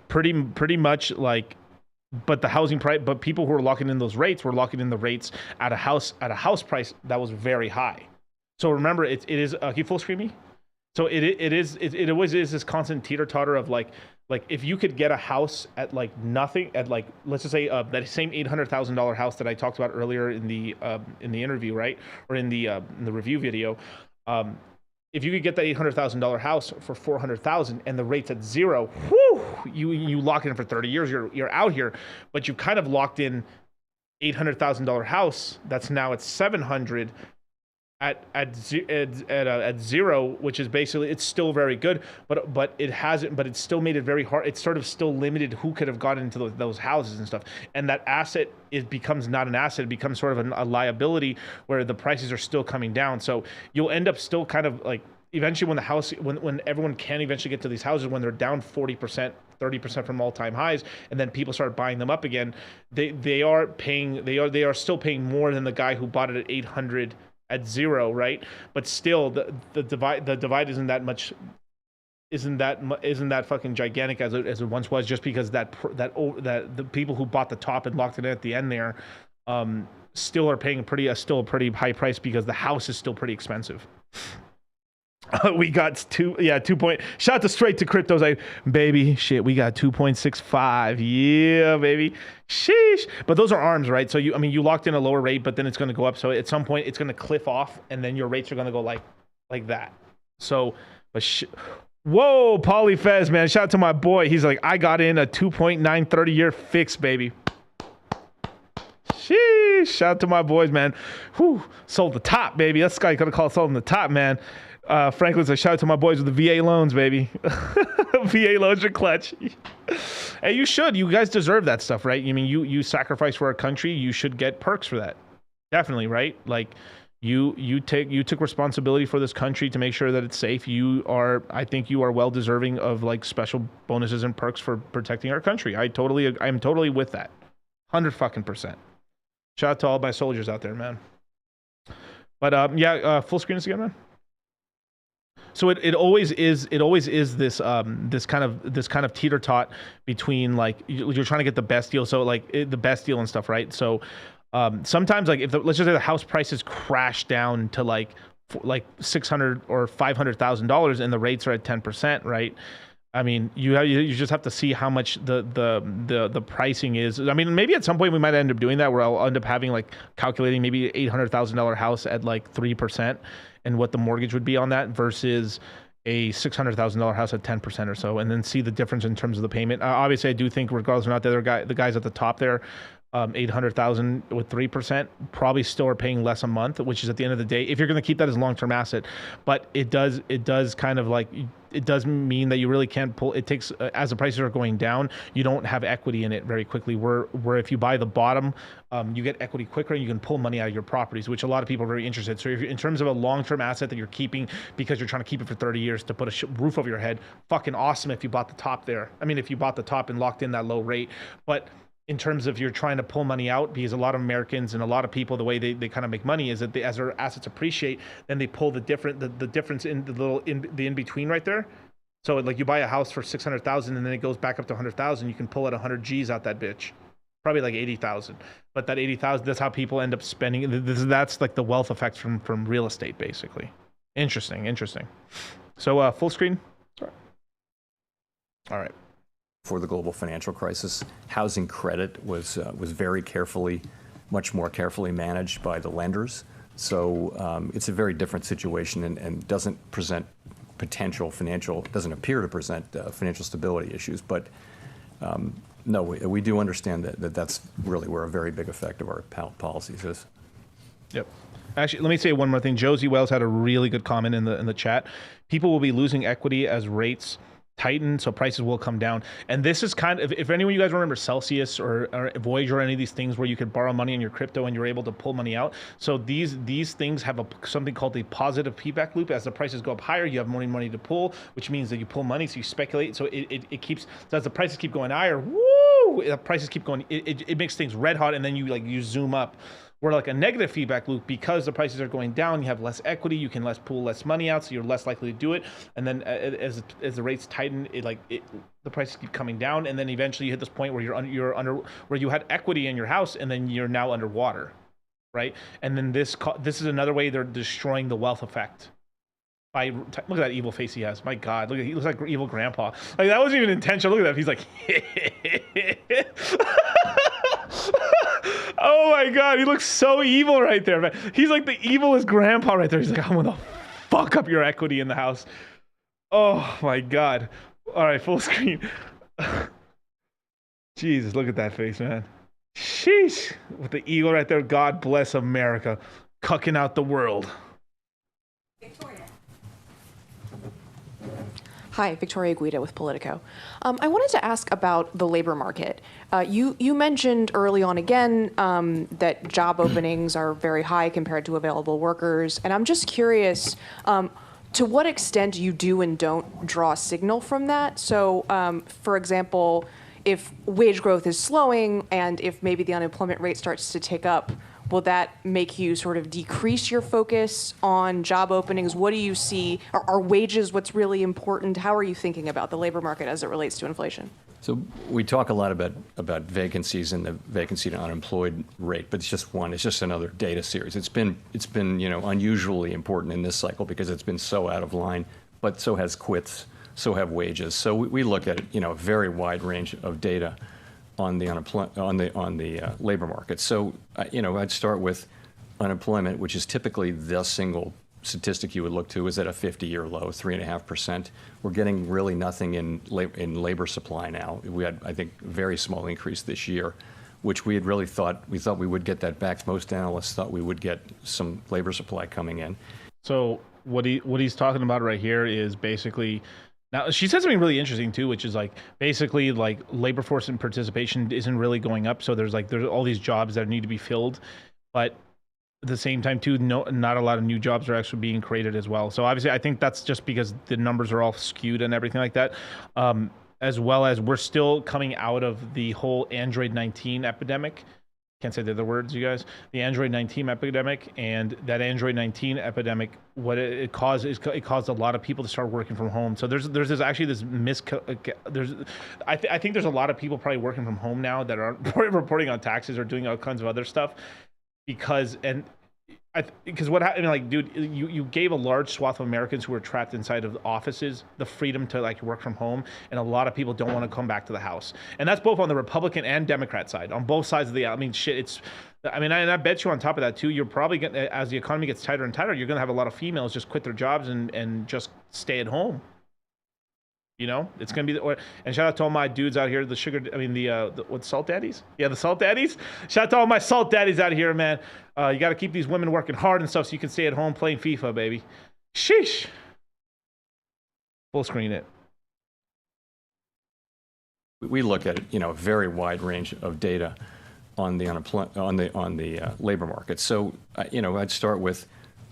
Pretty much like. But the housing price, but people who were locking in those rates were locking in the rates at a house price that was very high. So remember, it is. Can you full screen me? So it always is this constant teeter totter of like Like if you could get a house at like nothing, at like let's just say that same $800,000 house that I talked about earlier in the interview, right, or in the review video, if you could get that $800,000 house for $400,000 and the rate's at 0, whoo, you lock in for 30 years, you're out here, but you kind of locked in $800,000 house that's now at 700 at 0, which is basically, it's still very good, but it hasn't, but it still made it very hard. It's sort of still limited who could have gotten into those houses and stuff. And that asset, it becomes not an asset, it becomes sort of a liability where the prices are still coming down. So you'll end up still kind of like, eventually when the house, when everyone can eventually get to these houses, when they're down 40%, 30% from all-time highs, and then people start buying them up again, they are still paying more than the guy who bought it at 800 at 0, right? But still, the divide isn't that much, isn't that fucking gigantic as it once was, just because that the people who bought the top and locked it in at the end there, still are paying still a pretty high price because the house is still pretty expensive. We got 2 point. Shout out to Straight to Cryptos. Baby, shit, we got 2.65. Yeah, baby. Sheesh. But those are arms, right? So you locked in a lower rate, but then it's going to go up. So at some point it's going to cliff off, and then your rates are going to go like that. So, whoa, Polyfez, man. Shout out to my boy. He's like, I got in a 2.9 30-year fix, baby. Sheesh. Shout out to my boys, man. Whew. Sold the top, baby. That's the guy you gotta call sold the top, man. Franklin's a shout out to my boys with the VA loans, baby. VA loans are clutch. Hey, you should. You guys deserve that stuff, right? I mean, you sacrifice for our country. You should get perks for that. Definitely, right? Like, you took responsibility for this country to make sure that it's safe. I think you are well deserving of like special bonuses and perks for protecting our country. I'm totally with that. 100%. Shout out to all my soldiers out there, man. But full screen this again, man. So it always is this this kind of teeter-tot between like you're trying to get the best deal, so like the best deal and stuff, right? So sometimes like let's just say the house prices crash down to like $600,000 or $500,000 and the rates are at 10%, right? I mean, you just have to see how much the pricing is. I mean, maybe at some point we might end up doing that, where I'll end up having like calculating maybe $800,000 house at like 3% and what the mortgage would be on that versus a $600,000 house at 10% or so, and then see the difference in terms of the payment. Obviously, I do think regardless or not, the guys at the top there, $800,000 with 3% probably still are paying less a month, which is at the end of the day, if you're going to keep that as a long-term asset. But it does kind of like, it does mean that you really can't pull. It takes as the prices are going down, you don't have equity in it very quickly. Where if you buy the bottom, you get equity quicker and you can pull money out of your properties, which a lot of people are very interested. So if you're, in terms of a long-term asset that you're keeping because you're trying to keep it for 30 years to put a roof over your head, fucking awesome if you bought the top there. I mean, if you bought the top and locked in that low rate, but in terms of you're trying to pull money out, because a lot of Americans and a lot of people, the way they kind of make money is that as their assets appreciate, then they pull the difference in the little in between right there. So like you buy a house for 600,000 and then it goes back up to 100,000, you can pull at 100 G's out that bitch, probably like 80,000. But that 80,000, that's how people end up spending. That's like the wealth effect from real estate, basically. Interesting. So full screen. All right. For the global financial crisis, housing credit was very carefully, much more carefully managed by the lenders. So it's a very different situation and doesn't present doesn't appear to present financial stability issues. But no, we do understand that's really where a very big effect of our policies is. Yep. Actually, let me say one more thing. Josie Wells had a really good comment in the chat. People will be losing equity as rates tighten, so prices will come down. And this is kind of, if anyone you guys remember Celsius or Voyager or any of these things where you could borrow money in your crypto and you're able to pull money out. So these things have something called the positive feedback loop. As the prices go up higher, you have more money to pull, which means that you pull money, so you speculate. So it keeps, so as the prices keep going higher, the prices keep going, it makes things red hot, and then you zoom up. Where like a negative feedback loop, because the prices are going down, you have less equity, you can pull less money out, so you're less likely to do it. And then as the rates tighten, the prices keep coming down, and then eventually you hit this point where you're under where you had equity in your house, and then you're now underwater, right? And then this is another way they're destroying the wealth effect Look at that evil face he has. My God, he looks like evil grandpa. Like that wasn't even intentional. Look at that. He's like, oh my God, he looks so evil right there, man. He's like the evilest grandpa right there. He's like, I'm gonna fuck up your equity in the house. Oh my God. All right, full screen. Jesus, look at that face, man. Sheesh. With the eagle right there. God bless America. Cucking out the world. Hi, Victoria Guida with Politico. I wanted to ask about the labor market. You mentioned early on again that job openings are very high compared to available workers, and I'm just curious to what extent you do and don't draw a signal from that. So, for example, if wage growth is slowing and if maybe the unemployment rate starts to tick up, will that make you sort of decrease your focus on job openings? What do you see? Are wages what's really important? How are you thinking about the labor market as it relates to inflation? So we talk a lot about vacancies and the vacancy to unemployed rate, but it's just one. It's just another data series. It's been unusually important in this cycle because it's been so out of line, but so has quits, so have wages. So we look at a very wide range of data on the labor market. So I'd start with unemployment, which is typically the single statistic you would look to, is at a 50-year low, 3.5%. We're getting really nothing in labor supply now. We had, I think, a very small increase this year, which we had really thought we would get that back. Most analysts thought we would get some labor supply coming in. So what he's talking about right here is basically. Now, she said something really interesting, too, which is like basically like labor force and participation isn't really going up. So there's all these jobs that need to be filled. But at the same time, too, not a lot of new jobs are actually being created as well. So obviously, I think that's just because the numbers are all skewed and everything like that. As well as we're still coming out of the whole Android 19 epidemic. Can't say the other words, you guys. The Android 19 epidemic, and that Android 19 epidemic, what it caused is it caused a lot of people to start working from home. So there's I think there's a lot of people probably working from home now that aren't reporting on taxes or doing all kinds of other stuff because what happened, like, dude, you gave a large swath of Americans who were trapped inside of offices the freedom to like work from home, and a lot of people don't want to come back to the house, and that's both on the Republican and Democrat side, on both sides of the. I mean, shit, I bet you on top of that too, you're probably gonna, as the economy gets tighter and tighter, you're gonna have a lot of females just quit their jobs and just stay at home. It's going to be, and shout out to all my dudes out here, the salt daddies? Yeah, the salt daddies. Shout out to all my salt daddies out here, man. You got to keep these women working hard and stuff so you can stay at home playing FIFA, baby. Sheesh. Full screen it. We look at a very wide range of data on the labor market. So I'd start with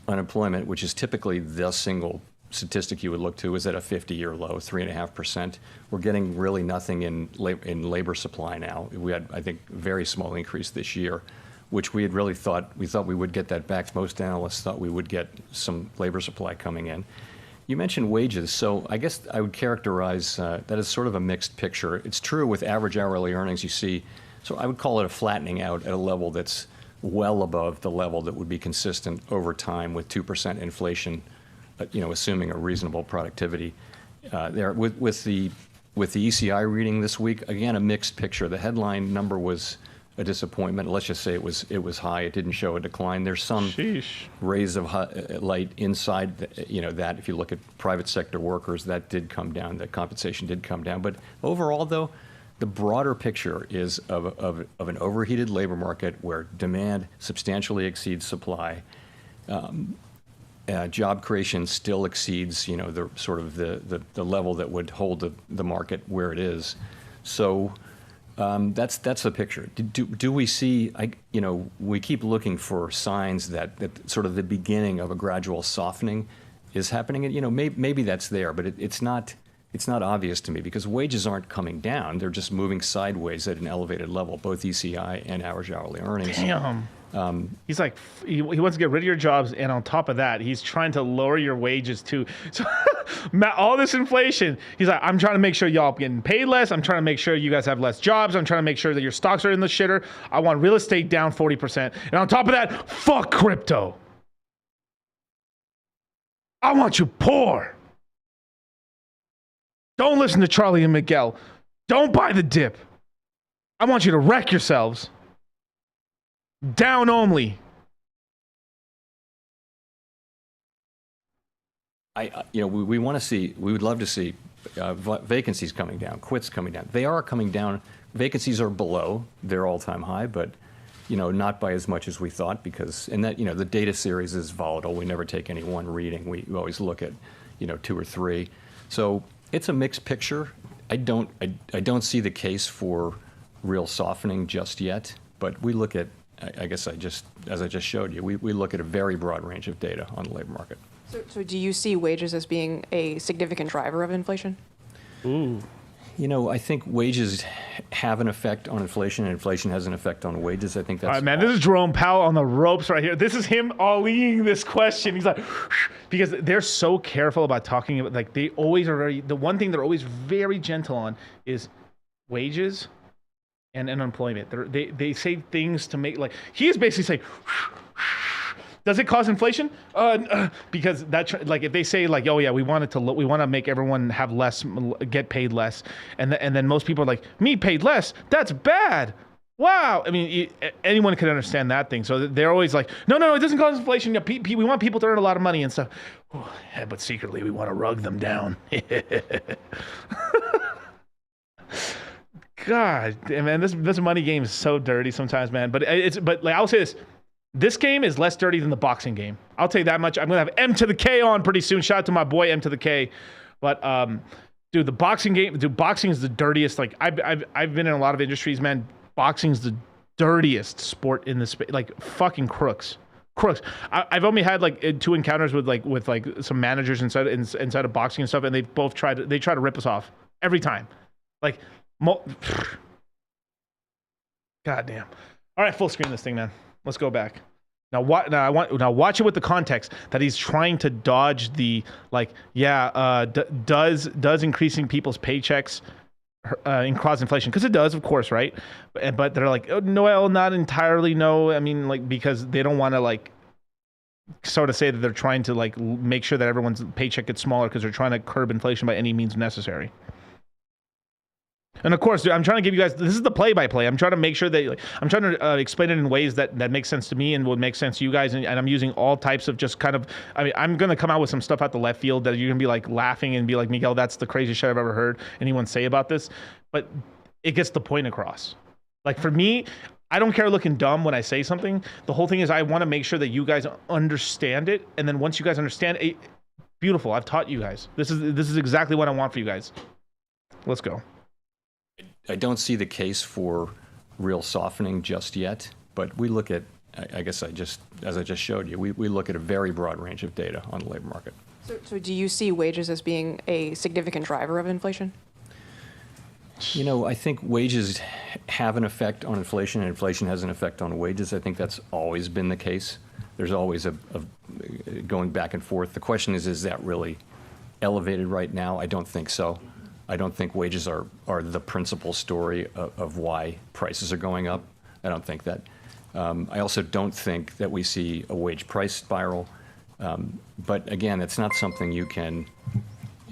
unemployment, which is typically the single statistic you would look to, is at a 50-year low, 3.5%. We're getting really nothing in labor supply now. We had, I think, a very small increase this year, which we had really thought we would get that back. Most analysts thought we would get some labor supply coming in. You mentioned wages, so I guess I would characterize that as sort of a mixed picture. It's true with average hourly earnings you see, so I would call it a flattening out at a level that's well above the level that would be consistent over time with 2% inflation, assuming a reasonable productivity there. With the ECI reading this week, again, a mixed picture. The headline number was a disappointment. Let's just say it was high. It didn't show a decline. There's some rays of light inside that if you look at private sector workers, that did come down. The compensation did come down. But overall, though, the broader picture is of an overheated labor market where demand substantially exceeds supply. Job creation still exceeds, the sort of the level that would hold the market where it is. So that's the picture. Do we see? We keep looking for signs that sort of the beginning of a gradual softening is happening. And maybe that's there, but it's not obvious to me because wages aren't coming down; they're just moving sideways at an elevated level, both ECI and average hourly earnings. Damn. He's like, he wants to get rid of your jobs, and on top of that, he's trying to lower your wages too. So all this inflation, he's like, I'm trying to make sure y'all getting paid less. I'm trying to make sure you guys have less jobs. I'm trying to make sure that your stocks are in the shitter. I want real estate down 40%. And on top of that, fuck crypto. I want you poor. Don't listen to Charlie and Miguel. Don't buy the dip. I want you to wreck yourselves. Down only. We want to see, we would love to see vacancies coming down, quits coming down. They are coming down. Vacancies are below their all-time high, but not by as much as we thought, because the data series is volatile. We never take any one reading. We always look at 2 or 3. So it's a mixed picture. I don't see the case for real softening just yet, but we look at, as I just showed you, we look at a very broad range of data on the labor market. So do you see wages as being a significant driver of inflation? Ooh. I think wages have an effect on inflation, and inflation has an effect on wages. I think that's... All right, man, this is Jerome Powell on the ropes right here. This is him ollieing this question. He's like, because they're so careful about talking about, like, they always are the one thing they're always very gentle on is wages and unemployment. They say things to make, like, he is basically saying, does it cause inflation? Because like if they say like, oh yeah, we want to make everyone have less, get paid less, and then most people are like, me paid less? That's bad. Wow. I mean, anyone can understand that thing. So they're always like, no, it doesn't cause inflation. We want people to earn a lot of money and stuff. Yeah, but secretly we want to rug them down. God, man, this money game is so dirty sometimes, man. But like I'll say this. This game is less dirty than the boxing game. I'll tell you that much. I'm going to have M to the K on pretty soon. Shout out to my boy M to the K. But, dude, the boxing game, boxing is the dirtiest. Like, I've been in a lot of industries, man. Boxing's the dirtiest sport in the space. Like, fucking crooks. I've only had, like, 2 encounters with some managers inside of boxing and stuff, and they try to rip us off every time. Like, goddamn. All right, full screen this thing, man. Let's go back. Now watch it with the context that he's trying to dodge the does increasing people's paychecks cause inflation? Because it does, of course, right? But they're like, oh, no, not entirely. No, I mean, like, because they don't want to like sort of say that they're trying to like make sure that everyone's paycheck gets smaller because they're trying to curb inflation by any means necessary. And of course, dude, I'm trying to give you guys, this is the play-by-play. I'm trying to make sure that, I'm trying to explain it in ways that make sense to me and would make sense to you guys. And I'm using all types of just kind of, I mean, I'm going to come out with some stuff out the left field that you're going to be like laughing and be like, Miguel, that's the craziest shit I've ever heard anyone say about this. But it gets the point across. Like for me, I don't care looking dumb when I say something. The whole thing is I want to make sure that you guys understand it. And then once you guys understand it, beautiful. I've taught you guys. This is exactly what I want for you guys. Let's go. I don't see the case for real softening just yet, but we look at, as I just showed you, we look at a very broad range of data on the labor market. So do you see wages as being a significant driver of inflation? I think wages have an effect on inflation, and inflation has an effect on wages. I think that's always been the case. There's always a going back and forth. The question is that really elevated right now? I don't think so. I don't think wages are the principal story of why prices are going up. I don't think that. I also don't think that we see a wage price spiral. But again, it's not something you can,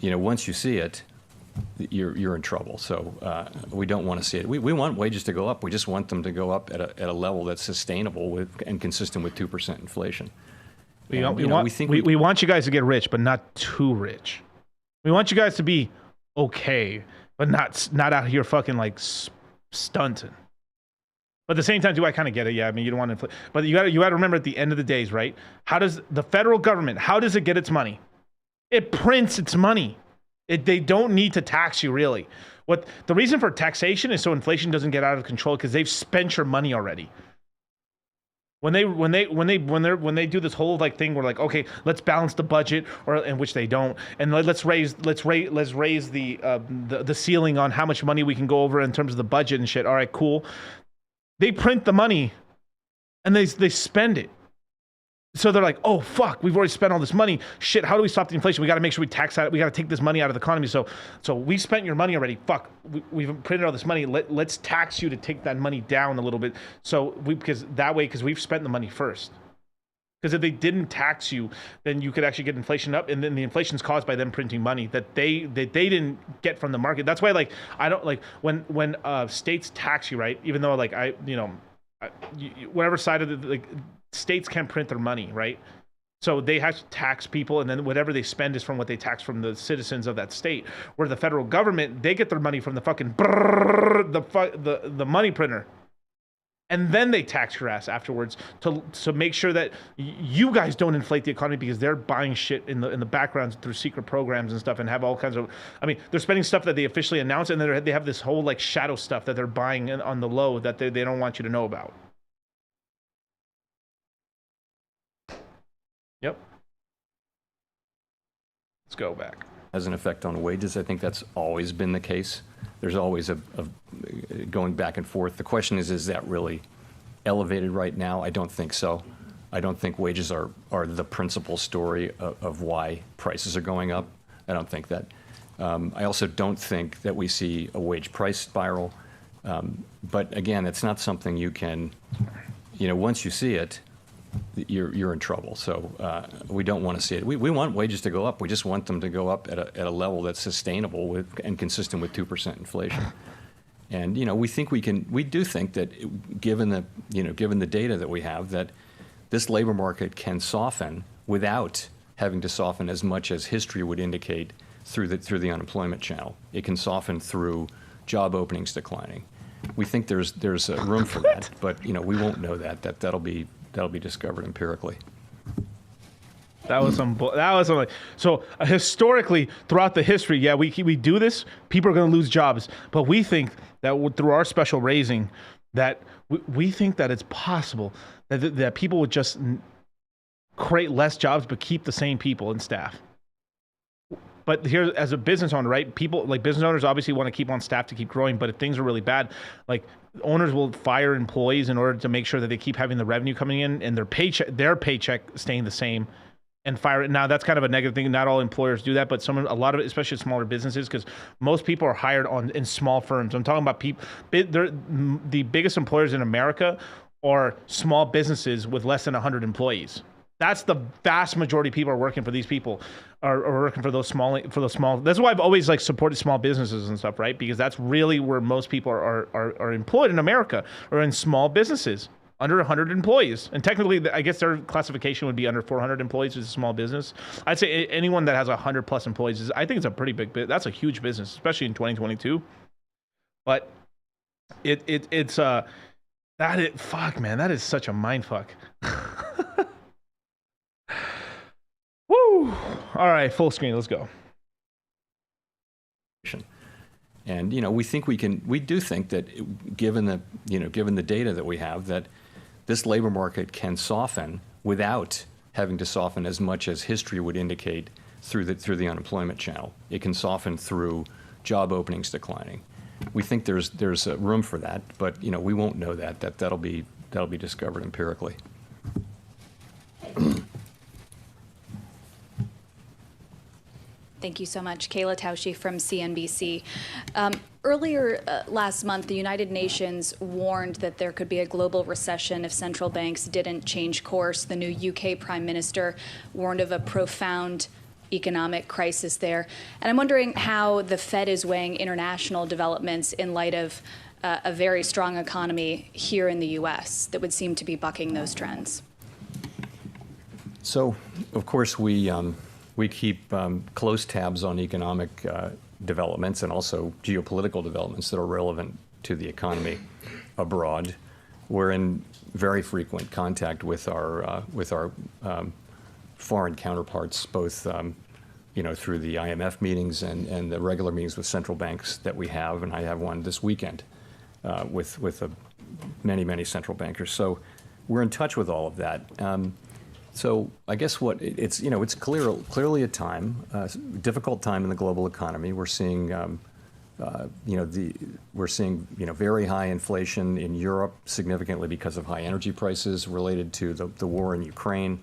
once you see it, you're in trouble. So we don't want to see it. We want wages to go up. We just want them to go up at a level that's sustainable and consistent with 2% inflation. We want you guys to get rich, but not too rich. We want you guys to be okay, but not out here fucking like stunting. But at the same time, do I kind of get it? Yeah, I mean, you don't want to inflate. But you got to remember at the end of the days, right? How does the federal government, how does it get its money? It prints its money. They don't need to tax you, really. What the reason for taxation is so inflation doesn't get out of control, because they've spent your money already. When they do this whole like thing where like, okay, let's balance the budget, or in which they don't, and let's raise the ceiling on how much money we can go over in terms of the budget and shit. All right, cool. They print the money and they spend it. So they're like, oh fuck, we've already spent all this money. Shit, how do we stop the inflation? We got to make sure we tax that. We got to take this money out of the economy. So we spent your money already. Fuck, we've printed all this money. Let's tax you to take that money down a little bit. Because we've spent the money first. Because if they didn't tax you, then you could actually get inflation up, and then the inflation is caused by them printing money that they didn't get from the market. That's why, like, I don't like when states tax you, right? Even though, like, whatever side of the, like, states can't print their money, right? So they have to tax people, and then whatever they spend is from what they tax from the citizens of that state. Where the federal government, they get their money from the fucking the money printer. And then they tax your ass afterwards to make sure that you guys don't inflate the economy, because they're buying shit in the background through secret programs and stuff, and have all kinds of. I mean, they're spending stuff that they officially announce, and then they have this whole, like, shadow stuff that they're buying on the low that they don't want you to know about. Yep. Let's go back. Has an effect on wages. I think that's always been the case. There's always a going back and forth. The question is that really elevated right now? I don't think so. I don't think wages are the principal story of why prices are going up. I don't think that. I also don't think that we see a wage price spiral. But again, it's not something you can, once you see it, you're in trouble. So we don't want to see it. We want wages to go up. We just want them to go up at a level that's sustainable and consistent with 2% inflation. And we do think that given the data that we have, that this labor market can soften without having to soften as much as history would indicate through the unemployment channel. It can soften through job openings declining. We think there's room for that, but we won't know that. That'll be discovered empirically. That was some. So historically, throughout the history, yeah, we do this. People are going to lose jobs, but we think that through our special raising, that we think that it's possible that people would just create less jobs but keep the same people and staff. But here, as a business owner, right? People, like, business owners obviously want to keep on staff to keep growing. But if things are really bad, like, owners will fire employees in order to make sure that they keep having the revenue coming in and their paycheck staying the same, and fire it. Now, that's kind of a negative thing. Not all employers do that, but a lot of it, especially smaller businesses, because most people are hired in small firms. I'm talking about people. The biggest employers in America are small businesses with less than 100 employees. That's the vast majority of people are working for these people, are working for those small. That's why I've always, like, supported small businesses and stuff, right? Because that's really where most people are employed in America, or in small businesses under 100 employees. And technically, I guess their classification would be under 400 employees is a small business. I'd say anyone that has 100 plus employees I think it's a pretty big bit. That's a huge business, especially in 2022. But fuck, man, that is such a mind fuck. Woo! All right, full screen. Let's go. And we do think that given the data that we have, that this labor market can soften without having to soften as much as history would indicate through the unemployment channel. It can soften through job openings declining. We think there's room for that, but we won't know that. That'll be discovered empirically. Thank you so much. Kayla Tausche from CNBC. Earlier last month, the United Nations warned that there could be a global recession if central banks didn't change course. The new UK Prime Minister warned of a profound economic crisis there. And I'm wondering how the Fed is weighing international developments in light of a very strong economy here in the U.S. that would seem to be bucking those trends. So, of course, we keep close tabs on economic developments and also geopolitical developments that are relevant to the economy abroad. We're in very frequent contact with our foreign counterparts, both through the IMF meetings and the regular meetings with central banks that we have, and I have one this weekend with many central bankers. So we're in touch with all of that. So I guess it's clearly a difficult time in the global economy. We're seeing very high inflation in Europe, significantly because of high energy prices related to the war in Ukraine,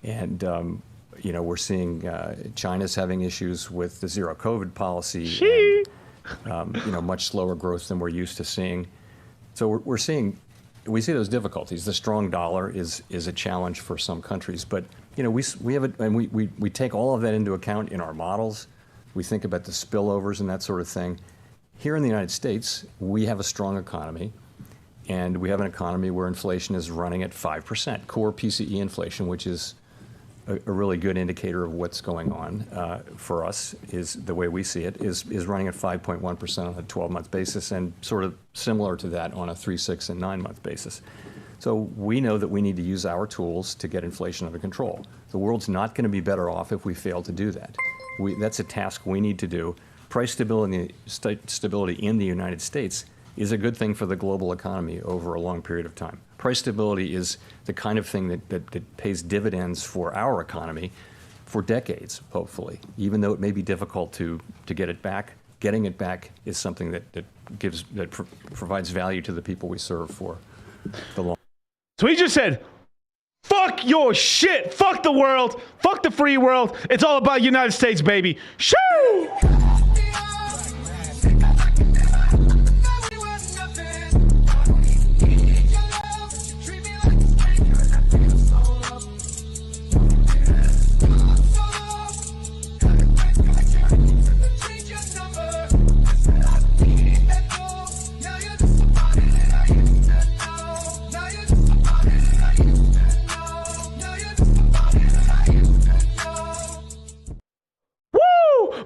and we're seeing China's having issues with the zero COVID policy, and much slower growth than we're used to seeing. So we're seeing we see those difficulties. The strong dollar is a challenge for some countries, but we have it, and we take all of that into account in our models. We think about the spillovers and that sort of thing. Here in the United States, we have a strong economy, and we have an economy where inflation is running at 5%. Core PCE inflation, which is a really good indicator of what's going on for us, is the way we see it, is running at 5.1% on a 12-month basis, and sort of similar to that on a 3, 6, and 9-month basis. So we know that we need to use our tools to get inflation under control. The world's not going to be better off if we fail to do that. That's a task we need to do. Price stability in the United States is a good thing for the global economy over a long period of time. Price stability is the kind of thing that pays dividends for our economy for decades, hopefully, even though it may be difficult to get it back. Getting it back is something that provides value to the people we serve for the long. So he just said, fuck your shit. Fuck the world. Fuck the free world. It's all about United States, baby. Shoo!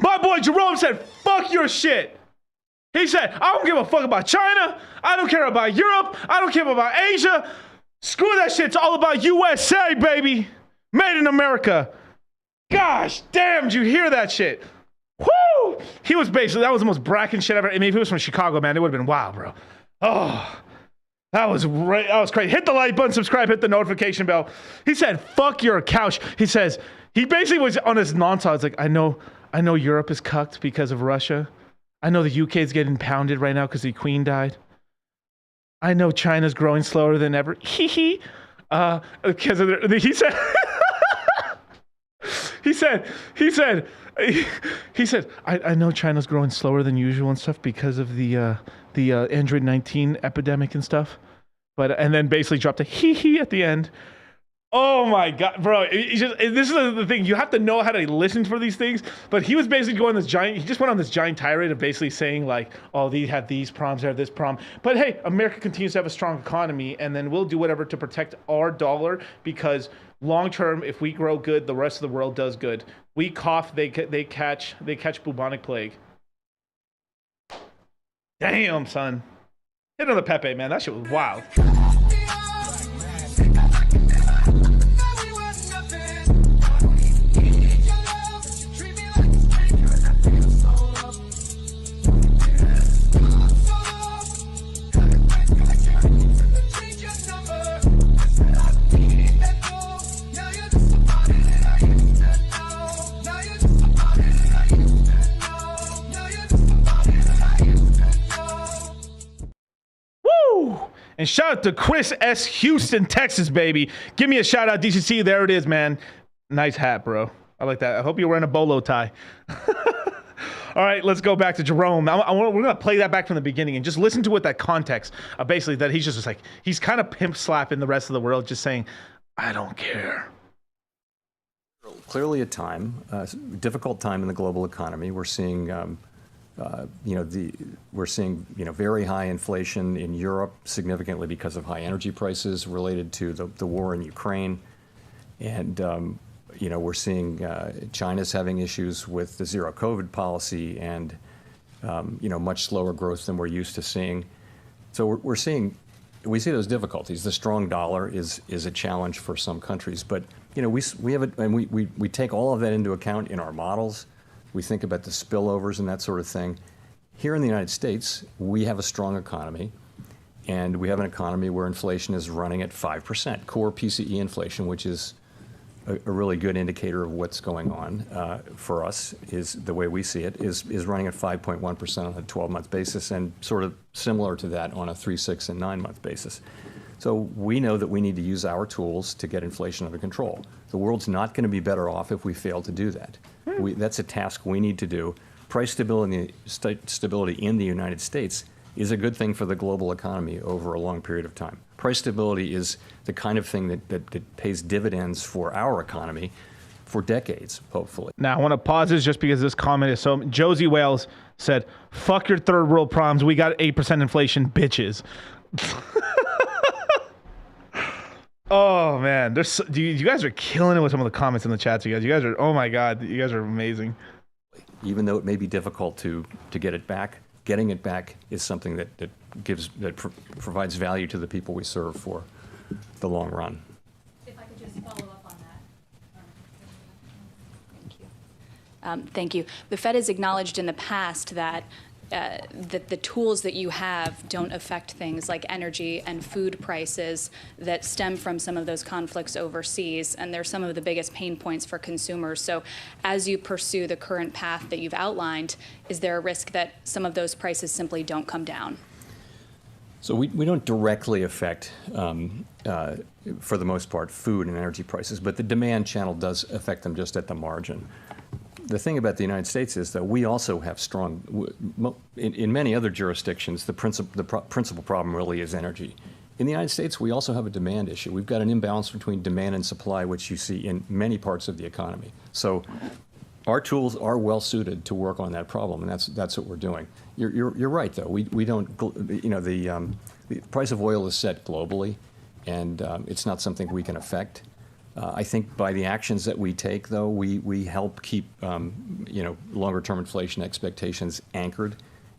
My boy Jerome said, fuck your shit. He said, I don't give a fuck about China. I don't care about Europe. I don't care about Asia. Screw that shit. It's all about USA, baby. Made in America. Gosh damn, did you hear that shit? Woo! He was basically, that was the most bracking shit ever. I mean, if he was from Chicago, man, it would have been wild, bro. Oh, that was crazy. Hit the like button, subscribe, hit the notification bell. He said, fuck your couch. He says, he basically was on his nonsense. Like, I know Europe is cucked because of Russia. I know the UK is getting pounded right now because the Queen died. I know China's growing slower than ever. He because of he said, he said, I know China's growing slower than usual and stuff because of the Android 19 epidemic and stuff. And then basically dropped a hee at the end. Oh my God, bro. This is the thing. You have to know how to listen for these things. But he was basically going he just went on this giant tirade of basically saying like, oh, they have these problems, they have this problem. But hey, America continues to have a strong economy, and then we'll do whatever to protect our dollar, because long term, if we grow good, the rest of the world does good. We cough, they catch bubonic plague. Damn, son. Hit another Pepe, man. That shit was wild. And shout out to Chris S. Houston, Texas, baby. Give me a shout out, DCC. There it is, man. Nice hat, bro. I like that. I hope you're wearing a bolo tie. All right, let's go back to Jerome. We're going to play that back from the beginning and just listen to what that context, basically, that he's just like, he's kind of pimp slapping the rest of the world, just saying, I don't care. Clearly a difficult time in the global economy. We're seeing we're seeing very high inflation in Europe, significantly because of high energy prices related to the war in Ukraine, and we're seeing China's having issues with the zero COVID policy, and much slower growth than we're used to seeing. So we see those difficulties. The strong dollar is a challenge for some countries, but we have it, and we take all of that into account in our models. We think about the spillovers and that sort of thing. Here in the United States, we have a strong economy, and we have an economy where inflation is running at 5%. Core PCE inflation, which is a really good indicator of what's going on for us, is the way we see it, is running at 5.1% on a 12-month basis, and sort of similar to that on a 3, 6, and 9-month basis. So we know that we need to use our tools to get inflation under control. The world's not going to be better off if we fail to do that. That's a task we need to do. Price stability in the United States is a good thing for the global economy over a long period of time. Price stability is the kind of thing that pays dividends for our economy for decades, hopefully. Now, I want to pause this just because this comment is so... Josie Wales said, fuck your third world problems. We got 8% inflation, bitches. Oh, man. You guys are killing it with some of the comments in the chats, you guys. You guys are... Oh, my God. You guys are amazing. Even though it may be difficult to get it back, getting it back is something that provides value to the people we serve for the long run. If I could just follow up on that. Thank you. The Fed has acknowledged in the past that the tools that you have don't affect things like energy and food prices that stem from some of those conflicts overseas, and they're some of the biggest pain points for consumers. So as you pursue the current path that you've outlined, is there a risk that some of those prices simply don't come down? So we don't directly affect, for the most part, food and energy prices, but the demand channel does affect them just at the margin. The thing about the United States is that we also have strong, in many other jurisdictions, the principal problem really is energy. In the United States, we also have a demand issue. We've got an imbalance between demand and supply, which you see in many parts of the economy. So our tools are well suited to work on that problem, and that's what we're doing. You're right, though. We don't, the price of oil is set globally, and it's not something we can affect. I think by the actions that we take, though, we help keep longer-term inflation expectations anchored,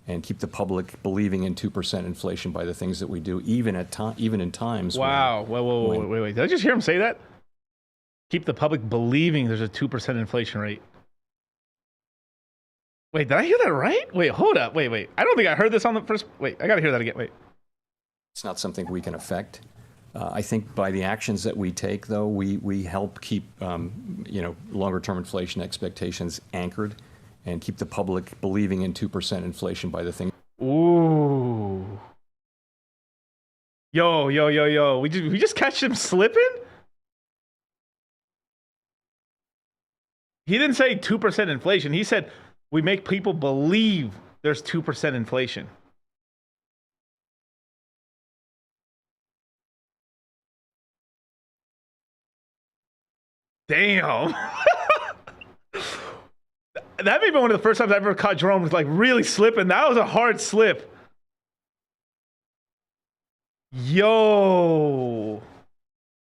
and keep the public believing in 2% inflation by the things that we do, even in times. Wow! Wait! Did I just hear him say that? Keep the public believing there's a 2% inflation rate. Wait, did I hear that right? Wait, hold up. Wait. I don't think I heard this on the first. Wait, I gotta hear that again. Wait. It's not something we can affect. I think by the actions that we take, though, we help keep longer-term inflation expectations anchored, and keep the public believing in 2% inflation by the things. Ooh. Yo. We just catch him slipping? He didn't say 2% inflation. He said we make people believe there's 2% inflation. Damn. That may be one of the first times I ever caught Jerome was like really slipping. That was a hard slip. Yo,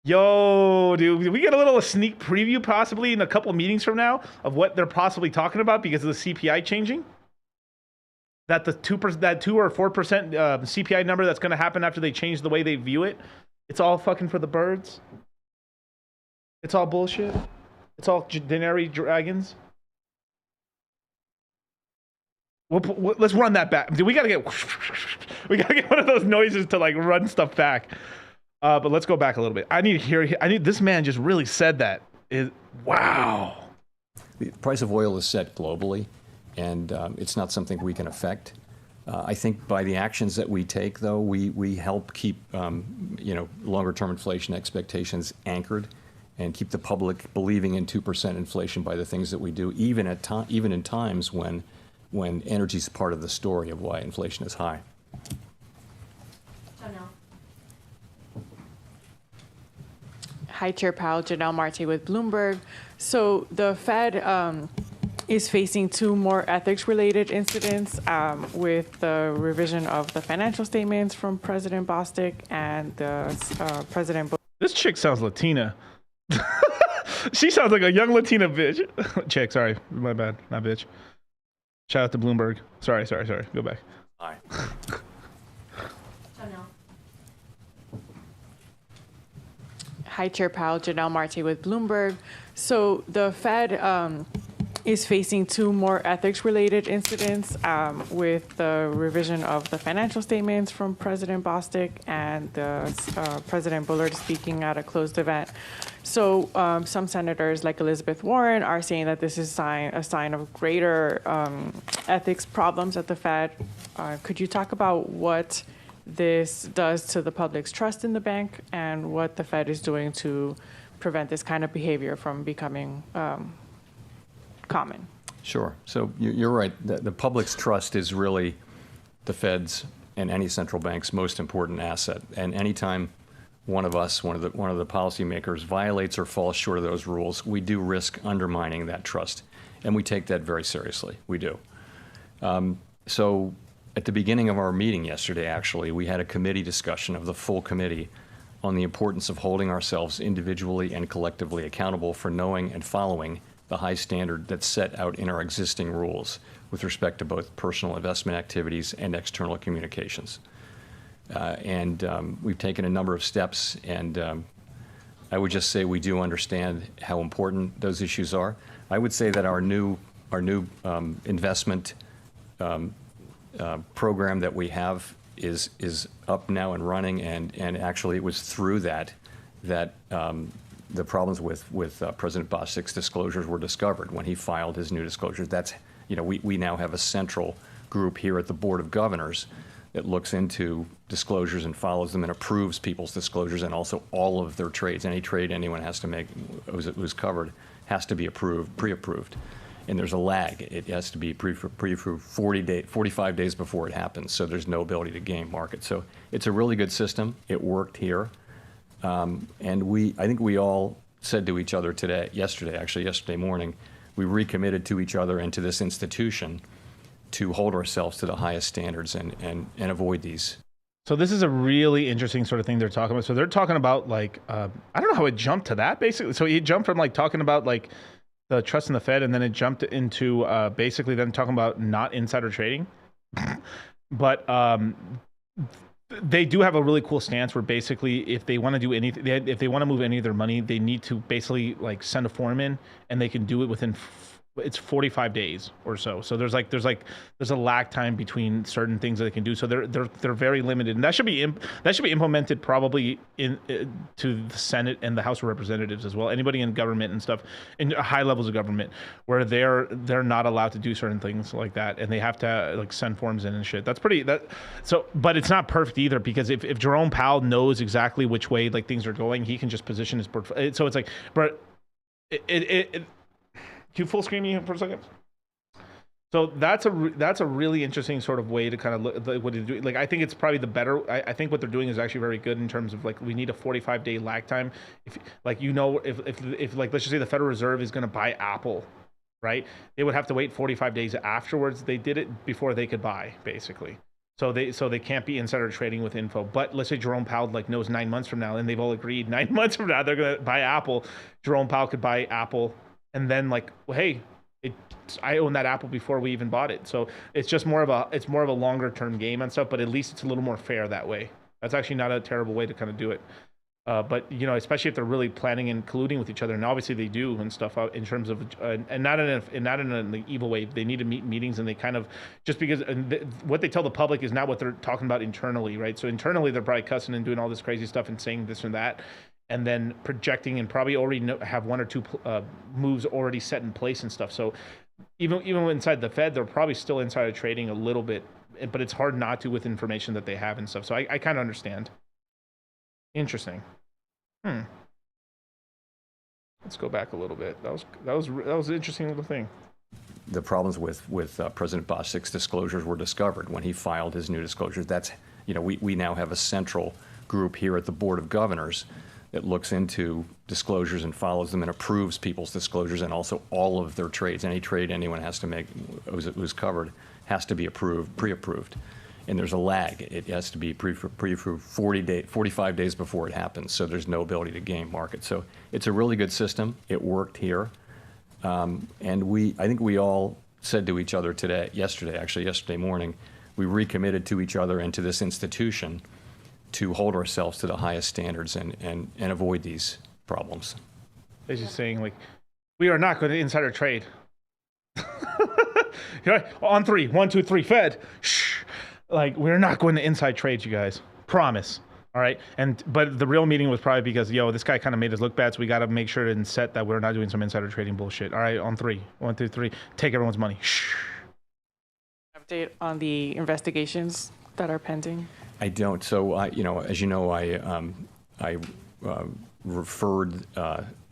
dude, we get a little sneak preview possibly in a couple of meetings from now of what they're possibly talking about because of the CPI changing? That the 2 or 4% CPI number that's going to happen after they change the way they view it. It's all fucking for the birds. It's all bullshit. It's all denary dragons. Let's run that back. Dude, we gotta get one of those noises to like run stuff back. But let's go back a little bit. I need this man just really said that. Wow. The price of oil is set globally, and it's not something we can affect. I think by the actions that we take, though, we help keep longer-term inflation expectations anchored, and keep the public believing in 2% inflation by the things that we do, even in times when energy is part of the story of why inflation is high. Janelle. Hi, Chair Powell. Janelle Marte with Bloomberg. So the Fed is facing two more ethics-related incidents with the revision of the financial statements from President Bostic and the President. This chick sounds Latina. She sounds like a young Latina bitch. Chick, sorry, my bad, not bitch. Shout out to Bloomberg. Sorry. Go back. Hi. Hi, Chair Powell. Janelle Marte with Bloomberg. So the Fed is facing two more ethics-related incidents with the revision of the financial statements from President Bostic and the President Bullard speaking at a closed event. So some senators, like Elizabeth Warren, are saying that this is a sign of greater ethics problems at the Fed. Could you talk about what this does to the public's trust in the bank and what the Fed is doing to prevent this kind of behavior from becoming common? Sure. So you're right. The public's trust is really the Fed's and any central bank's most important asset. And anytime one of the policymakers violates or falls short of those rules, we do risk undermining that trust. And we take that very seriously. We do. So at the beginning of our meeting yesterday, actually, we had a committee discussion of the full committee on the importance of holding ourselves individually and collectively accountable for knowing and following the high standard that's set out in our existing rules with respect to both personal investment activities and external communications. We've taken a number of steps, and I would just say we do understand how important those issues are. I would say that our new investment program that we have is up now and running, and actually it was through that the problems with President Bostic's disclosures were discovered when he filed his new disclosures. That's, we now have a central group here at the Board of Governors that looks into disclosures and follows them and approves people's disclosures, and also all of their trades. Any trade anyone has to make who's covered has to be pre-approved. And there's a lag. It has to be pre-approved 45 days before it happens, so there's no ability to game market. So it's a really good system. It worked here. And I think we all said to each other yesterday morning, we recommitted to each other and to this institution to hold ourselves to the highest standards and avoid these. So this is a really interesting sort of thing they're talking about. So they're talking about like, I don't know how it jumped to that basically. So it jumped from like talking about like the trust in the Fed, and then it jumped into basically then talking about not insider trading. But they do have a really cool stance where basically if they want to do anything, if they want to move any of their money, they need to basically like send a form in, and they can do it within it's 45 days or so. So there's a lag time between certain things that they can do. So they're very limited, and that should be implemented probably to the Senate and the House of Representatives as well. Anybody in government and stuff, in high levels of government, where they're not allowed to do certain things like that, and they have to like send forms in and shit. But it's not perfect either, because if Jerome Powell knows exactly which way like things are going, he can just position his portfolio. So it's like, but can you full screen me for a second? So that's a really interesting sort of way to kind of look at what they're doing. Like, I think it's probably the better. I think what they're doing is actually very good in terms of like, we need a 45-day lag time. If like, if like, let's just say the Federal Reserve is going to buy Apple, right? They would have to wait 45 days afterwards. They did it before they could buy, basically. So they can't be insider trading with info. But let's say Jerome Powell like knows 9 months from now, and they've all agreed 9 months from now they're going to buy Apple. Jerome Powell could buy Apple. And then like, well, hey, I own that Apple before we even bought it. So it's just more of a longer term game and stuff, but at least it's a little more fair that way. That's actually not a terrible way to kind of do it. But especially if they're really planning and colluding with each other, and obviously they do and stuff in terms of, and not in an evil way. They need to meet meetings, and they kind of, just because what they tell the public is not what they're talking about internally, right? So internally they're probably cussing and doing all this crazy stuff and saying this and that, and then projecting, and probably already have one or two moves already set in place and stuff. So even inside the Fed, they're probably still insider trading a little bit, but it's hard not to with information that they have and stuff. So I kind of understand. Interesting. Let's go back a little bit. That was an interesting little thing. The problems with President Bostic's disclosures were discovered when he filed his new disclosures. That's, we now have a central group here at the Board of Governors that looks into disclosures and follows them and approves people's disclosures, and also all of their trades. Any trade anyone has to make who's covered has to be pre-approved. And there's a lag. It has to be pre-approved 45 days before it happens, so there's no ability to game market. So it's a really good system. It worked here. And I think we all said to each other yesterday morning, we recommitted to each other and to this institution to hold ourselves to the highest standards and avoid these problems. They're just saying, like, we are not going to insider trade. On three, 1, 2, 3, Fed. Shh. Like, we're not going to inside trade, you guys. Promise. All right. But the real meeting was probably because, this guy kind of made us look bad, so we got to make sure and set that we're not doing some insider trading bullshit. All right, on 3, 1, 2, 3, take everyone's money. Shh. Update on the investigations that are pending? I don't. So, as you know, I referred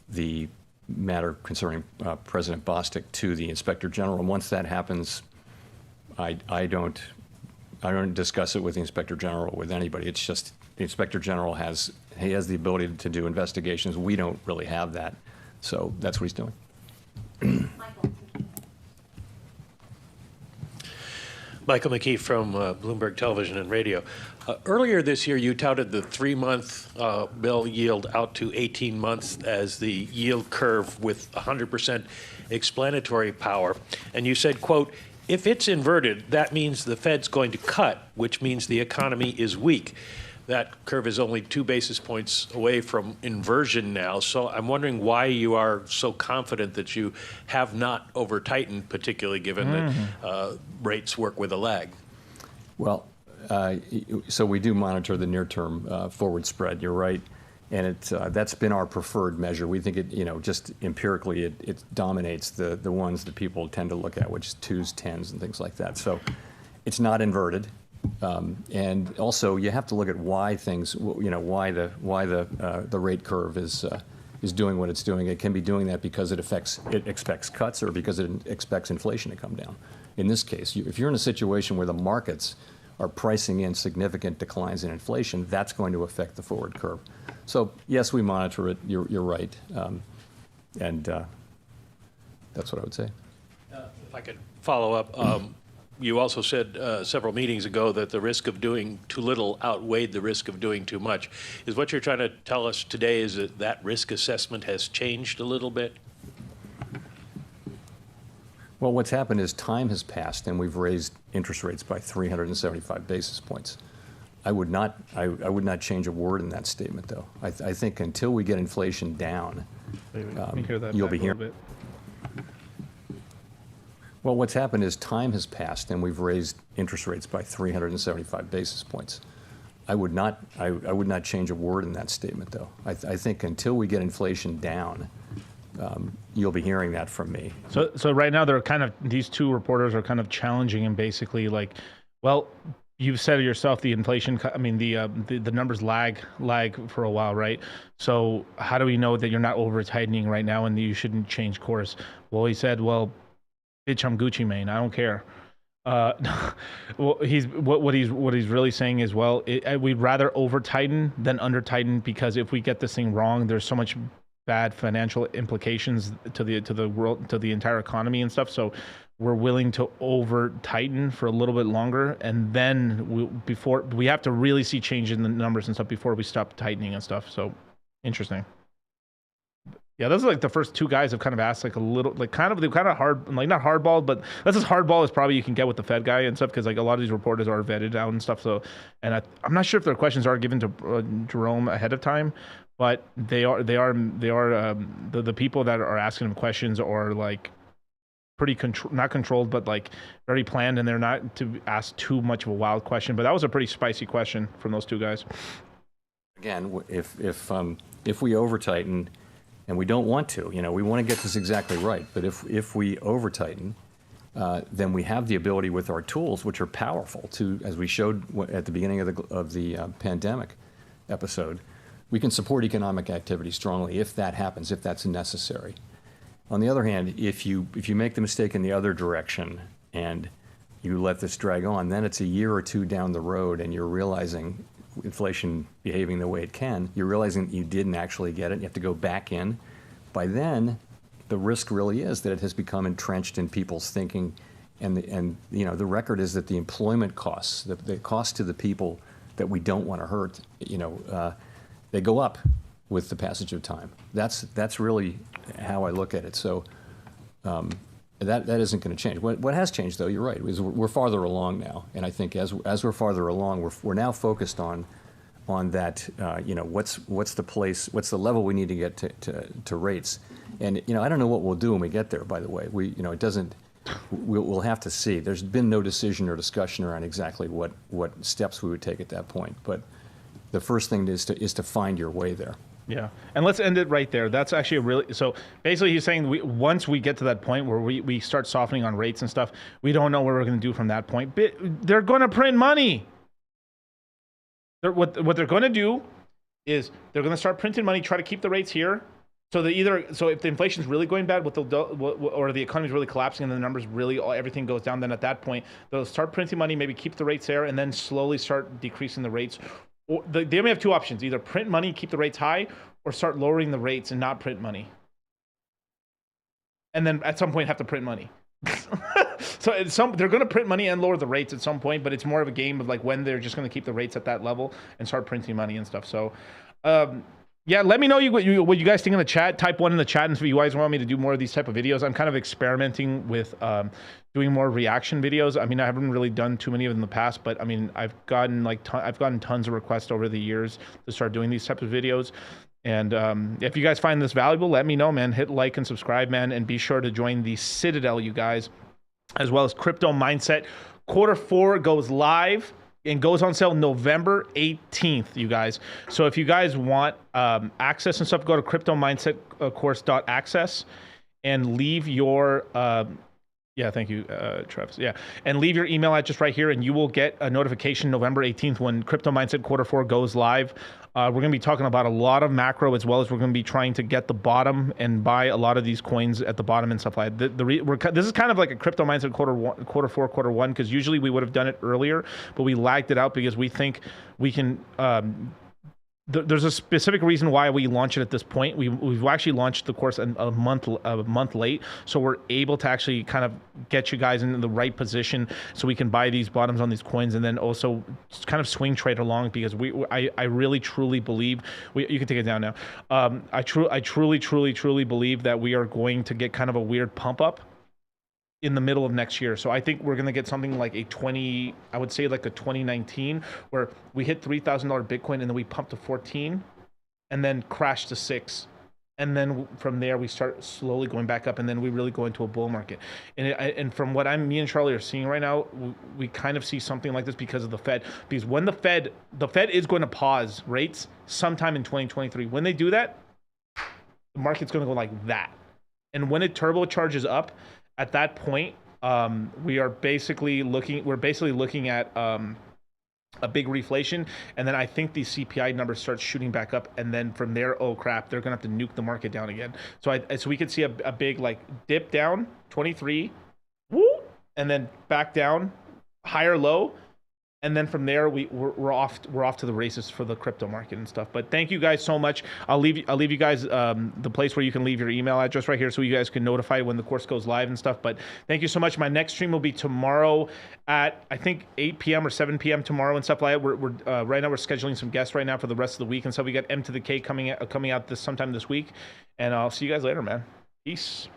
the matter concerning President Bostic to the Inspector General. And once that happens, I don't discuss it with the Inspector General or with anybody. It's just the Inspector General has the ability to do investigations. We don't really have that, so that's what he's doing. Michael McKee from Bloomberg Television and Radio. Earlier this year, you touted the 3-month bill yield out to 18 months as the yield curve with 100% explanatory power. And you said, quote, if it's inverted, that means the Fed's going to cut, which means the economy is weak. That curve is only 2 basis points away from inversion now. So I'm wondering why you are so confident that you have not over-tightened, particularly given that rates work with a lag. Well, so we do monitor the near-term forward spread. You're right, and that's been our preferred measure. We think it, just empirically, it dominates the ones that people tend to look at, which is 2s, 10s, and things like that. So it's not inverted. And also, you have to look at why things, why the rate curve is doing what it's doing. It can be doing that because it expects cuts or because it expects inflation to come down. In this case, if you're in a situation where the markets are pricing in significant declines in inflation, that's going to affect the forward curve. So yes, we monitor it. You're right, and that's what I would say. If I could follow up. You also said several meetings ago that the risk of doing too little outweighed the risk of doing too much. Is what you're trying to tell us today is that risk assessment has changed a little bit? Well, what's happened is time has passed and we've raised interest rates by 375 basis points. I would not change a word in that statement, though. I think until we get inflation down, you'll be hearing. Well, what's happened is time has passed and we've raised interest rates by 375 basis points. I would not change a word in that statement, though. I think until we get inflation down, you'll be hearing that from me. So right now these two reporters are kind of challenging and basically like, well, you've said it yourself, the inflation, the numbers lag for a while, right? So how do we know that you're not over tightening right now and you shouldn't change course? Well, he said, well, bitch, I'm Gucci Mane. I don't care. Well, what he's really saying is, well, we'd rather over tighten than under tighten because if we get this thing wrong, there's so much bad financial implications to the world, to the entire economy and stuff. So we're willing to over tighten for a little bit longer, and then before we have to really see change in the numbers and stuff before we stop tightening and stuff. So interesting. Yeah, those are like the first two guys have kind of asked like a little, like they're kind of hard, like not hardballed, but that's as hardball as probably you can get with the Fed guy and stuff, because like a lot of these reporters are vetted out and stuff. So, and I'm not sure if their questions are given to Jerome ahead of time, but they are the people that are asking him questions are like pretty not controlled, but like very planned, and they're not to ask too much of a wild question. But that was a pretty spicy question from those two guys. Again, if we over tighten. And we don't want to, we want to get this exactly right. But if we over tighten, then we have the ability with our tools, which are powerful, to, as we showed at the beginning of the pandemic episode, we can support economic activity strongly if that happens, if that's necessary. On the other hand, if you make the mistake in the other direction and you let this drag on, then it's a year or two down the road, and you're realizing inflation behaving the way it can, you're realizing that you didn't actually get it. You have to go back in. By then, the risk really is that it has become entrenched in people's thinking, and the record is that the employment costs, the cost to the people that we don't want to hurt, they go up with the passage of time. That's really how I look at it. So that isn't going to change. What has changed, though, you're right, is we're farther along now, and I think as we're farther along, we're now focused on that. What's the level we need to get to rates, and I don't know what we'll do when we get there. By the way, we'll have to see. There's been no decision or discussion around exactly what steps we would take at that point. But the first thing is to find your way there. Yeah, and let's end it right there. That's actually so basically he's saying once we get to that point where we start softening on rates and stuff, we don't know what we're going to do from that point. But they're going to print money. What they're going to do is they're going to start printing money, try to keep the rates here. So if the inflation's really going bad, or the economy's really collapsing and the numbers really, everything goes down, then at that point they'll start printing money, maybe keep the rates there, and then slowly start decreasing the rates. Or they only have two options: either print money, keep the rates high, or start lowering the rates and not print money. And then at some point have to print money. So they're going to print money and lower the rates at some point, but it's more of a game of like when they're just going to keep the rates at that level and start printing money and stuff. So, yeah, let me know what you guys think in the chat. Type 1 in the chat, and if you guys want me to do more of these type of videos. I'm kind of experimenting with doing more reaction videos. I mean, I haven't really done too many of them in the past, but I mean, I've gotten tons of requests over the years to start doing these types of videos. And if you guys find this valuable, let me know, man. Hit like and subscribe, man, and be sure to join the Citadel, you guys, as well as Crypto Mindset. Q4 goes live and goes on sale November 18th, you guys. So if you guys want access and stuff, go to cryptomindsetcourse.access and leave your yeah, thank you, Travis. Yeah, and leave your email address right here, and you will get a notification November 18th when Crypto Mindset Q4 goes live. We're going to be talking about a lot of macro, as well as we're going to be trying to get the bottom and buy a lot of these coins at the bottom and stuff like that. This is kind of like a Crypto Mindset Q4, Q1, because usually we would have done it earlier, but we lagged it out because we think we can. There's a specific reason why we launch it at this point. We've actually launched the course a month late, so we're able to actually kind of get you guys in the right position so we can buy these bottoms on these coins, and then also kind of swing trade along, because I really truly believe you can take it down now. I truly believe that we are going to get kind of a weird pump up in the middle of next year. So I think we're going to get something like I would say like a 2019, where we hit $3,000 Bitcoin and then we pump to 14 and then crash to 6. And then from there, we start slowly going back up, and then we really go into a bull market. And from what me and Charlie are seeing right now, we kind of see something like this because of the Fed. Because when the Fed is going to pause rates sometime in 2023. When they do that, the market's going to go like that. And when it turbocharges up, at that point, we're basically looking at a big reflation, and then I think the CPI numbers start shooting back up, and then from there, oh crap, they're gonna have to nuke the market down again. So we could see a big like dip down, 23, woo, and then back down, higher low. And then from there, we're off to the races for the crypto market and stuff. But thank you guys so much. I'll leave you guys the place where you can leave your email address right here, so you guys can notify when the course goes live and stuff. But thank you so much. My next stream will be tomorrow at I think 8 p.m. or 7 p.m. tomorrow and stuff like that. We're right now we're scheduling some guests right now for the rest of the week and stuff. We got M to the K coming out sometime this week, and I'll see you guys later, man. Peace.